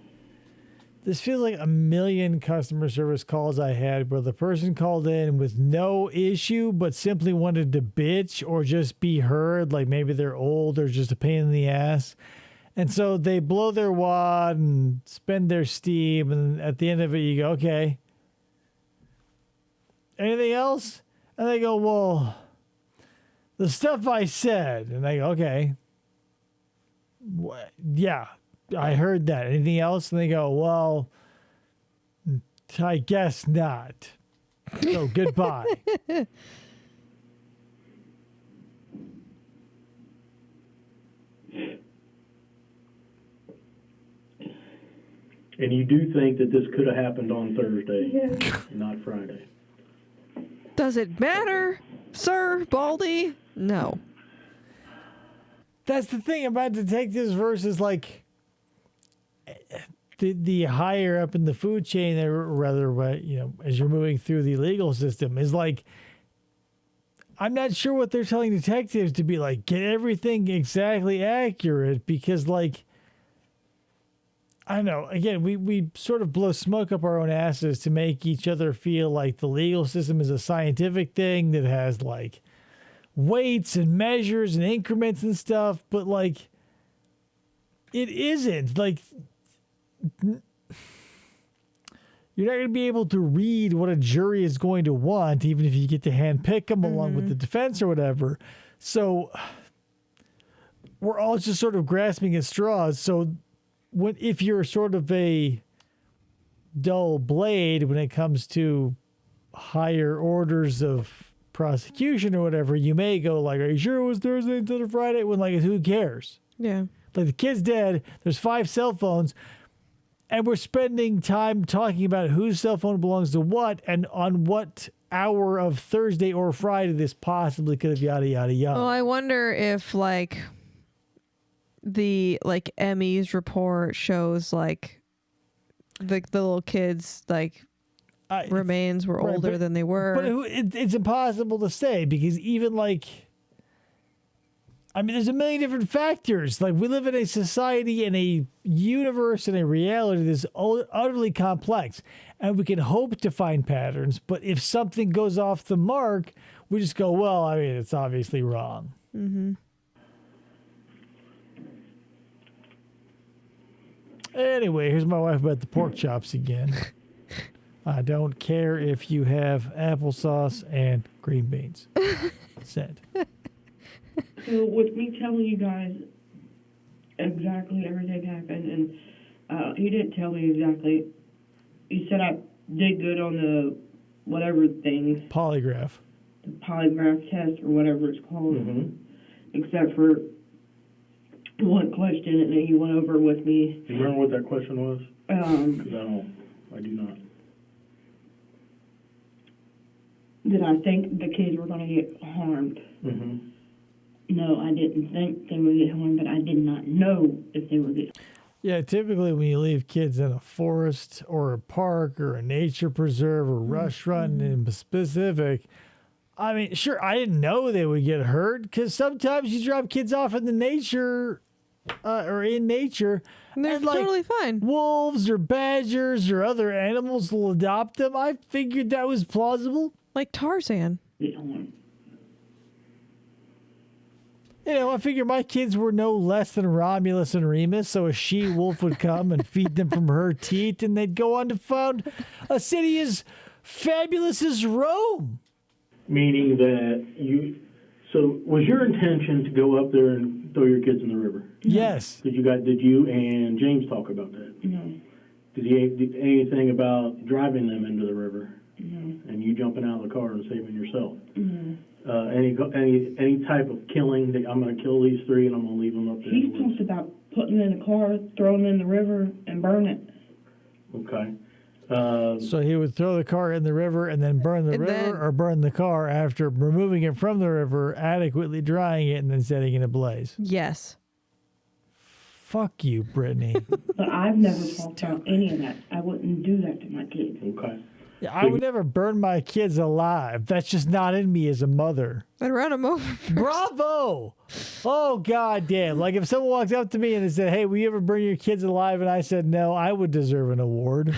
Speaker 1: This feels like a million customer service calls I had where the person called in with no issue but simply wanted to bitch or just be heard, like maybe they're old or just a pain in the ass. And so they blow their wad and spend their steam, and at the end of it you go, okay, anything else? And they go, well, the stuff I said. And I go, okay, yeah, I heard that. Anything else? And they go, well, I guess not. So goodbye.
Speaker 6: And you do think that this could have happened on Thursday, and not Friday.
Speaker 5: Does it matter, Sir Baldy? No.
Speaker 1: That's the thing about detectives versus like the higher up in the food chain, or rather, as you're moving through the legal system, is like, I'm not sure what they're telling detectives to be like, get everything exactly accurate, because like, I don't know, again, we sort of blow smoke up our own asses to make each other feel like the legal system is a scientific thing that has like weights and measures and increments and stuff, but like, it isn't. Like, you're not going to be able to read what a jury is going to want, even if you get to handpick them along with the defense or whatever. So we're all just sort of grasping at straws. So if you're sort of a dull blade when it comes to higher orders of prosecution or whatever, you may go like, are you sure it was Thursday instead of Friday? When like, who cares?
Speaker 5: Yeah.
Speaker 1: Like, the kid's dead. There's 5 cell phones. And we're spending time talking about whose cell phone belongs to what and on what hour of Thursday or Friday this possibly could have yada, yada, yada.
Speaker 5: Well, I wonder if like the Emmy's report shows like the little kids like remains were older than they were.
Speaker 1: But it's impossible to say, because even like, I mean, there's a million different factors. Like, we live in a society and a universe and a reality that's utterly complex, and we can hope to find patterns. But if something goes off the mark, we just go, well, I mean, it's obviously wrong.
Speaker 5: Mm-hmm.
Speaker 1: Anyway, here's my wife about the pork chops again. I don't care if you have applesauce and green beans. Said.
Speaker 7: So with me telling you guys exactly everything happened, and he didn't tell me exactly. He said I did good on the whatever thing.
Speaker 1: Polygraph.
Speaker 7: The polygraph test or whatever it's called. Except for one question, and then you went over with me.
Speaker 6: You remember what that question was? Because I do not.
Speaker 7: Did I think the kids were going to get harmed? No, I didn't think they would get harmed, but I did not know if they would get.
Speaker 1: Yeah, typically when you leave kids in a forest or a park or a nature preserve or restaurant in specific, I mean, sure, I didn't know they would get hurt, because sometimes you drop kids off in the nature or in nature,
Speaker 5: and they're totally fine.
Speaker 1: Wolves or badgers or other animals will adopt them. I figured that was plausible.
Speaker 5: Like Tarzan.
Speaker 1: You know, I figure my kids were no less than Romulus and Remus, so a she-wolf would come and feed them from her teat, and they'd go on to found a city as fabulous as Rome.
Speaker 6: Meaning that so was your intention to go up there and throw your kids in the river?
Speaker 1: Yes.
Speaker 6: Did you and James talk about that?
Speaker 7: No.
Speaker 6: Did anything about driving them into the river?
Speaker 7: No.
Speaker 6: And you jumping out of the car and saving yourself?
Speaker 7: No.
Speaker 6: Any type of killing that I'm going to kill these 3 and I'm going to leave them up there?
Speaker 7: He talked about putting them in the car, throwing them in the river, and burn it.
Speaker 6: Okay.
Speaker 1: So he would throw the car in the river and then burn the river, or burn the car after removing it from the river, adequately drying it, and then setting it ablaze.
Speaker 5: Yes.
Speaker 1: Fuck you, Brittany.
Speaker 7: But I've never talked about any of that. I wouldn't do that to my kids.
Speaker 6: Okay.
Speaker 1: Yeah, I would never burn my kids alive. That's just not in me as a mother.
Speaker 5: I'd run them over first.
Speaker 1: Bravo! Oh, goddamn. Like, if someone walks up to me and they said, hey, will you ever burn your kids alive? And I said, no, I would deserve an award.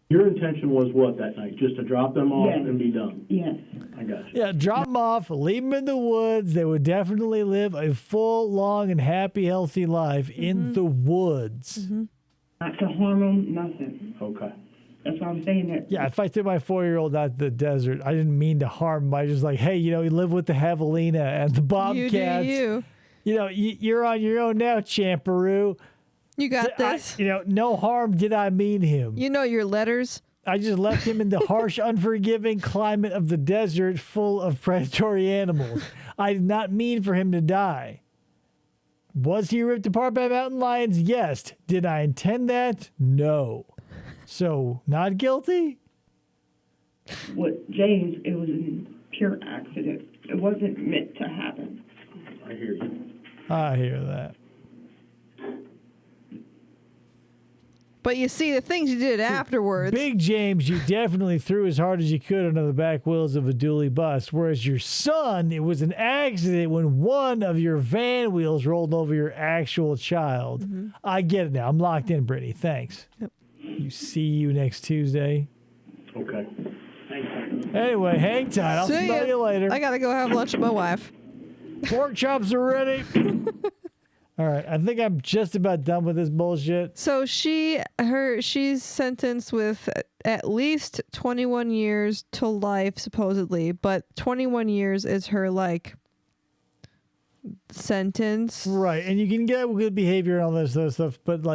Speaker 6: Your intention was what that night? Just to drop them off and be done?
Speaker 7: Yes.
Speaker 6: I got you.
Speaker 1: Yeah, drop them off, leave them in the woods. They would definitely live a full, long, and happy, healthy life in the woods.
Speaker 7: Not to harm them, nothing.
Speaker 6: Okay.
Speaker 7: That's why I'm saying that.
Speaker 1: Yeah, if I took my 4-year-old out to the desert, I didn't mean to harm him. I just like, hey, you live with the javelina and the bobcats.
Speaker 5: You
Speaker 1: You're on your own now, Champeroo.
Speaker 5: You got this.
Speaker 1: No harm did I mean him.
Speaker 5: You know your letters.
Speaker 1: I just left him in the harsh, unforgiving climate of the desert full of predatory animals. I did not mean for him to die. Was he ripped apart by mountain lions? Yes. Did I intend that? No. So, not guilty?
Speaker 7: With James, it was a pure accident. It wasn't meant to happen.
Speaker 6: I hear you.
Speaker 1: I hear that.
Speaker 5: But you see, the things you did afterwards.
Speaker 1: Big James, you definitely threw as hard as you could under the back wheels of a dually bus, whereas your son, it was an accident when one of your van wheels rolled over your actual child. Mm-hmm. I get it now. I'm locked in, Brittany. Thanks. Yep. See you next Tuesday.
Speaker 6: Okay.
Speaker 1: Anyway, hang tight. I'll smell you later.
Speaker 5: I got to go have lunch with my wife.
Speaker 1: Pork chops are ready. All right, I think I'm just about done with this bullshit.
Speaker 5: So she's sentenced with at least 21 years to life, supposedly, but 21 years is her sentence.
Speaker 1: Right, and you can get good behavior and all this other stuff, but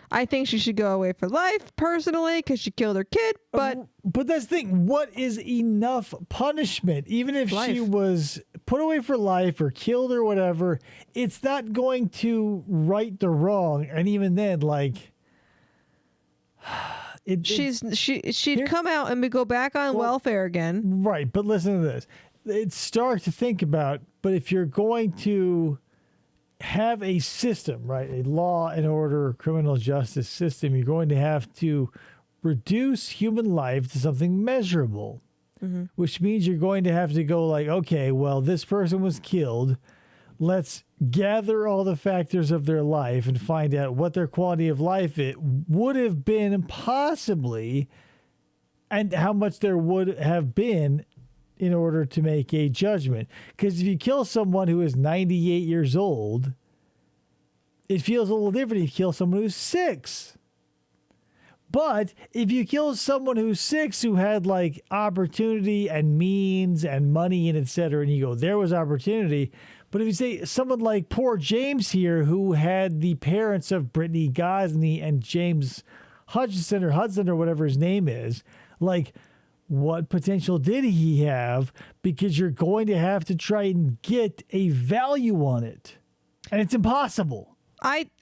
Speaker 5: I think she should go away for life, personally, because she killed her kid, but
Speaker 1: that's the thing. What is enough punishment? Even if she was put away for life or killed or whatever, it's not going to right the wrong. And even then,
Speaker 5: she'd come out and we go back on welfare again.
Speaker 1: Right, but listen to this. It's stark to think about, but if you're going to have a system, right, a law and order criminal justice system, you're going to have to reduce human life to something measurable, which means you're going to have to go okay, well, this person was killed. Let's gather all the factors of their life and find out what their quality of life it would have been possibly and how much there would have been in order to make a judgment. Because if you kill someone who is 98 years old, it feels a little different if you kill someone who's 6. But if you kill someone who's 6 who had opportunity and means and money and etc., and you go, there was opportunity. But if you say someone like poor James here, who had the parents of Brittany Gosney and James Hudson or whatever his name is, what potential did he have? Because you're going to have to try and get a value on it. And it's impossible.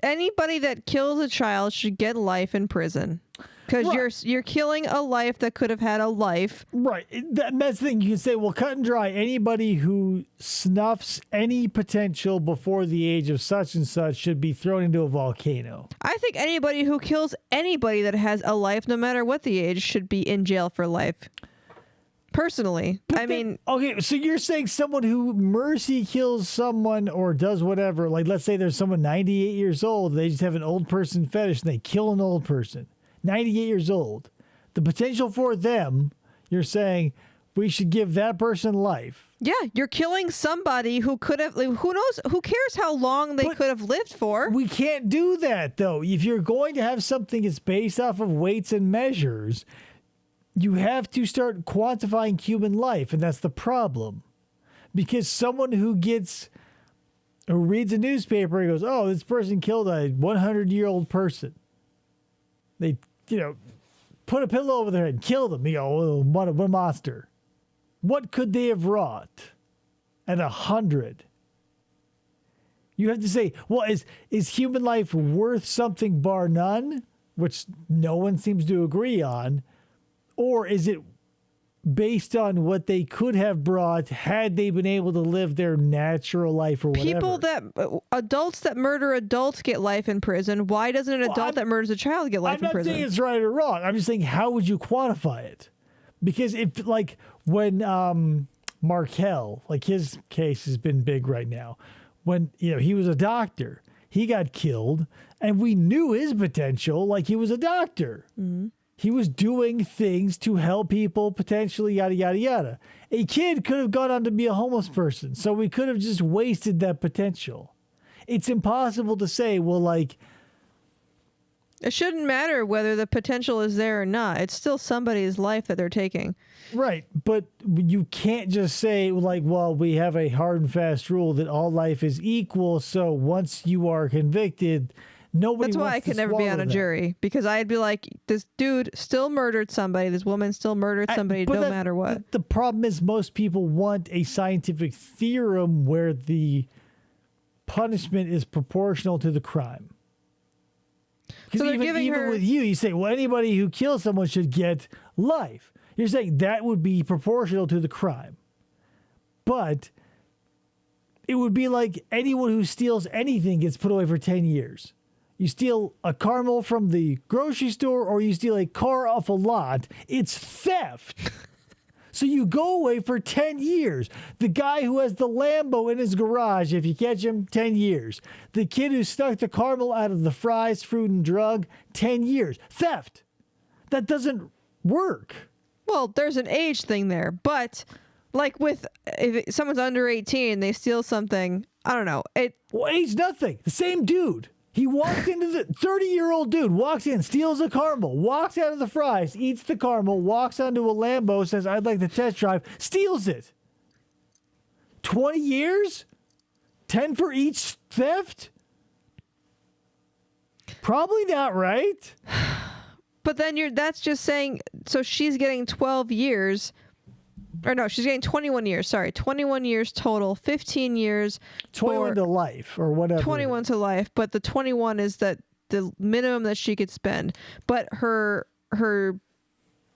Speaker 5: Anybody that kills a child should get life in prison. Because you're killing a life that could have had a life.
Speaker 1: Right. That's the thing. You can say, well, cut and dry, anybody who snuffs any potential before the age of such and such should be thrown into a volcano.
Speaker 5: I think anybody who kills anybody that has a life, no matter what the age, should be in jail for life. Personally.
Speaker 1: Okay, so you're saying someone who mercy kills someone or does whatever, let's say there's someone 98 years old, they just have an old person fetish and they kill an old person. 98 years old. The potential for them, you're saying we should give that person life.
Speaker 5: Yeah, you're killing somebody who could have, who knows, who cares how long they could have lived for.
Speaker 1: We can't do that, though. If you're going to have something that's based off of weights and measures, you have to start quantifying human life, and that's the problem. Because someone who reads a newspaper and goes, oh, this person killed a 100-year-old person. They put a pillow over their head and kill them. You go, oh, what a monster. What could they have wrought at 100? You have to say, well, is human life worth something bar none? Which no one seems to agree on. Or is it based on what they could have brought had they been able to live their natural life or whatever?
Speaker 5: Adults that murder adults get life in prison. Why doesn't an adult that murders a child get life in prison?
Speaker 1: I'm not saying it's right or wrong. I'm just saying, how would you quantify it? Because if when Markel, his case has been big right now. When he was a doctor, he got killed, and we knew his potential. He was a doctor. Mm-hmm. He was doing things to help people, potentially, yada, yada, yada. A kid could have gone on to be a homeless person, so we could have just wasted that potential. It's impossible to say,
Speaker 5: it shouldn't matter whether the potential is there or not. It's still somebody's life that they're taking.
Speaker 1: Right, but you can't just say, well, we have a hard and fast rule that all life is equal, so once you are convicted...
Speaker 5: That's why I could never be on a jury, because I'd be like, this dude still murdered somebody, this woman still murdered somebody, no matter what.
Speaker 1: The problem is most people want a scientific theorem where the punishment is proportional to the crime. Because
Speaker 5: So they're
Speaker 1: even
Speaker 5: giving her-
Speaker 1: with you say, well, anybody who kills someone should get life. You're saying that would be proportional to the crime. But it would be like anyone who steals anything gets put away for 10 years. You steal a caramel from the grocery store or you steal a car off a lot, it's theft. So you go away for 10 years. The guy who has the Lambo in his garage, if you catch him, 10 years. The kid who stuck the caramel out of the fries, fruit, and drug, 10 years. Theft. That doesn't work.
Speaker 5: Well, there's an age thing there, but like if someone's under 18, they steal something. I don't know.
Speaker 1: Well, age nothing. The same dude. He walked into the 30-year-old dude, walks in, steals a caramel, walks out of the fries, eats the caramel, walks onto a Lambo, says, I'd like to test drive, steals it. 20 years? 10 for each theft? Probably not right.
Speaker 5: But then that's just saying, so she's getting 12 years. Or no, she's getting 21 years. Sorry, 21 years total, 15 years.
Speaker 1: 21 to life or whatever.
Speaker 5: 21 to life, but the 21 is the minimum that she could spend. But her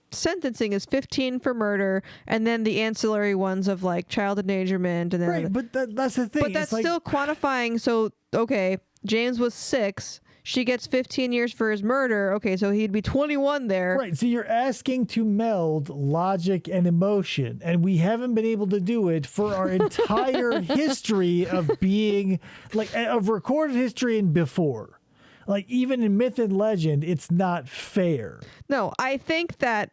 Speaker 5: sentencing is 15 for murder, and then the ancillary ones of like child endangerment. And then
Speaker 1: Right, but that's the thing.
Speaker 5: But that's still quantifying. So, okay, James was 6. She gets 15 years for his murder. Okay, so he'd be 21 there.
Speaker 1: Right, so you're asking to meld logic and emotion, and we haven't been able to do it for our entire history of being, like, of recorded history and before. Like, even in myth and legend, it's not fair.
Speaker 5: No, I think that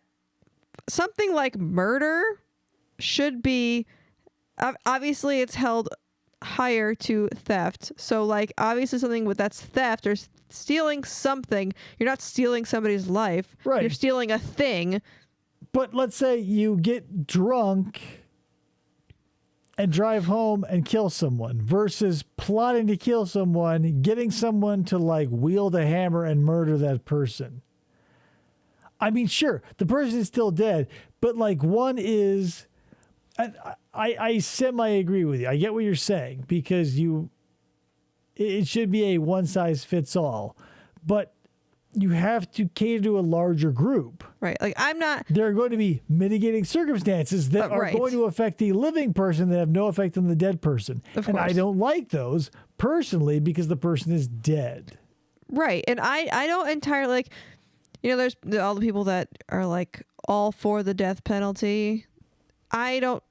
Speaker 5: something like murder should be, obviously it's held higher to theft. So like obviously something that's theft or stealing something, you're not stealing somebody's life.
Speaker 1: Right.
Speaker 5: You're stealing a thing.
Speaker 1: But let's say you get drunk and drive home and kill someone versus plotting to kill someone, getting someone to like wield a hammer and murder that person. I mean, sure, the person is still dead, but like one is, I semi-agree with you. I get what you're saying because it should be a one-size-fits-all, but you have to cater to a larger group.
Speaker 5: Right. Like
Speaker 1: there are going to be mitigating circumstances that are going to affect the living person that have no effect on the dead person.
Speaker 5: Of
Speaker 1: and
Speaker 5: course.
Speaker 1: I don't like those personally because the person is dead.
Speaker 5: Right. And I don't entirely like, there's all the people that are like all for the death penalty. I don't.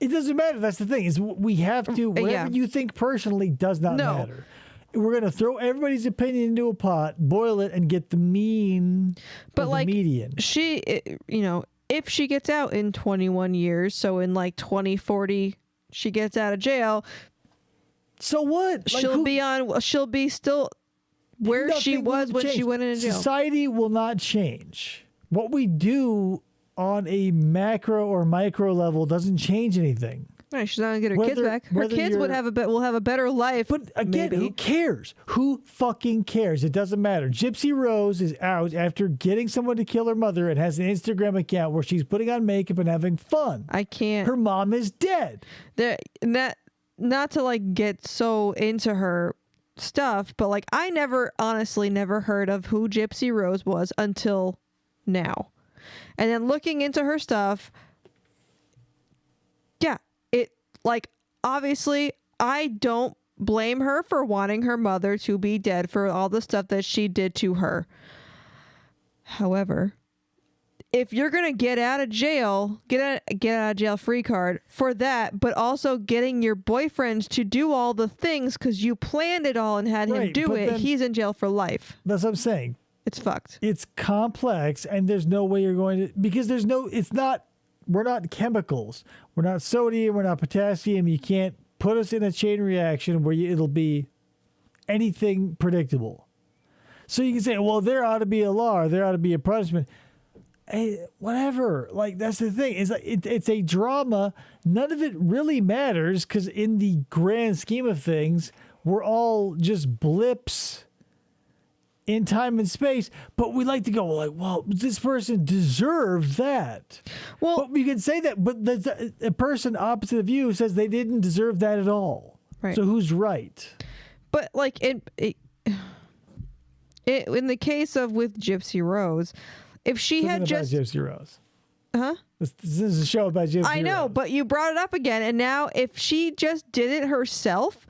Speaker 1: It doesn't matter. That's the thing is we have to, whatever you think personally does not matter. We're going to throw everybody's opinion into a pot, boil it, and get the mean,
Speaker 5: but like
Speaker 1: the median.
Speaker 5: She, if she gets out in 21 years, so in like 2040, she gets out of jail.
Speaker 1: So what?
Speaker 5: She'll be still where she was when she went into jail.
Speaker 1: Society will not change. What we do on a macro or micro level doesn't change anything.
Speaker 5: Right, she's not gonna get her kids back. Her kids will have a better life.
Speaker 1: But again,
Speaker 5: maybe.
Speaker 1: who cares? Who fucking cares? It doesn't matter. Gypsy Rose is out after getting someone to kill her mother and has an Instagram account where she's putting on makeup and having fun.
Speaker 5: I can't.
Speaker 1: Her mom is dead.
Speaker 5: Not to like get so into her stuff, but like I honestly never heard of who Gypsy Rose was until now. And then looking into her stuff, like, obviously, I don't blame her for wanting her mother to be dead for all the stuff that she did to her. However, if you're going to get out of jail, get out of jail free card for that, but also getting your boyfriend to do all the things because you planned it all and had him do it, he's in jail for life.
Speaker 1: That's what I'm saying.
Speaker 5: It's fucked.
Speaker 1: It's complex, and there's no way you're going to, because we're not chemicals. We're not sodium. We're not potassium. You can't put us in a chain reaction where it'll be anything predictable. So you can say, well, there ought to be a law or there ought to be a punishment. Hey, whatever. Like, that's the thing. It's a drama. None of it really matters because in the grand scheme of things, we're all just blips in time and space, but we like to go like, well, this person deserved that. Well, but we can say that, but there's a person opposite of you says they didn't deserve that at all.
Speaker 5: Right.
Speaker 1: So who's right?
Speaker 5: But like in the case of with Gypsy Rose, if she had just
Speaker 1: Gypsy Rose.
Speaker 5: Huh?
Speaker 1: This is a show about Gypsy Rose.
Speaker 5: I know, but you brought it up again, and now if she just did it herself,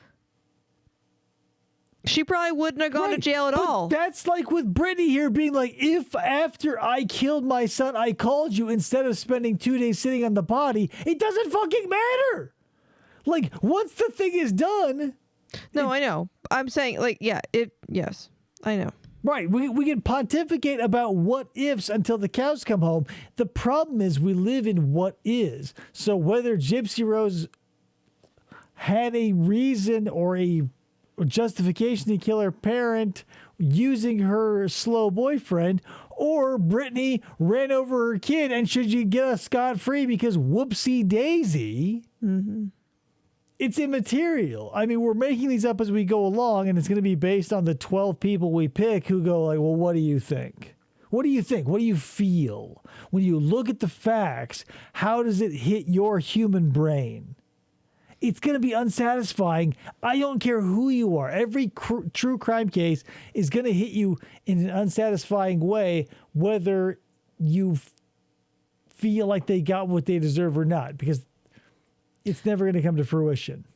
Speaker 5: she probably wouldn't have gone to jail at all.
Speaker 1: That's like with Brittany here being like, if after I killed my son, I called you instead of spending 2 days sitting on the body, it doesn't fucking matter. Like, once the thing is done.
Speaker 5: No, I know. I'm saying, like, yes, I know.
Speaker 1: Right. We can pontificate about what ifs until the cows come home. The problem is we live in what is. So whether Gypsy Rose had a reason or a justification to kill her parent using her slow boyfriend, or Brittany ran over her kid and should you get us scot-free because whoopsie daisy, it's immaterial. I mean, we're making these up as we go along, and it's going to be based on the 12 people we pick who go like, well, what do you think? What do you think? What do you feel? When you look at the facts, how does it hit your human brain? It's going to be unsatisfying. I don't care who you are. Every true crime case is going to hit you in an unsatisfying way, whether you feel like they got what they deserve or not, because it's never going to come to fruition.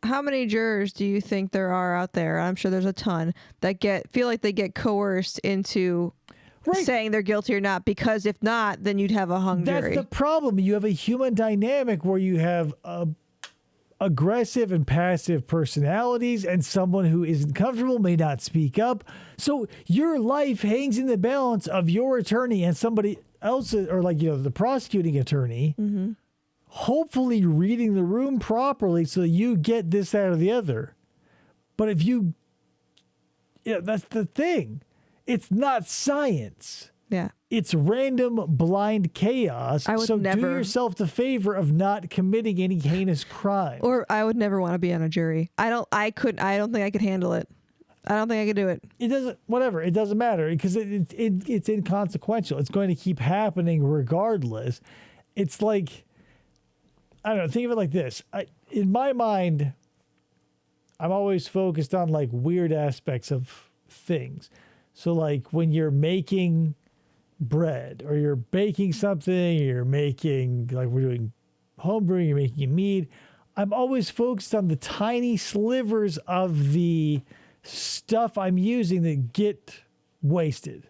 Speaker 5: How many jurors do you think there are out there? I'm sure there's a ton that feel like they get coerced into saying they're guilty or not, because if not, then you'd have a hung jury.
Speaker 1: That's the problem. You have a human dynamic where you have aggressive and passive personalities, and someone who isn't comfortable may not speak up. So your life hangs in the balance of your attorney and somebody else, or like, the prosecuting attorney, hopefully reading the room properly so you get this, that, or the other. But if that's the thing. It's not science.
Speaker 5: Yeah.
Speaker 1: It's random blind chaos. Do yourself the favor of not committing any heinous crime.
Speaker 5: Or I would never want to be on a jury. I don't think I could handle it. I don't think I could do it.
Speaker 1: It doesn't matter, because it's inconsequential. It's going to keep happening regardless. It's like, I don't know, think of it like this. In my mind, I'm always focused on like weird aspects of things. So like when you're making bread, or you're baking something, you're making, like we're doing home brewing, you're making a mead, I'm always focused on the tiny slivers of the stuff I'm using that get wasted.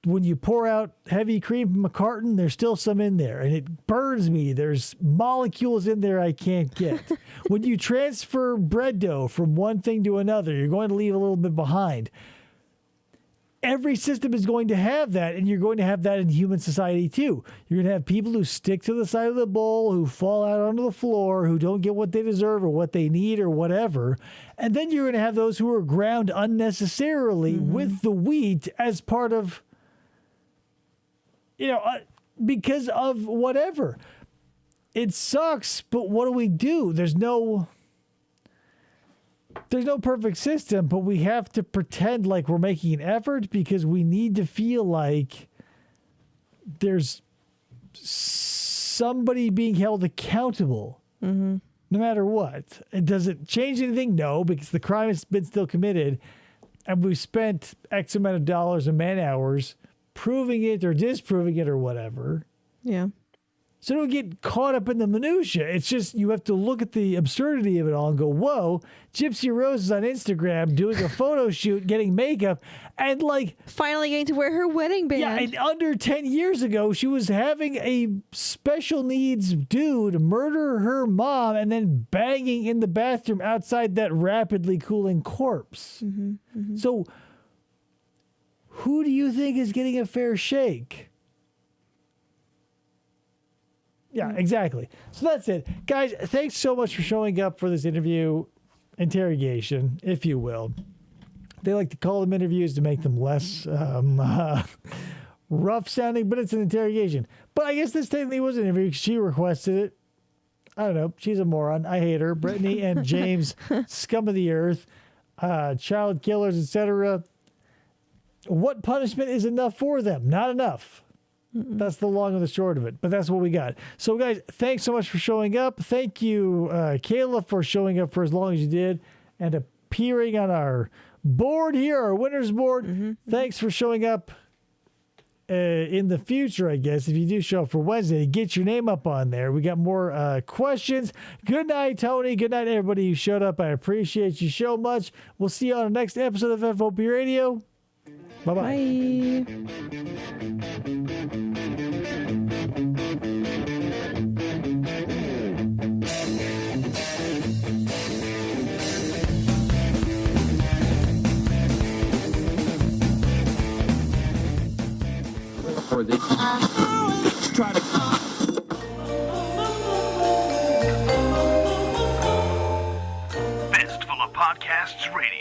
Speaker 1: When you pour out heavy cream from a carton, there's still some in there, and it burns me. There's molecules in there I can't get. When you transfer bread dough from one thing to another, you're going to leave a little bit behind. Every system is going to have that, and you're going to have that in human society too. You're going to have people who stick to the side of the bowl, who fall out onto the floor, who don't get what they deserve or what they need or whatever. And then you're going to have those who are ground unnecessarily with the wheat as part of, because of whatever. It sucks, but what do? There's no perfect system, but we have to pretend like we're making an effort because we need to feel like there's somebody being held accountable, no matter what. Does it change anything? No, because the crime has been still committed, and we've spent X amount of dollars and man hours proving it or disproving it or whatever.
Speaker 5: Yeah.
Speaker 1: So don't get caught up in the minutia. It's just you have to look at the absurdity of it all and go, whoa, Gypsy Rose is on Instagram doing a photo shoot, getting makeup, and like...
Speaker 5: finally getting to wear her wedding band.
Speaker 1: Yeah, and under 10 years ago, she was having a special needs dude murder her mom and then banging in the bathroom outside that rapidly cooling corpse. So who do you think is getting a fair shake? Yeah, exactly. So that's it. Guys, thanks so much for showing up for this interrogation, if you will. They like to call them interviews to make them less rough sounding, but it's an interrogation. But I guess this technically was an interview because she requested it. I don't know. She's a moron. I hate her. Brittany and James, scum of the earth, child killers, etc. What punishment is enough for them? Not enough. That's the long and the short of it. But that's what we got. So, guys, thanks so much for showing up. Thank you, Kayla, for showing up for as long as you did and appearing on our board here, our winners board. Thanks for showing up. In the future, I guess, if you do show up for Wednesday, get your name up on there. We got more questions. Good night, Tony. Good night, everybody who showed up. I appreciate you so much. We'll see you on the next episode of FFOP Radio. Bye-bye.
Speaker 4: Or they try to.
Speaker 10: Fistful of Podcasts Radio.